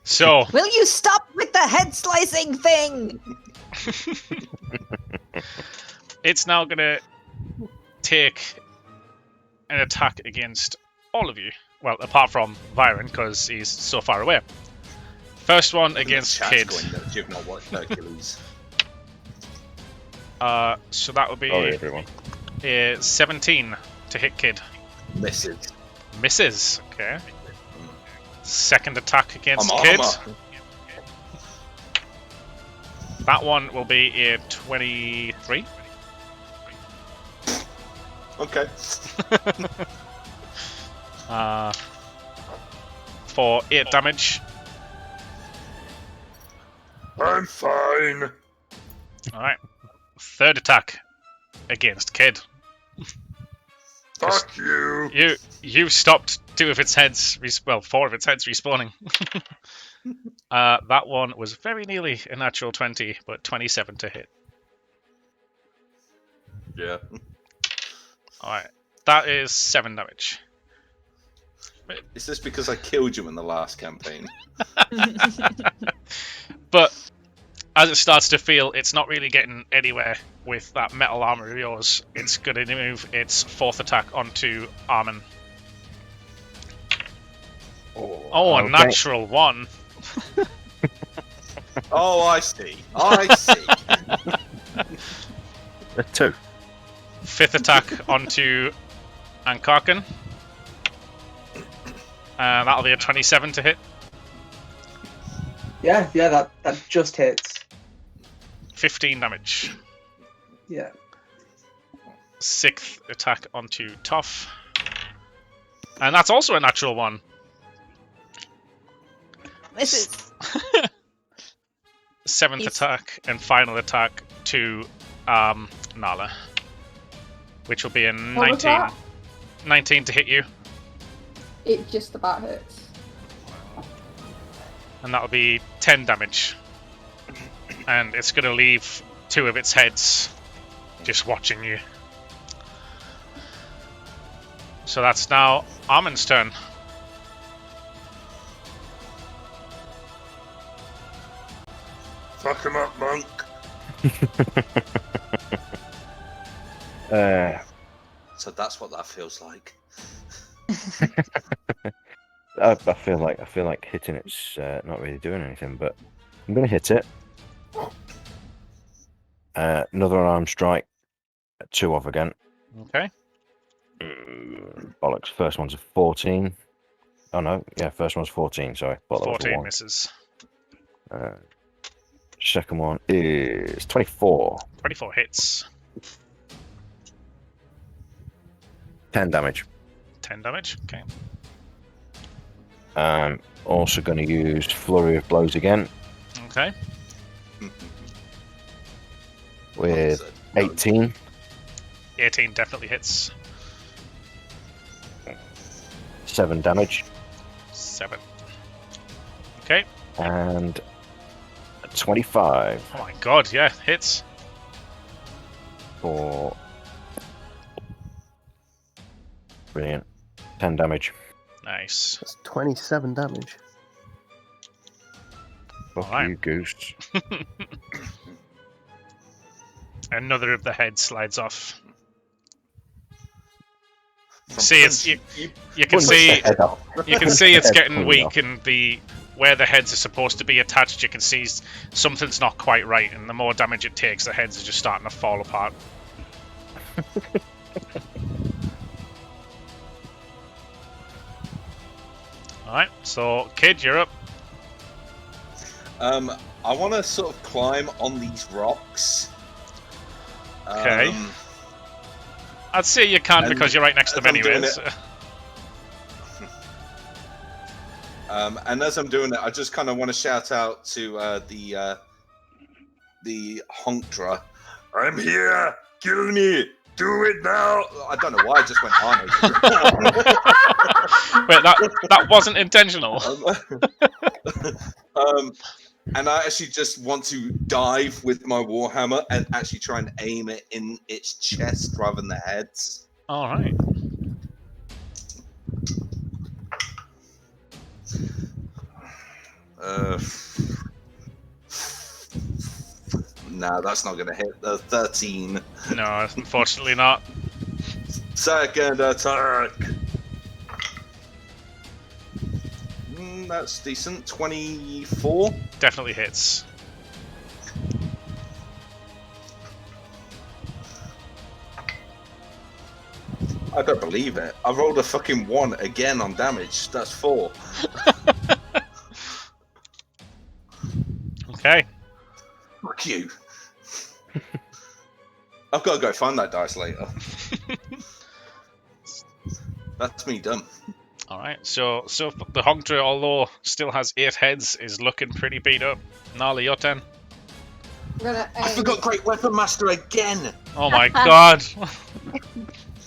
[SPEAKER 1] So,
[SPEAKER 2] Will you stop with the head slicing thing?
[SPEAKER 1] it's now gonna take an attack against all of you. Well, apart from Viren, because he's so far away. First one against Kid.
[SPEAKER 7] You've not watched Hercules.
[SPEAKER 1] So that would be
[SPEAKER 3] Sorry, everyone.
[SPEAKER 1] 17 to hit Kid.
[SPEAKER 7] Misses.
[SPEAKER 1] Misses. Okay. Second attack against
[SPEAKER 7] I'm
[SPEAKER 1] Kid.
[SPEAKER 7] armor.
[SPEAKER 1] That one will be a 23.
[SPEAKER 7] Okay.
[SPEAKER 1] For 8 damage.
[SPEAKER 8] I'm fine.
[SPEAKER 1] Alright. Third attack against Kid.
[SPEAKER 8] Fuck you.
[SPEAKER 1] You stopped 4 of its heads respawning. That one was very nearly a natural 20, but 27 to hit.
[SPEAKER 7] Yeah.
[SPEAKER 1] Alright. That is 7 damage.
[SPEAKER 7] Is this because I killed you in the last campaign?
[SPEAKER 1] But as it starts to feel it's not really getting anywhere with that metal armor of yours, it's going to move its 4th attack onto Armin. Oh, a
[SPEAKER 3] okay.
[SPEAKER 1] natural 1.
[SPEAKER 7] Oh, I see. I see.
[SPEAKER 3] A 2.
[SPEAKER 1] 5th attack onto Ankarkin. That'll be a 27 to hit.
[SPEAKER 5] Yeah, that just hits.
[SPEAKER 1] 15 damage.
[SPEAKER 5] Yeah.
[SPEAKER 1] 6th attack onto Toff. And that's also a natural 1.
[SPEAKER 2] This is
[SPEAKER 1] 7th
[SPEAKER 2] He's-
[SPEAKER 1] attack and final attack to Nala. Which will be a
[SPEAKER 6] What was
[SPEAKER 1] 19.
[SPEAKER 6] that?
[SPEAKER 1] 19 to hit you.
[SPEAKER 6] It just about hits.
[SPEAKER 1] And that'll be 10 damage. And it's going to leave 2 of its heads just watching you. So that's now Armin's turn.
[SPEAKER 8] Fuck him up, monk.
[SPEAKER 7] So that's what that feels like.
[SPEAKER 3] I feel like hitting it's not really doing anything, but I'm gonna hit it. Another unarmed strike. 2 off again.
[SPEAKER 1] Okay.
[SPEAKER 3] Bollocks. First one's a 14. Oh no, yeah, first one's 14. Sorry, thought that was a
[SPEAKER 1] 14
[SPEAKER 3] 1.
[SPEAKER 1] misses.
[SPEAKER 3] Second one is 24.
[SPEAKER 1] 24 hits.
[SPEAKER 3] 10 damage.
[SPEAKER 1] 10 damage. Okay.
[SPEAKER 3] Also going to use Flurry of Blows again
[SPEAKER 1] Okay.
[SPEAKER 3] with 18.
[SPEAKER 1] 18 definitely hits.
[SPEAKER 3] 7 damage.
[SPEAKER 1] 7. Okay.
[SPEAKER 3] And 25
[SPEAKER 1] Oh my god, yeah, hits.
[SPEAKER 3] for... Brilliant. 10 damage.
[SPEAKER 1] Nice.
[SPEAKER 4] That's 27 damage.
[SPEAKER 3] Fuck
[SPEAKER 1] Alright.
[SPEAKER 3] you, Goose.
[SPEAKER 1] Another of the heads slides off.
[SPEAKER 7] From
[SPEAKER 1] See, it's
[SPEAKER 7] punch-
[SPEAKER 1] you can
[SPEAKER 3] Punch
[SPEAKER 1] see
[SPEAKER 3] the head off.
[SPEAKER 1] you can see it's
[SPEAKER 3] Head
[SPEAKER 1] getting
[SPEAKER 3] pulled
[SPEAKER 1] weak,
[SPEAKER 3] off.
[SPEAKER 1] and where the heads are supposed to be attached, you can see something's not quite right, and the more damage it takes, the heads are just starting to fall apart. Alright, so Kid, you're up.
[SPEAKER 7] I want to sort of climb on these rocks.
[SPEAKER 1] Okay. I'd say you can
[SPEAKER 7] And
[SPEAKER 1] because you're right next to them
[SPEAKER 7] as I'm doing
[SPEAKER 1] anyways.
[SPEAKER 7] And as I'm doing it, I just kind of want to shout out to the Honkdra.
[SPEAKER 8] I'm here. Kill me. Do it now.
[SPEAKER 7] I don't know why I just went Arnie.
[SPEAKER 1] Wait, that wasn't intentional.
[SPEAKER 7] And I actually just want to dive with my warhammer and actually try and aim it in its chest rather than the heads.
[SPEAKER 1] Alright.
[SPEAKER 7] Nah, that's not gonna hit. 13.
[SPEAKER 1] No, unfortunately not.
[SPEAKER 7] Second attack. That's decent. 24.
[SPEAKER 1] Definitely hits.
[SPEAKER 7] I don't believe it. I rolled a fucking 1 again on damage. That's 4.
[SPEAKER 1] Okay.
[SPEAKER 7] Fuck you. I've got to go find that dice later. That's me done.
[SPEAKER 1] Alright, so the Honkdra, although still has 8 heads, is looking pretty beat up. Nala, your turn.
[SPEAKER 6] I'm gonna
[SPEAKER 7] I
[SPEAKER 6] aim.
[SPEAKER 7] forgot Great Weapon Master again.
[SPEAKER 1] Oh my god.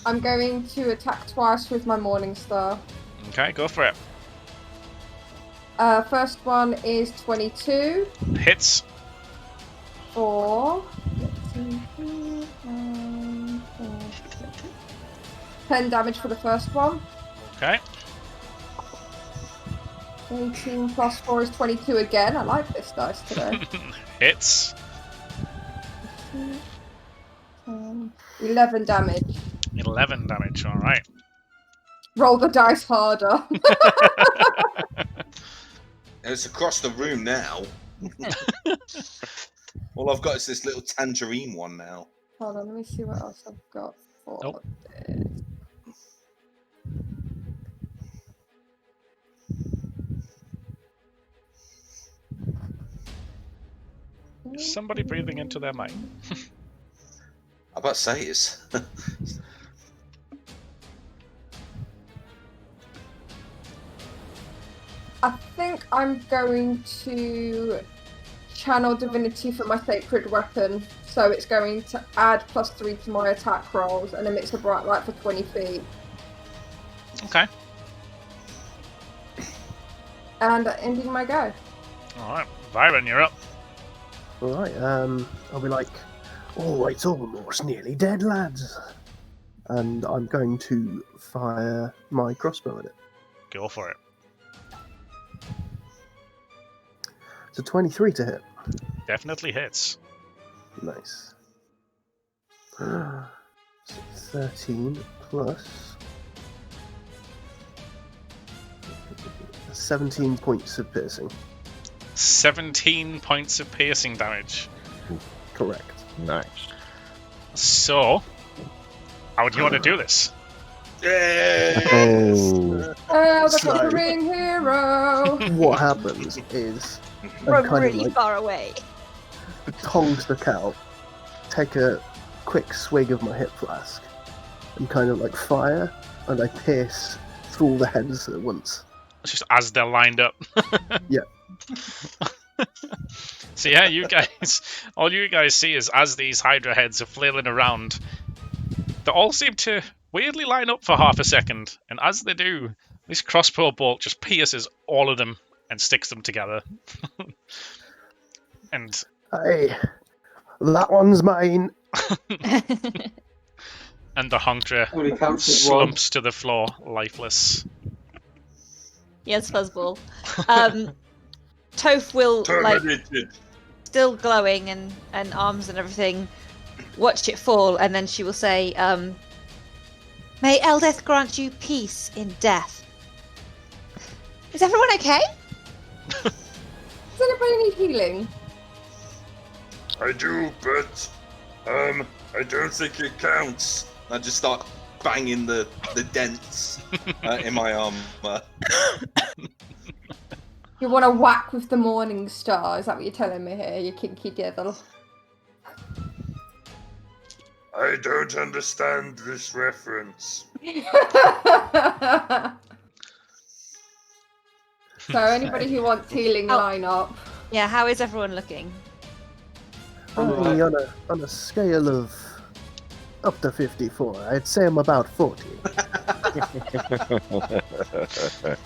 [SPEAKER 6] I'm going to attack twice with my Morning Star.
[SPEAKER 1] Okay, go for it.
[SPEAKER 6] First one is 22
[SPEAKER 1] Hits.
[SPEAKER 6] for 10 damage for the first one.
[SPEAKER 1] Okay.
[SPEAKER 6] 18 plus 4 is 22 again. I like this dice today.
[SPEAKER 1] Hits.
[SPEAKER 6] 11 damage.
[SPEAKER 1] 11 damage, alright.
[SPEAKER 6] Roll the dice harder.
[SPEAKER 7] It's across the room now. All I've got is this little tangerine one now.
[SPEAKER 6] Hold on, let me see what else I've got for
[SPEAKER 1] Nope.
[SPEAKER 6] this.
[SPEAKER 1] Is somebody breathing into their mic?
[SPEAKER 7] I about to say it's.
[SPEAKER 6] I think I'm going to channel divinity for my sacred weapon. So it's going to add +3 to my attack rolls and emits a bright light for 20 feet.
[SPEAKER 1] Okay.
[SPEAKER 6] And ending my go.
[SPEAKER 1] Alright. Byron, you're up.
[SPEAKER 4] Alright, I'll be like, oh, it's almost nearly dead, lads. And I'm going to fire my crossbow at it.
[SPEAKER 1] Go for it.
[SPEAKER 4] It's a 23 to hit.
[SPEAKER 1] Definitely hits.
[SPEAKER 4] Nice. 13 plus 17 points of piercing.
[SPEAKER 1] 17 points of piercing damage.
[SPEAKER 4] Correct.
[SPEAKER 3] Nice.
[SPEAKER 1] So, how do you want to do this?
[SPEAKER 3] Oh.
[SPEAKER 6] Oh, the
[SPEAKER 4] So-
[SPEAKER 6] conquering hero!
[SPEAKER 4] What happens is
[SPEAKER 2] From
[SPEAKER 4] kind of
[SPEAKER 2] really
[SPEAKER 4] like
[SPEAKER 2] far away.
[SPEAKER 4] tongs the cow, take a quick swig of my hip flask, and kind of like fire, and I pierce through all the heads at once.
[SPEAKER 1] It's just as they're lined up.
[SPEAKER 4] Yeah.
[SPEAKER 1] So yeah, all you guys see is as these Hydra heads are flailing around, they all seem to weirdly line up for half a second, and as they do, this crossbow bolt just pierces all of them and sticks them together. And
[SPEAKER 4] Hey, that one's mine.
[SPEAKER 1] and the Honkra
[SPEAKER 5] Only counts as one.
[SPEAKER 1] slumps to the floor, lifeless.
[SPEAKER 2] Yes, Fuzzball. Toph will, like,
[SPEAKER 7] Terminated.
[SPEAKER 2] still glowing and arms and everything, watch it fall, and then she will say, may Eldeth grant you peace in death. Is everyone okay?
[SPEAKER 6] Does anybody need healing?
[SPEAKER 7] I do, but I don't think it counts. I just start banging the dents in my armor.
[SPEAKER 6] You want to whack with the morning star? Is that what you're telling me here, you kinky devil?
[SPEAKER 7] I don't understand this reference.
[SPEAKER 6] So anybody who wants healing,
[SPEAKER 2] Oh.
[SPEAKER 6] line up.
[SPEAKER 2] Yeah, how is everyone looking?
[SPEAKER 4] Only on a scale of up to 54, I'd say I'm about 40.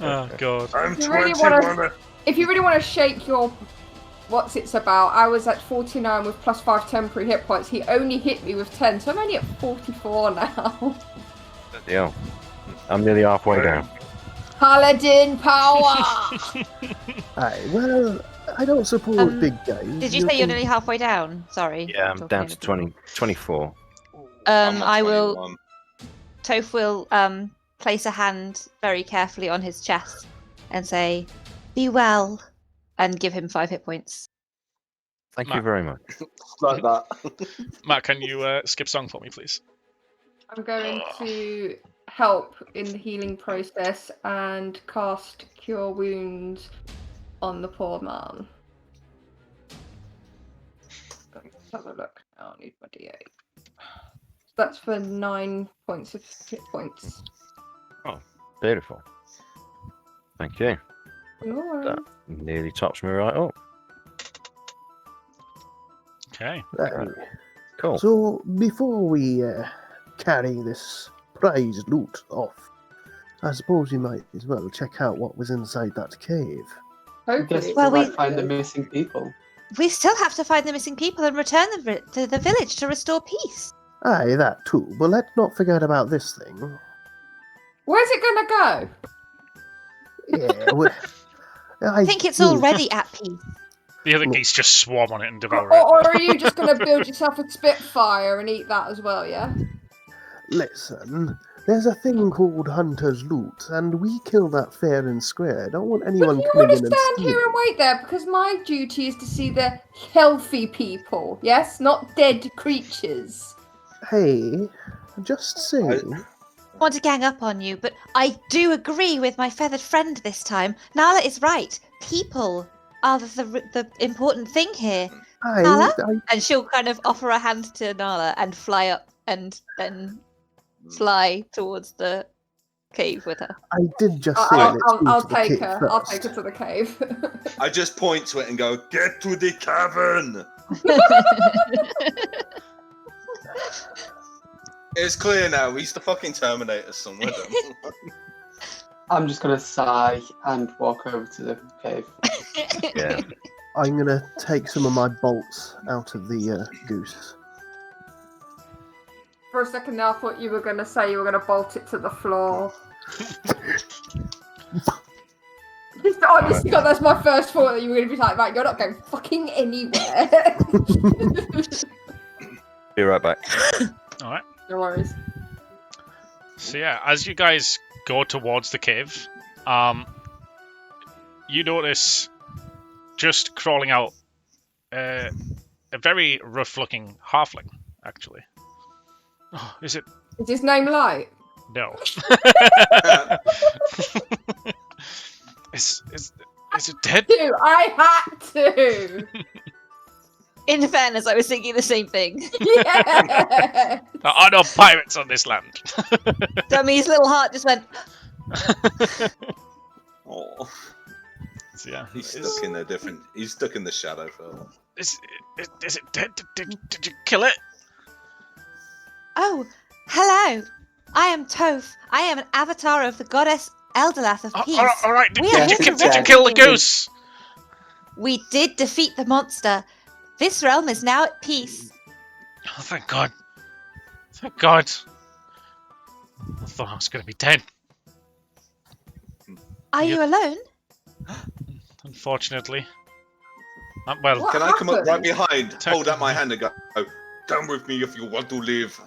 [SPEAKER 1] Oh god.
[SPEAKER 7] I'm
[SPEAKER 6] If you really wanna- If you really want to shake your what's it's about, I was at 49 with +5 temporary hit points. He only hit me with 10, so I'm only at 44 now.
[SPEAKER 3] Yeah. I'm nearly halfway down.
[SPEAKER 6] Paladin power!
[SPEAKER 4] Aye, well, I don't support big guys.
[SPEAKER 2] Did you say you're nearly halfway down? Sorry.
[SPEAKER 3] Yeah, I'm
[SPEAKER 2] talking
[SPEAKER 3] down
[SPEAKER 2] over
[SPEAKER 3] to
[SPEAKER 2] people.
[SPEAKER 3] 24.
[SPEAKER 7] I'm at
[SPEAKER 2] I will.
[SPEAKER 7] 21.
[SPEAKER 2] Toph will place a hand very carefully on his chest and say, "Be well," and give him 5 hit points.
[SPEAKER 3] Thank
[SPEAKER 1] Matt.
[SPEAKER 3] you very much.
[SPEAKER 5] Like that.
[SPEAKER 1] Matt, can you skip song for me, please?
[SPEAKER 6] I'm going to help in the healing process and cast Cure Wounds on the poor man. Let's have a look now. I need my D8. That's for 9 points of hit points.
[SPEAKER 3] Beautiful. Thank you.
[SPEAKER 6] Alright.
[SPEAKER 3] That nearly tops me right up.
[SPEAKER 1] Okay.
[SPEAKER 4] Aye.
[SPEAKER 3] Cool.
[SPEAKER 4] So, before we carry this prized loot off, I suppose we might as well check out what was inside that cave.
[SPEAKER 5] I guess
[SPEAKER 6] Hopefully.
[SPEAKER 5] we
[SPEAKER 2] Well,
[SPEAKER 5] might
[SPEAKER 2] we-
[SPEAKER 5] find the missing people.
[SPEAKER 2] We still have to find the missing people and return them to the village to restore peace.
[SPEAKER 4] Aye, that too, but let's not forget about this thing.
[SPEAKER 6] Where's it gonna go?
[SPEAKER 4] Yeah, well,
[SPEAKER 2] I think it's already at peace.
[SPEAKER 1] The other
[SPEAKER 4] Look.
[SPEAKER 1] geese just swarm on it and devour
[SPEAKER 6] Or
[SPEAKER 1] it.
[SPEAKER 6] are you just gonna build yourself a Spitfire and eat that as well, yeah?
[SPEAKER 4] Listen, There's a thing called hunter's loot, and we kill that fair and square. I don't want
[SPEAKER 6] But
[SPEAKER 4] anyone
[SPEAKER 6] you
[SPEAKER 4] coming
[SPEAKER 6] want
[SPEAKER 4] in
[SPEAKER 6] to
[SPEAKER 4] and
[SPEAKER 6] stand here and
[SPEAKER 4] stealing.
[SPEAKER 6] wait there because my duty is to see the healthy people, yes, not dead creatures.
[SPEAKER 4] Hey, just saying.
[SPEAKER 2] I want to gang up on you, but I do agree with my feathered friend this time. Nala is right. People are the important thing here. Nala? And she'll kind of offer a hand to Nala and fly up and then fly towards the cave with her.
[SPEAKER 4] I did just say
[SPEAKER 6] I'll take her. I'll take her to the cave.
[SPEAKER 7] I just point to it and go, "Get to the cavern." It's clear now. He's the fucking Terminator somewhere.
[SPEAKER 5] I'm just gonna sigh and walk over to the cave.
[SPEAKER 3] Yeah.
[SPEAKER 4] I'm gonna take some of my bolts out of the goose.
[SPEAKER 6] For a second now, I thought you were going to say you were going to bolt it to the floor. Honestly, God, that's my first thought that you were going to be like, right, you're not going fucking anywhere.
[SPEAKER 3] Be right back.
[SPEAKER 1] All right.
[SPEAKER 6] No worries.
[SPEAKER 1] So yeah, as you guys go towards the cave, you notice just crawling out a very rough-looking halfling, actually. Oh, is it?
[SPEAKER 6] Is his name Light?
[SPEAKER 1] No. Is it dead?
[SPEAKER 6] I had to!
[SPEAKER 2] In fairness, I was thinking the same thing.
[SPEAKER 6] Yeah!
[SPEAKER 1] There are no pirates on this land.
[SPEAKER 2] Dummy's little heart just went.
[SPEAKER 7] Oh.
[SPEAKER 1] So, yeah,
[SPEAKER 7] He's stuck in a different. He's stuck in the shadow film.
[SPEAKER 1] Is it dead? Did you kill it?
[SPEAKER 2] Oh, hello. I am Toph. I am an avatar of the goddess Eldalath of Peace.
[SPEAKER 1] All right. Did
[SPEAKER 2] We are
[SPEAKER 1] you
[SPEAKER 2] here to
[SPEAKER 1] kill the
[SPEAKER 2] rescue you.
[SPEAKER 1] goose?
[SPEAKER 2] We did defeat the monster. This realm is now at peace.
[SPEAKER 1] Oh, thank God. Thank God. I thought I was going to be dead.
[SPEAKER 2] Are you alone?
[SPEAKER 1] Unfortunately. Well,
[SPEAKER 6] What
[SPEAKER 7] Can I come up right
[SPEAKER 6] happened?
[SPEAKER 7] behind, hold out my hand and go, "Come with me if you want to live."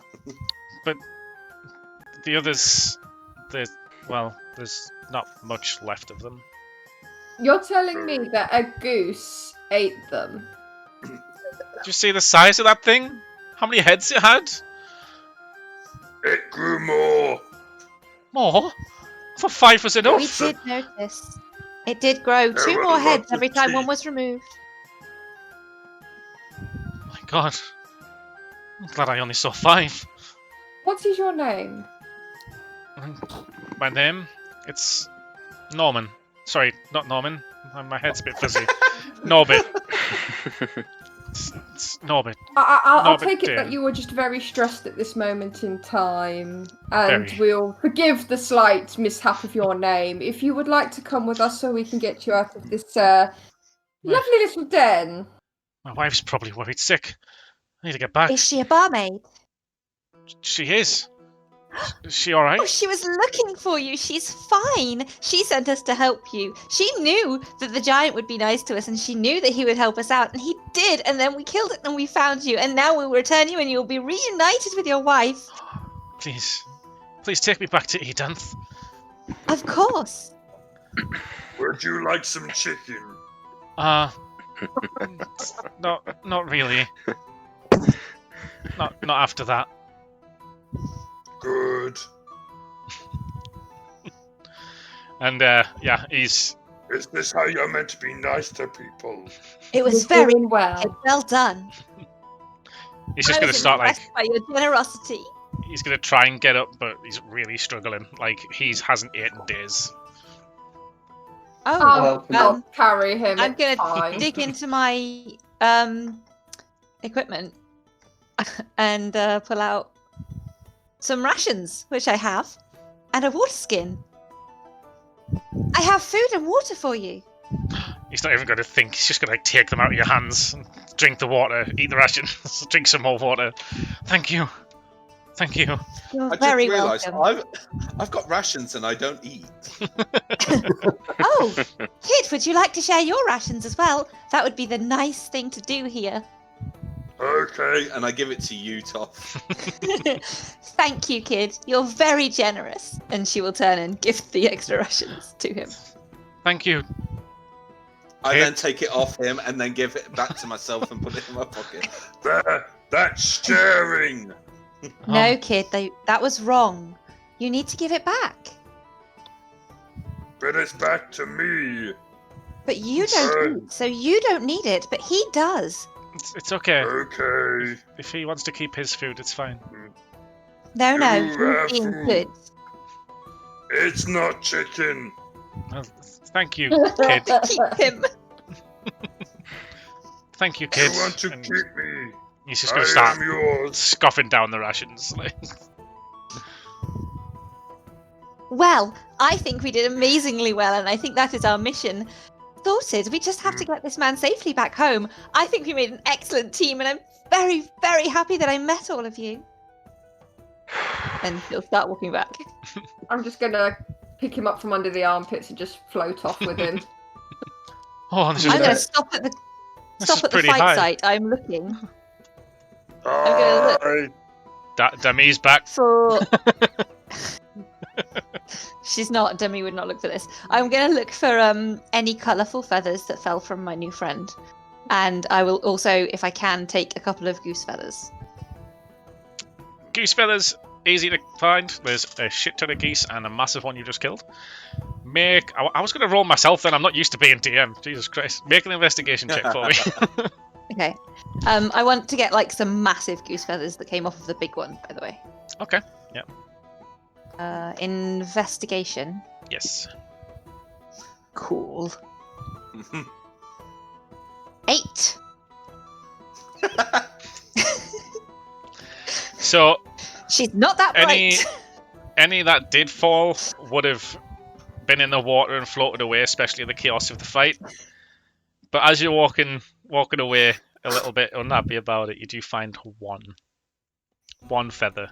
[SPEAKER 1] the others, there's not much left of them.
[SPEAKER 6] You're telling me that a goose ate them?
[SPEAKER 1] Did you see the size of that thing? How many heads it had?
[SPEAKER 8] It grew more.
[SPEAKER 1] More? I thought 5 was enough.
[SPEAKER 2] We did notice. It did grow
[SPEAKER 8] There
[SPEAKER 2] 2
[SPEAKER 8] were
[SPEAKER 2] more heads
[SPEAKER 8] lots of
[SPEAKER 2] every time one
[SPEAKER 8] teeth.
[SPEAKER 2] was removed.
[SPEAKER 1] My God. I'm glad I only saw 5.
[SPEAKER 6] What is your name?
[SPEAKER 1] My name? It's Norman. Sorry, not Norman. My head's a bit fuzzy. Norbit. It's Norbit.
[SPEAKER 6] I'll
[SPEAKER 1] No, but
[SPEAKER 6] take it
[SPEAKER 1] dear.
[SPEAKER 6] that you were just very stressed at this moment in time, and
[SPEAKER 1] Very.
[SPEAKER 6] we'll forgive the slight mishap of your name. If you would like to come with us so we can get you out of this lovely little den.
[SPEAKER 1] My wife's probably worried sick. I need to get back.
[SPEAKER 2] Is she a barmaid?
[SPEAKER 1] She is. Is she alright?
[SPEAKER 2] Oh, she was looking for you. She's fine. She sent us to help you. She knew that the giant would be nice to us, and she knew that he would help us out, and he did. And then we killed it, and we found you, and now we'll return you, and you'll be reunited with your wife.
[SPEAKER 1] Please take me back to Edanth.
[SPEAKER 2] Of course.
[SPEAKER 8] Would you like some chicken?
[SPEAKER 1] Not really. Not after that.
[SPEAKER 8] Good.
[SPEAKER 1] And yeah, he's
[SPEAKER 8] Is this how you're meant to be nice to people?
[SPEAKER 2] It was
[SPEAKER 6] You're
[SPEAKER 2] very
[SPEAKER 6] doing well.
[SPEAKER 2] well done.
[SPEAKER 1] just
[SPEAKER 2] I
[SPEAKER 1] gonna
[SPEAKER 2] was
[SPEAKER 1] start like
[SPEAKER 2] impressed by your generosity.
[SPEAKER 1] he's gonna try and get up, but he's really struggling. Like he hasn't eaten in days.
[SPEAKER 2] Oh,
[SPEAKER 6] I'll carry him.
[SPEAKER 2] I'm
[SPEAKER 6] it's
[SPEAKER 2] gonna
[SPEAKER 6] fine.
[SPEAKER 2] dig into my equipment and pull out some rations, which I have, and a water skin. I have food and water for you.
[SPEAKER 1] He's not even going to think. He's just going to take them out of your hands, and drink the water, eat the rations, drink some more water. Thank you.
[SPEAKER 2] You're
[SPEAKER 7] I just
[SPEAKER 2] very
[SPEAKER 7] realised
[SPEAKER 2] welcome.
[SPEAKER 7] I've got rations and I don't eat.
[SPEAKER 2] Oh, Kid, would you like to share your rations as well? That would be the nice thing to do here.
[SPEAKER 7] Okay, and I give it to you, Toph.
[SPEAKER 2] Thank you, kid. You're very generous. And she will turn and give the extra rations to him.
[SPEAKER 1] Thank you.
[SPEAKER 7] I
[SPEAKER 1] Kid.
[SPEAKER 7] then take it off him and then give it back to myself and put it in my pocket.
[SPEAKER 8] That's sharing.
[SPEAKER 2] No, kid, that was wrong. You need to give it back.
[SPEAKER 8] But it's back to me.
[SPEAKER 2] But you don't eat, so you don't need it, but he does.
[SPEAKER 1] It's okay.
[SPEAKER 8] Okay.
[SPEAKER 1] If he wants to keep his food, it's fine.
[SPEAKER 2] No,
[SPEAKER 8] You have
[SPEAKER 2] he's being
[SPEAKER 8] food.
[SPEAKER 2] good.
[SPEAKER 8] It's not chicken.
[SPEAKER 1] Well, thank you, kid.
[SPEAKER 2] Keep him.
[SPEAKER 1] Thank you, kid.
[SPEAKER 8] You want to
[SPEAKER 1] And
[SPEAKER 8] keep me?
[SPEAKER 1] he's just going
[SPEAKER 8] I
[SPEAKER 1] to start
[SPEAKER 8] am yours.
[SPEAKER 1] scoffing down the rations.
[SPEAKER 2] Well, I think we did amazingly well, and I think that is our mission sorted. We just have to get this man safely back home. I think we made an excellent team, and I'm very, very happy that I met all of you. And he'll start walking back.
[SPEAKER 6] I'm just gonna pick him up from under the armpits and just float off with him.
[SPEAKER 1] Oh, this
[SPEAKER 2] I'm going to
[SPEAKER 1] is
[SPEAKER 2] stop at the
[SPEAKER 1] is pretty
[SPEAKER 2] fight
[SPEAKER 1] high.
[SPEAKER 2] site. I'm looking gonna look.
[SPEAKER 1] Demi's back.
[SPEAKER 2] For she's not. Demi would not look for this. I'm going to look for any colourful feathers that fell from my new friend, and I will also, if I can, take a couple of goose feathers.
[SPEAKER 1] Goose feathers, easy to find. There's a shit ton of geese and a massive one you just killed. I was going to roll myself then. I'm not used to being DM. Jesus Christ. Make an investigation check for me.
[SPEAKER 2] Okay. I want to get like some massive goose feathers that came off of the big one, by the way.
[SPEAKER 1] Okay. Yeah.
[SPEAKER 2] Investigation.
[SPEAKER 1] Yes.
[SPEAKER 2] Cool. 8.
[SPEAKER 1] So
[SPEAKER 2] She's not that bright.
[SPEAKER 1] any that did fall would have been in the water and floated away, especially in the chaos of the fight. But as you're walking away a little bit unhappy about it, you do find one feather.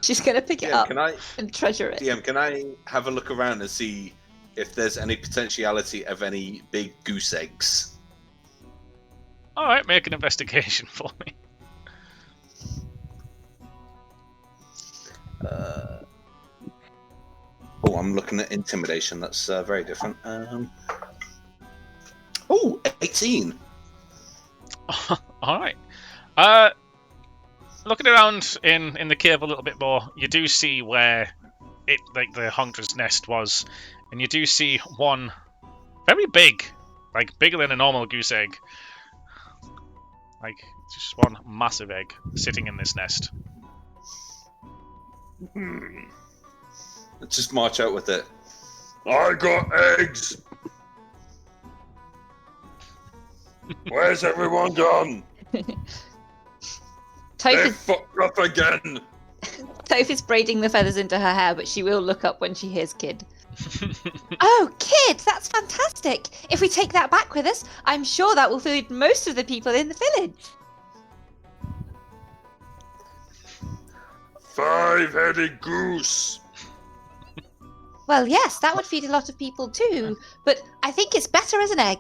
[SPEAKER 2] She's going to pick it up and treasure it.
[SPEAKER 7] DM, can I have a look around and see if there's any potentiality of any big goose eggs?
[SPEAKER 1] All right, make an investigation for me.
[SPEAKER 7] I'm looking at intimidation. That's very different. 18.
[SPEAKER 1] All right. Looking around in the cave a little bit more, you do see where the hunter's nest was, and you do see one very big, like bigger than a normal goose egg. Like just one massive egg sitting in this nest.
[SPEAKER 7] Let's just march out with it.
[SPEAKER 8] I got eggs. Where's everyone gone? They fucked up again.
[SPEAKER 2] Toph is braiding the feathers into her hair, but she will look up when she hears Kid. Oh, Kid, that's fantastic! If we take that back with us, I'm sure that will feed most of the people in the village.
[SPEAKER 8] 5-headed goose.
[SPEAKER 2] Well, yes, that would feed a lot of people too, but I think it's better as an egg.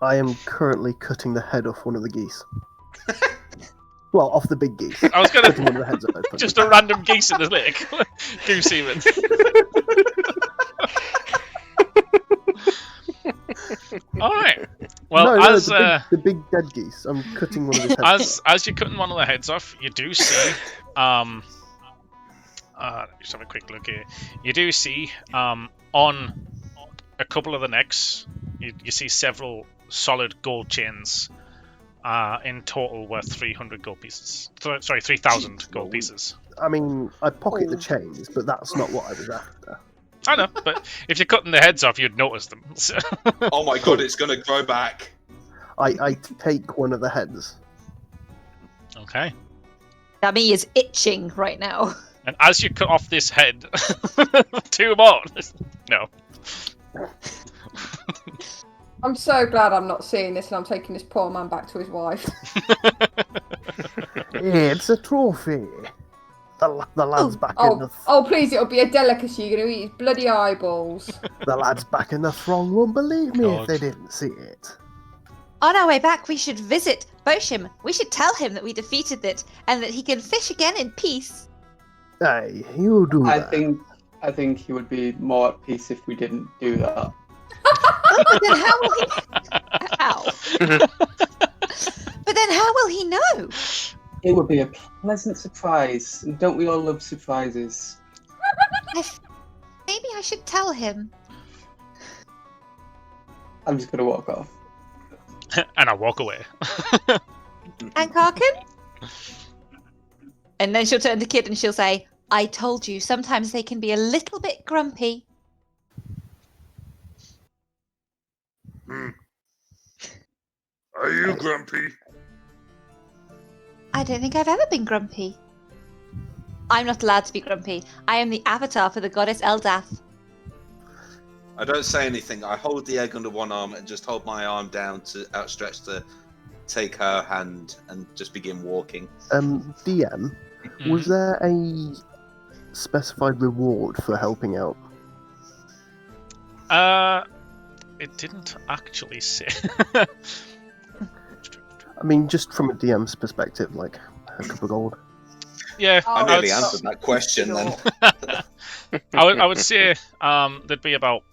[SPEAKER 4] I am currently cutting the head off one of the geese. Well, off the big geese.
[SPEAKER 1] I was gonna
[SPEAKER 4] Cutting one of the heads open.
[SPEAKER 1] just a random geese in the lake. Goose even. All right. Well,
[SPEAKER 4] no,
[SPEAKER 1] as
[SPEAKER 4] the big dead geese. I'm cutting one of his heads.
[SPEAKER 1] as you're cutting one of the heads off, you do see let me just have a quick look here. You do see on a couple of the necks, you see several solid gold chains. In total worth 300 gold pieces. Sorry, 3,000 gold pieces.
[SPEAKER 4] I mean, I pocket the chains, but that's not what I was after.
[SPEAKER 1] I know, but if you're cutting the heads off, you'd notice them. So.
[SPEAKER 7] Oh my god, it's gonna grow back.
[SPEAKER 4] I take one of the heads.
[SPEAKER 1] Okay.
[SPEAKER 2] Dami is itching right now.
[SPEAKER 1] And as you cut off this head, 2 more. No.
[SPEAKER 6] I'm so glad I'm not seeing this and I'm taking this poor man back to his wife.
[SPEAKER 4] It's a trophy. The lad's back in the...
[SPEAKER 6] Oh, please, it'll be a delicacy. You're going to eat his bloody eyeballs.
[SPEAKER 4] The lads back in the throng won't believe me
[SPEAKER 1] God.
[SPEAKER 4] if they didn't see it.
[SPEAKER 2] On our way back, we should visit Bosham. We should tell him that we defeated it and that he can fish again in peace.
[SPEAKER 4] Aye, you do
[SPEAKER 5] I
[SPEAKER 4] that.
[SPEAKER 5] think he would be more at peace if we didn't do that.
[SPEAKER 2] Oh, but then how will he? Ow. But then how will he know?
[SPEAKER 5] It would be a pleasant surprise. And don't we all love surprises?
[SPEAKER 2] Maybe I should tell him.
[SPEAKER 5] I'm just going to walk off.
[SPEAKER 1] And I walk away.
[SPEAKER 2] And Karkin? And then she'll turn to Kid and she'll say, I told you, sometimes they can be a little bit grumpy.
[SPEAKER 8] Are you grumpy?
[SPEAKER 2] I don't think I've ever been grumpy. I'm not allowed to be grumpy. I am the avatar for the goddess Eldath.
[SPEAKER 7] I don't say anything. I hold the egg under one arm and just hold my arm down to outstretched to take her hand and just begin walking.
[SPEAKER 4] DM, was there a specified reward for helping out?
[SPEAKER 1] It didn't actually say.
[SPEAKER 4] I mean, just from a DM's perspective, like a couple of gold.
[SPEAKER 1] Yeah,
[SPEAKER 6] Oh,
[SPEAKER 7] I
[SPEAKER 1] would
[SPEAKER 7] nearly
[SPEAKER 1] s-
[SPEAKER 7] answered that question then.
[SPEAKER 1] I would say there'd be about.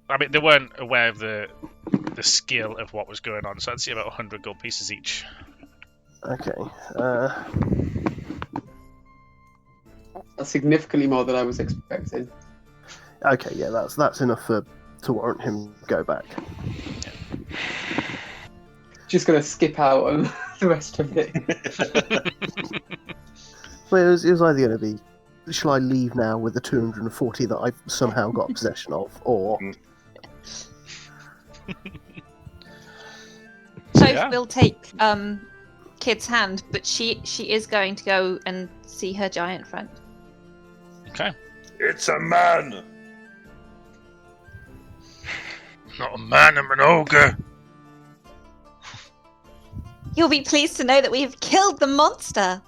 [SPEAKER 1] I mean, they weren't aware of the scale of what was going on, so I'd say about 100 gold pieces each.
[SPEAKER 4] Okay.
[SPEAKER 5] That's significantly more than I was expecting.
[SPEAKER 4] Okay, yeah, that's enough to warrant him to go back.
[SPEAKER 5] Just going to skip out on the rest of it.
[SPEAKER 4] Well, it was either going to be, shall I leave now with the 240 that I've somehow got possession of, or...
[SPEAKER 2] Soph
[SPEAKER 1] Yeah.
[SPEAKER 2] will take Kid's hand, but she is going to go and see her giant friend.
[SPEAKER 1] Okay.
[SPEAKER 8] It's a man. Not a man, I'm an ogre.
[SPEAKER 2] You'll be pleased to know that we have killed the monster.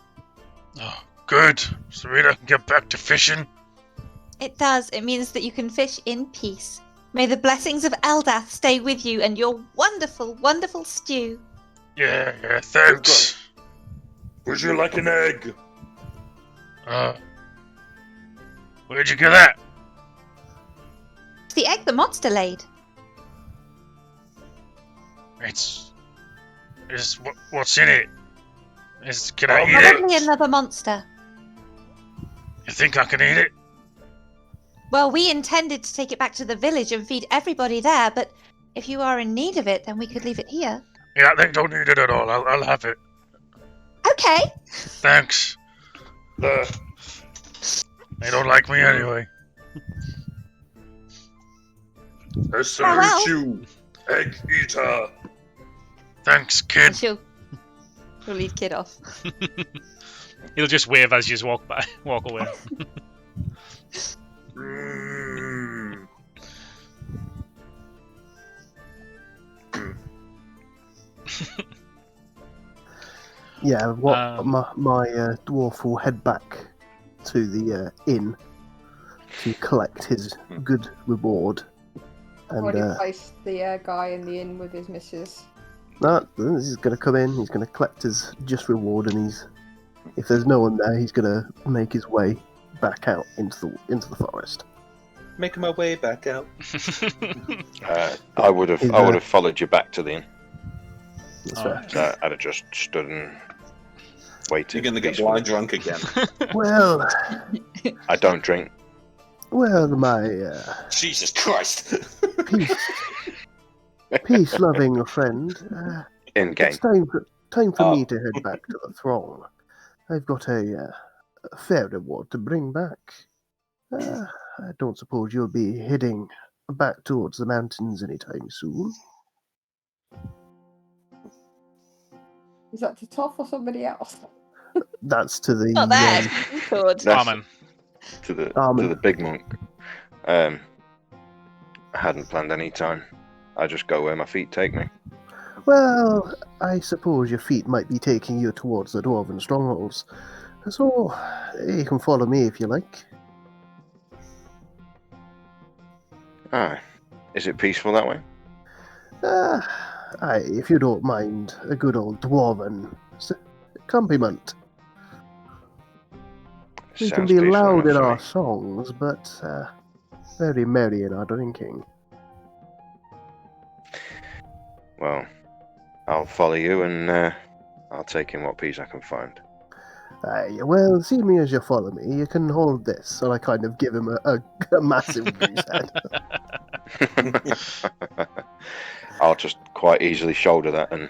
[SPEAKER 8] Oh, good. So we can get back to fishing.
[SPEAKER 2] It does. It means that you can fish in peace. May the blessings of Eldath stay with you and your wonderful, wonderful stew.
[SPEAKER 8] Yeah, thanks. Would you like an egg? Where'd you get that?
[SPEAKER 2] It's the egg the monster laid.
[SPEAKER 8] It's what's in it? Can I eat
[SPEAKER 2] Probably
[SPEAKER 8] it?
[SPEAKER 2] another monster.
[SPEAKER 8] You think I can eat it?
[SPEAKER 2] Well, we intended to take it back to the village and feed everybody there, but if you are in need of it, then we could leave it here.
[SPEAKER 8] Yeah, they don't need it at all. I'll have it.
[SPEAKER 2] Okay.
[SPEAKER 8] Thanks. They don't like me anyway. I salute
[SPEAKER 2] Farewell.
[SPEAKER 8] you, egg eater. Thanks, kid.
[SPEAKER 2] And she'll lead Kid off.
[SPEAKER 1] He'll just wave as you just walk away.
[SPEAKER 8] Mm.
[SPEAKER 4] Yeah, my dwarf will head back to the inn to collect his good reward. And
[SPEAKER 6] Already placed the guy in the inn with his missus.
[SPEAKER 4] he's going to come in, he's going to collect his just reward, and if there's no one there, he's going to make his way back out into the forest.
[SPEAKER 7] Making my way back out.
[SPEAKER 3] I would have followed you back to the inn.
[SPEAKER 4] That's fair.
[SPEAKER 3] So I'd have just stood and waited.
[SPEAKER 7] You're going to get
[SPEAKER 3] peacefully.
[SPEAKER 7] blind drunk again.
[SPEAKER 4] Well,
[SPEAKER 3] I don't drink.
[SPEAKER 4] my
[SPEAKER 7] Jesus Christ.
[SPEAKER 4] peace-loving friend,
[SPEAKER 3] In game.
[SPEAKER 4] it's time for
[SPEAKER 7] Oh.
[SPEAKER 4] me to head back to the throng. I've got a fair reward to bring back. I don't suppose you'll be heading back towards the mountains anytime soon.
[SPEAKER 6] Is that to Toff or somebody else?
[SPEAKER 4] That's to the
[SPEAKER 2] Not there. Good.
[SPEAKER 3] That's
[SPEAKER 1] Armin.
[SPEAKER 3] to the
[SPEAKER 4] Armin.
[SPEAKER 3] big monk. I hadn't planned any time. I just go where my feet take me.
[SPEAKER 4] Well, I suppose your feet might be taking you towards the dwarven strongholds. So, you can follow me if you like.
[SPEAKER 3] Ah, is it peaceful that way?
[SPEAKER 4] if you don't mind, a good old dwarven compliment. We can
[SPEAKER 3] Sounds
[SPEAKER 4] be
[SPEAKER 3] peaceful
[SPEAKER 4] loud
[SPEAKER 3] enough
[SPEAKER 4] in
[SPEAKER 3] to
[SPEAKER 4] our
[SPEAKER 3] me.
[SPEAKER 4] songs, but very merry in our drinking.
[SPEAKER 3] Well, I'll follow you and I'll take in what peace I can find.
[SPEAKER 4] Well, see me as you follow me. You can hold this, and I kind of give him a massive goose head.
[SPEAKER 3] I'll just quite easily shoulder that and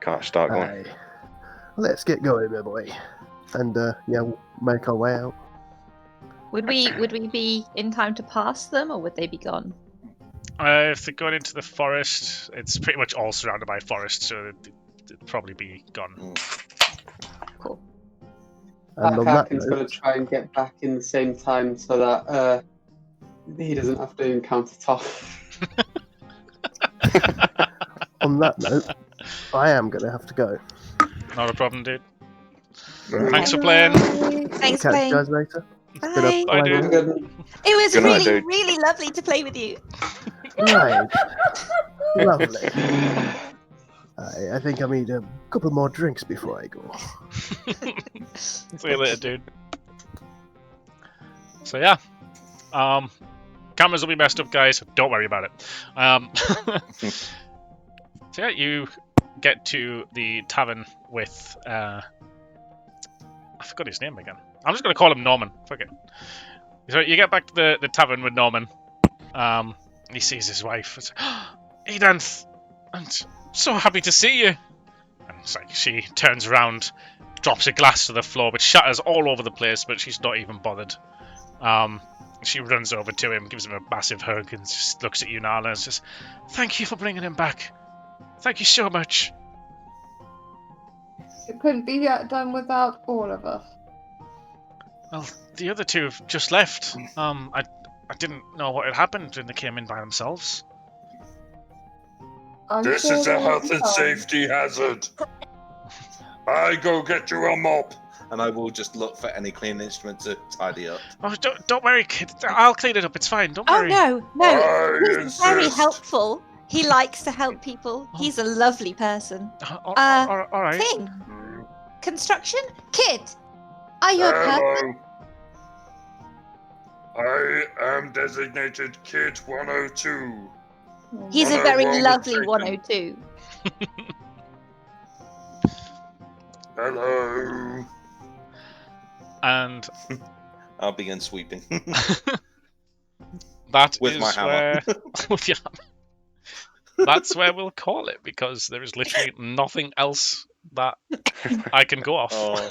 [SPEAKER 3] can't start going.
[SPEAKER 4] Aye. Let's get going, my boy. And we'll make our way out.
[SPEAKER 2] Would we be in time to pass them, or would they be gone?
[SPEAKER 1] If they're going into the forest, it's pretty much all surrounded by forest, so it'd probably be gone.
[SPEAKER 2] Cool.
[SPEAKER 4] And on that
[SPEAKER 5] Arkin's going
[SPEAKER 4] note,
[SPEAKER 5] to try and get back in the same time so that he doesn't have to encounter Toff.
[SPEAKER 4] on that note, I am going to have to go.
[SPEAKER 1] Not a problem, dude.
[SPEAKER 4] Right.
[SPEAKER 1] Thanks for playing.
[SPEAKER 2] Thanks for
[SPEAKER 4] Catch you
[SPEAKER 2] playing.
[SPEAKER 4] guys later. It's been
[SPEAKER 2] Bye.
[SPEAKER 4] a
[SPEAKER 1] Bye, dude.
[SPEAKER 4] pleasure.
[SPEAKER 2] It was
[SPEAKER 3] Good night,
[SPEAKER 2] really,
[SPEAKER 3] dude.
[SPEAKER 2] really lovely to play with you.
[SPEAKER 4] Right. Lovely. I think I need a couple more drinks before I go.
[SPEAKER 1] See you later, dude. So yeah, cameras will be messed up, guys. Don't worry about it. So yeah, you get to the tavern with I forgot his name again. I'm just gonna call him Norman. Fuck it. So you get back to the tavern with Norman. He sees his wife. It's, Edith, I'm so happy to see you. And it's like she turns around, drops a glass to the floor, which shatters all over the place, but she's not even bothered. She runs over to him, gives him a massive hug, and just looks at you, Nala, and says, "Thank you for bringing him back. Thank you so much."
[SPEAKER 6] It couldn't be done without all of us.
[SPEAKER 1] Well, the other two have just left. I didn't know what had happened when they came in by themselves.
[SPEAKER 6] I'm
[SPEAKER 8] This
[SPEAKER 6] sure
[SPEAKER 8] is a
[SPEAKER 6] they'll
[SPEAKER 8] health
[SPEAKER 6] be
[SPEAKER 8] and
[SPEAKER 6] fine.
[SPEAKER 8] safety hazard. I go get you a mop.
[SPEAKER 7] And I will just look for any clean instrument to tidy up.
[SPEAKER 1] Oh, don't worry, kid. I'll clean it up. It's fine. Don't
[SPEAKER 2] Oh
[SPEAKER 1] worry.
[SPEAKER 2] no,
[SPEAKER 8] I
[SPEAKER 2] he's very
[SPEAKER 8] insist.
[SPEAKER 2] helpful. He likes to help people. He's a lovely person.
[SPEAKER 1] All right.
[SPEAKER 2] Thing, construction, kid. Are you a person?
[SPEAKER 8] Hello. I am designated Kid 102.
[SPEAKER 2] He's a
[SPEAKER 8] Hello,
[SPEAKER 2] very
[SPEAKER 8] Robert
[SPEAKER 2] lovely
[SPEAKER 8] Satan.
[SPEAKER 2] 102.
[SPEAKER 8] Hello.
[SPEAKER 1] And
[SPEAKER 7] I'll begin sweeping.
[SPEAKER 1] that
[SPEAKER 7] With
[SPEAKER 1] is
[SPEAKER 7] my hammer.
[SPEAKER 1] where with your hammer. That's where we'll call it, because there is literally nothing else that I can go off.
[SPEAKER 7] Oh.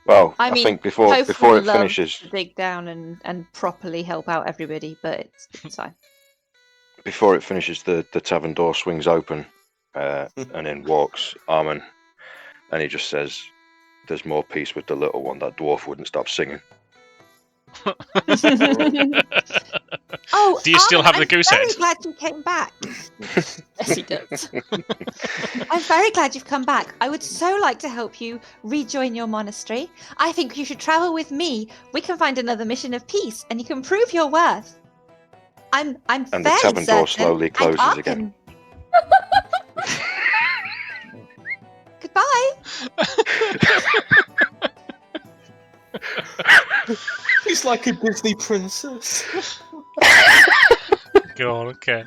[SPEAKER 3] Well,
[SPEAKER 2] I
[SPEAKER 3] I
[SPEAKER 2] mean,
[SPEAKER 3] think before
[SPEAKER 2] Toph
[SPEAKER 3] it
[SPEAKER 2] would love
[SPEAKER 3] finishes,
[SPEAKER 2] to dig down and properly help out everybody, but it's fine.
[SPEAKER 3] the tavern door swings open, and in walks Armin, and he just says, "There's more peace with the little one. That dwarf wouldn't stop singing."
[SPEAKER 2] Oh,
[SPEAKER 1] Do you still have the goose
[SPEAKER 2] I'm
[SPEAKER 1] head?
[SPEAKER 2] very glad you came back. Yes, he does. I'm very glad you've come back. I would so like to help you rejoin your monastery. I think you should travel with me. We can find another mission of peace, and you can prove your worth. I'm
[SPEAKER 3] And the
[SPEAKER 2] fairly
[SPEAKER 3] tavern door
[SPEAKER 2] certain
[SPEAKER 3] slowly closes
[SPEAKER 2] Hank
[SPEAKER 3] again.
[SPEAKER 2] Goodbye.
[SPEAKER 7] He's like a Disney princess.
[SPEAKER 1] Go on, okay.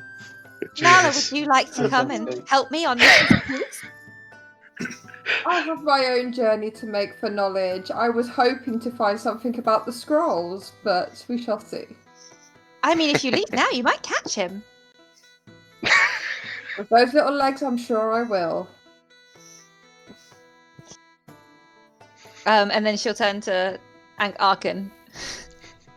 [SPEAKER 2] Nala,
[SPEAKER 1] Jesus.
[SPEAKER 2] would you like to come and help me on missions of peace?
[SPEAKER 6] I have my own journey to make for knowledge. I was hoping to find something about the scrolls, but we shall see.
[SPEAKER 2] I mean, if you leave now, you might catch him.
[SPEAKER 6] With those little legs, I'm sure I will.
[SPEAKER 2] And then she'll turn to Arkin.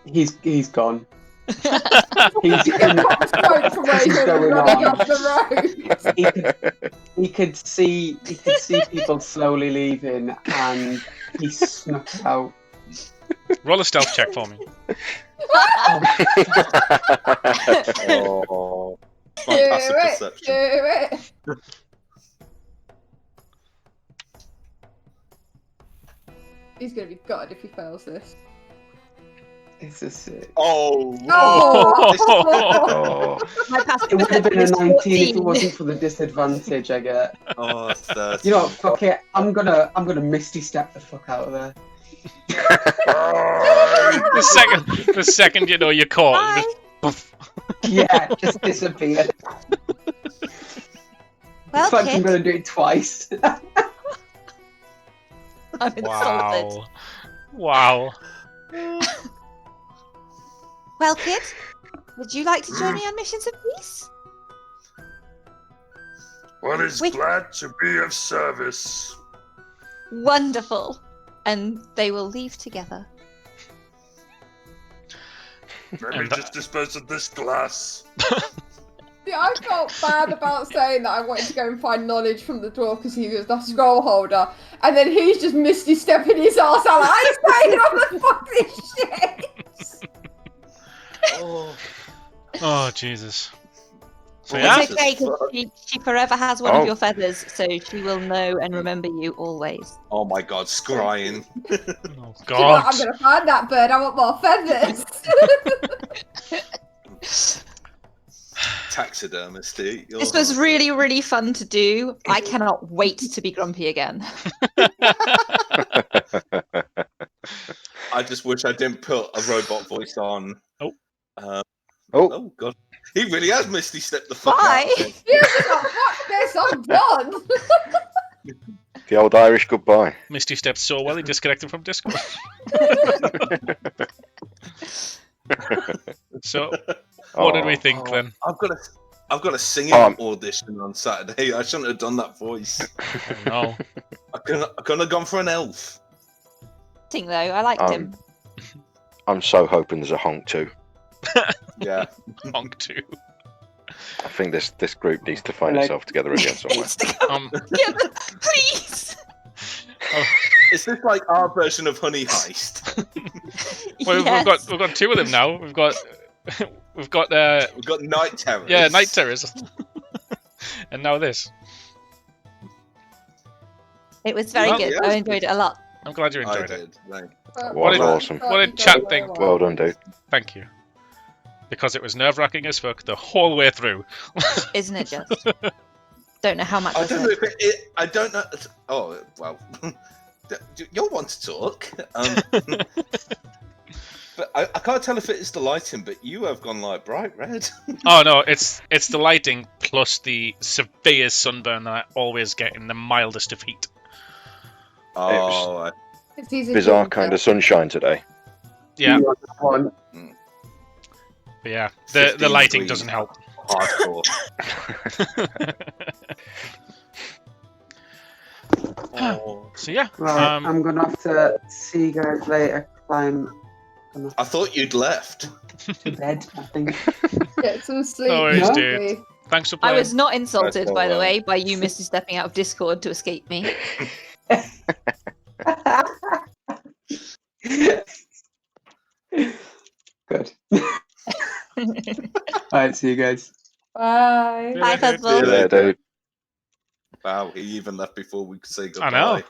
[SPEAKER 5] He's gone. He's
[SPEAKER 6] Don't away him
[SPEAKER 5] going
[SPEAKER 6] running
[SPEAKER 5] on.
[SPEAKER 6] up the road.
[SPEAKER 5] He could see people slowly leaving, and he snuck out.
[SPEAKER 1] Roll a stealth check for me.
[SPEAKER 7] Oh.
[SPEAKER 6] Do
[SPEAKER 7] My passive
[SPEAKER 6] it,
[SPEAKER 7] perception.
[SPEAKER 6] do it. He's gonna be gutted if he fails this.
[SPEAKER 5] It's a 6.
[SPEAKER 7] Oh.
[SPEAKER 3] Oh,
[SPEAKER 2] My passive
[SPEAKER 5] It would have been a
[SPEAKER 2] perception
[SPEAKER 5] 19
[SPEAKER 2] is
[SPEAKER 5] if it
[SPEAKER 2] 14.
[SPEAKER 5] wasn't for the disadvantage I get.
[SPEAKER 7] Oh, 30.
[SPEAKER 5] You know what? Fuck it. I'm gonna Misty Step the fuck out of there.
[SPEAKER 1] the second you know you're caught,
[SPEAKER 2] Bye.
[SPEAKER 1] just poof.
[SPEAKER 5] Yeah, just disappear.
[SPEAKER 2] Well,
[SPEAKER 5] In fact, I'm
[SPEAKER 2] Kit,
[SPEAKER 5] gonna do it twice.
[SPEAKER 2] I'm insulted.
[SPEAKER 1] Wow.
[SPEAKER 2] Well, Kit, would you like to join me on missions of peace?
[SPEAKER 8] One is
[SPEAKER 2] Wait.
[SPEAKER 8] glad to be of service.
[SPEAKER 2] Wonderful. And they will leave together.
[SPEAKER 8] Let me
[SPEAKER 1] And
[SPEAKER 8] just dispose of this glass.
[SPEAKER 6] Yeah, I felt bad about saying that I wanted to go and find knowledge from the dwarf because he was the scroll holder, and then he's just Misty stepping his arse out. I ain't saying all the fucking shit.
[SPEAKER 7] Oh.
[SPEAKER 1] Oh, Jesus. So,
[SPEAKER 7] Well,
[SPEAKER 1] yeah.
[SPEAKER 2] It's okay, because she forever has one
[SPEAKER 3] Oh.
[SPEAKER 2] of your feathers, so she will know and remember you always.
[SPEAKER 7] Oh my God, scrying.
[SPEAKER 1] Oh,
[SPEAKER 6] She's like,
[SPEAKER 1] God.
[SPEAKER 6] I'm gonna find that bird. I want more feathers.
[SPEAKER 7] Taxidermisty.
[SPEAKER 2] This was really, really fun to do. I cannot wait to be grumpy again.
[SPEAKER 7] I just wish I didn't put a robot voice on.
[SPEAKER 1] Oh.
[SPEAKER 7] Oh God, he really has Misty stepped the fuck
[SPEAKER 2] Bye.
[SPEAKER 7] out.
[SPEAKER 6] You're just like, fuck this, I'm done.
[SPEAKER 3] the old Irish goodbye.
[SPEAKER 1] Misty stepped so well, he disconnected from Discord. So, what did we
[SPEAKER 3] Oh.
[SPEAKER 1] think then?
[SPEAKER 7] I've got a singing audition on Saturday. I shouldn't have done that voice.
[SPEAKER 1] No.
[SPEAKER 7] I couldn't have gone for an elf.
[SPEAKER 2] Though I liked him.
[SPEAKER 3] I'm so hoping there's a Honk too.
[SPEAKER 7] Yeah.
[SPEAKER 1] Honk 2.
[SPEAKER 3] I think this group needs to find itself together again somewhere.
[SPEAKER 2] Needs to come together, please.
[SPEAKER 7] Is this like our version of Honey Heist?
[SPEAKER 1] Well,
[SPEAKER 2] Yes.
[SPEAKER 1] we've got 2 of them now. We've got
[SPEAKER 7] We've got Night Terrors.
[SPEAKER 1] yeah, Night Terrors. And now this.
[SPEAKER 2] It was very
[SPEAKER 1] Well,
[SPEAKER 2] good.
[SPEAKER 7] yeah,
[SPEAKER 2] I enjoyed it a lot.
[SPEAKER 1] I'm glad you
[SPEAKER 7] I
[SPEAKER 1] enjoyed it.
[SPEAKER 7] did. Right.
[SPEAKER 1] What did-
[SPEAKER 3] awesome.
[SPEAKER 1] what did chat think?
[SPEAKER 3] Well done, dude.
[SPEAKER 1] Thank you. Because it was nerve-wracking as fuck the whole way through.
[SPEAKER 2] Isn't it just? Don't know how much
[SPEAKER 7] I don't know if I don't know. Oh well, you'll want to talk. But I can't tell if it is the lighting, but you have gone like bright red.
[SPEAKER 1] Oh no, it's the lighting plus the severe sunburn that I always get in the mildest of heat.
[SPEAKER 7] Oh,
[SPEAKER 6] It's easy
[SPEAKER 3] Bizarre
[SPEAKER 6] to
[SPEAKER 3] kind of sunshine today.
[SPEAKER 1] Yeah,
[SPEAKER 5] One.
[SPEAKER 1] but yeah, the
[SPEAKER 7] 15
[SPEAKER 1] lighting
[SPEAKER 7] degrees.
[SPEAKER 1] doesn't help.
[SPEAKER 7] hardcore. Oh,
[SPEAKER 1] So yeah,
[SPEAKER 5] Right, I'm gonna have to see you guys later. I'm
[SPEAKER 7] I thought you'd left.
[SPEAKER 5] to bed, I think.
[SPEAKER 6] get some sleep.
[SPEAKER 1] No worries,
[SPEAKER 6] maybe.
[SPEAKER 1] dude. Thanks for
[SPEAKER 2] I
[SPEAKER 1] playing.
[SPEAKER 2] was not insulted,
[SPEAKER 7] That's
[SPEAKER 2] by the
[SPEAKER 7] all
[SPEAKER 2] way, by you, Misty, stepping out of Discord to escape me.
[SPEAKER 5] Good. Alright, see you guys.
[SPEAKER 6] Bye.
[SPEAKER 2] Hi,
[SPEAKER 1] dude.
[SPEAKER 2] Fuzzball.
[SPEAKER 7] See you
[SPEAKER 3] Yeah, dude.
[SPEAKER 7] Wow, he even left before we could say
[SPEAKER 1] I
[SPEAKER 7] goodbye.
[SPEAKER 1] know.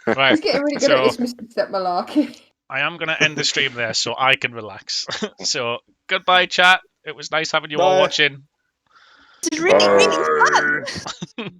[SPEAKER 1] Right,
[SPEAKER 6] He's getting really good
[SPEAKER 1] so
[SPEAKER 6] at this Mr. Step malarkey.
[SPEAKER 1] I am gonna end the stream there so I can relax. So goodbye, chat. It was nice having you all
[SPEAKER 7] Bye.
[SPEAKER 1] watching.
[SPEAKER 2] It's really, really fun.
[SPEAKER 8] Bye.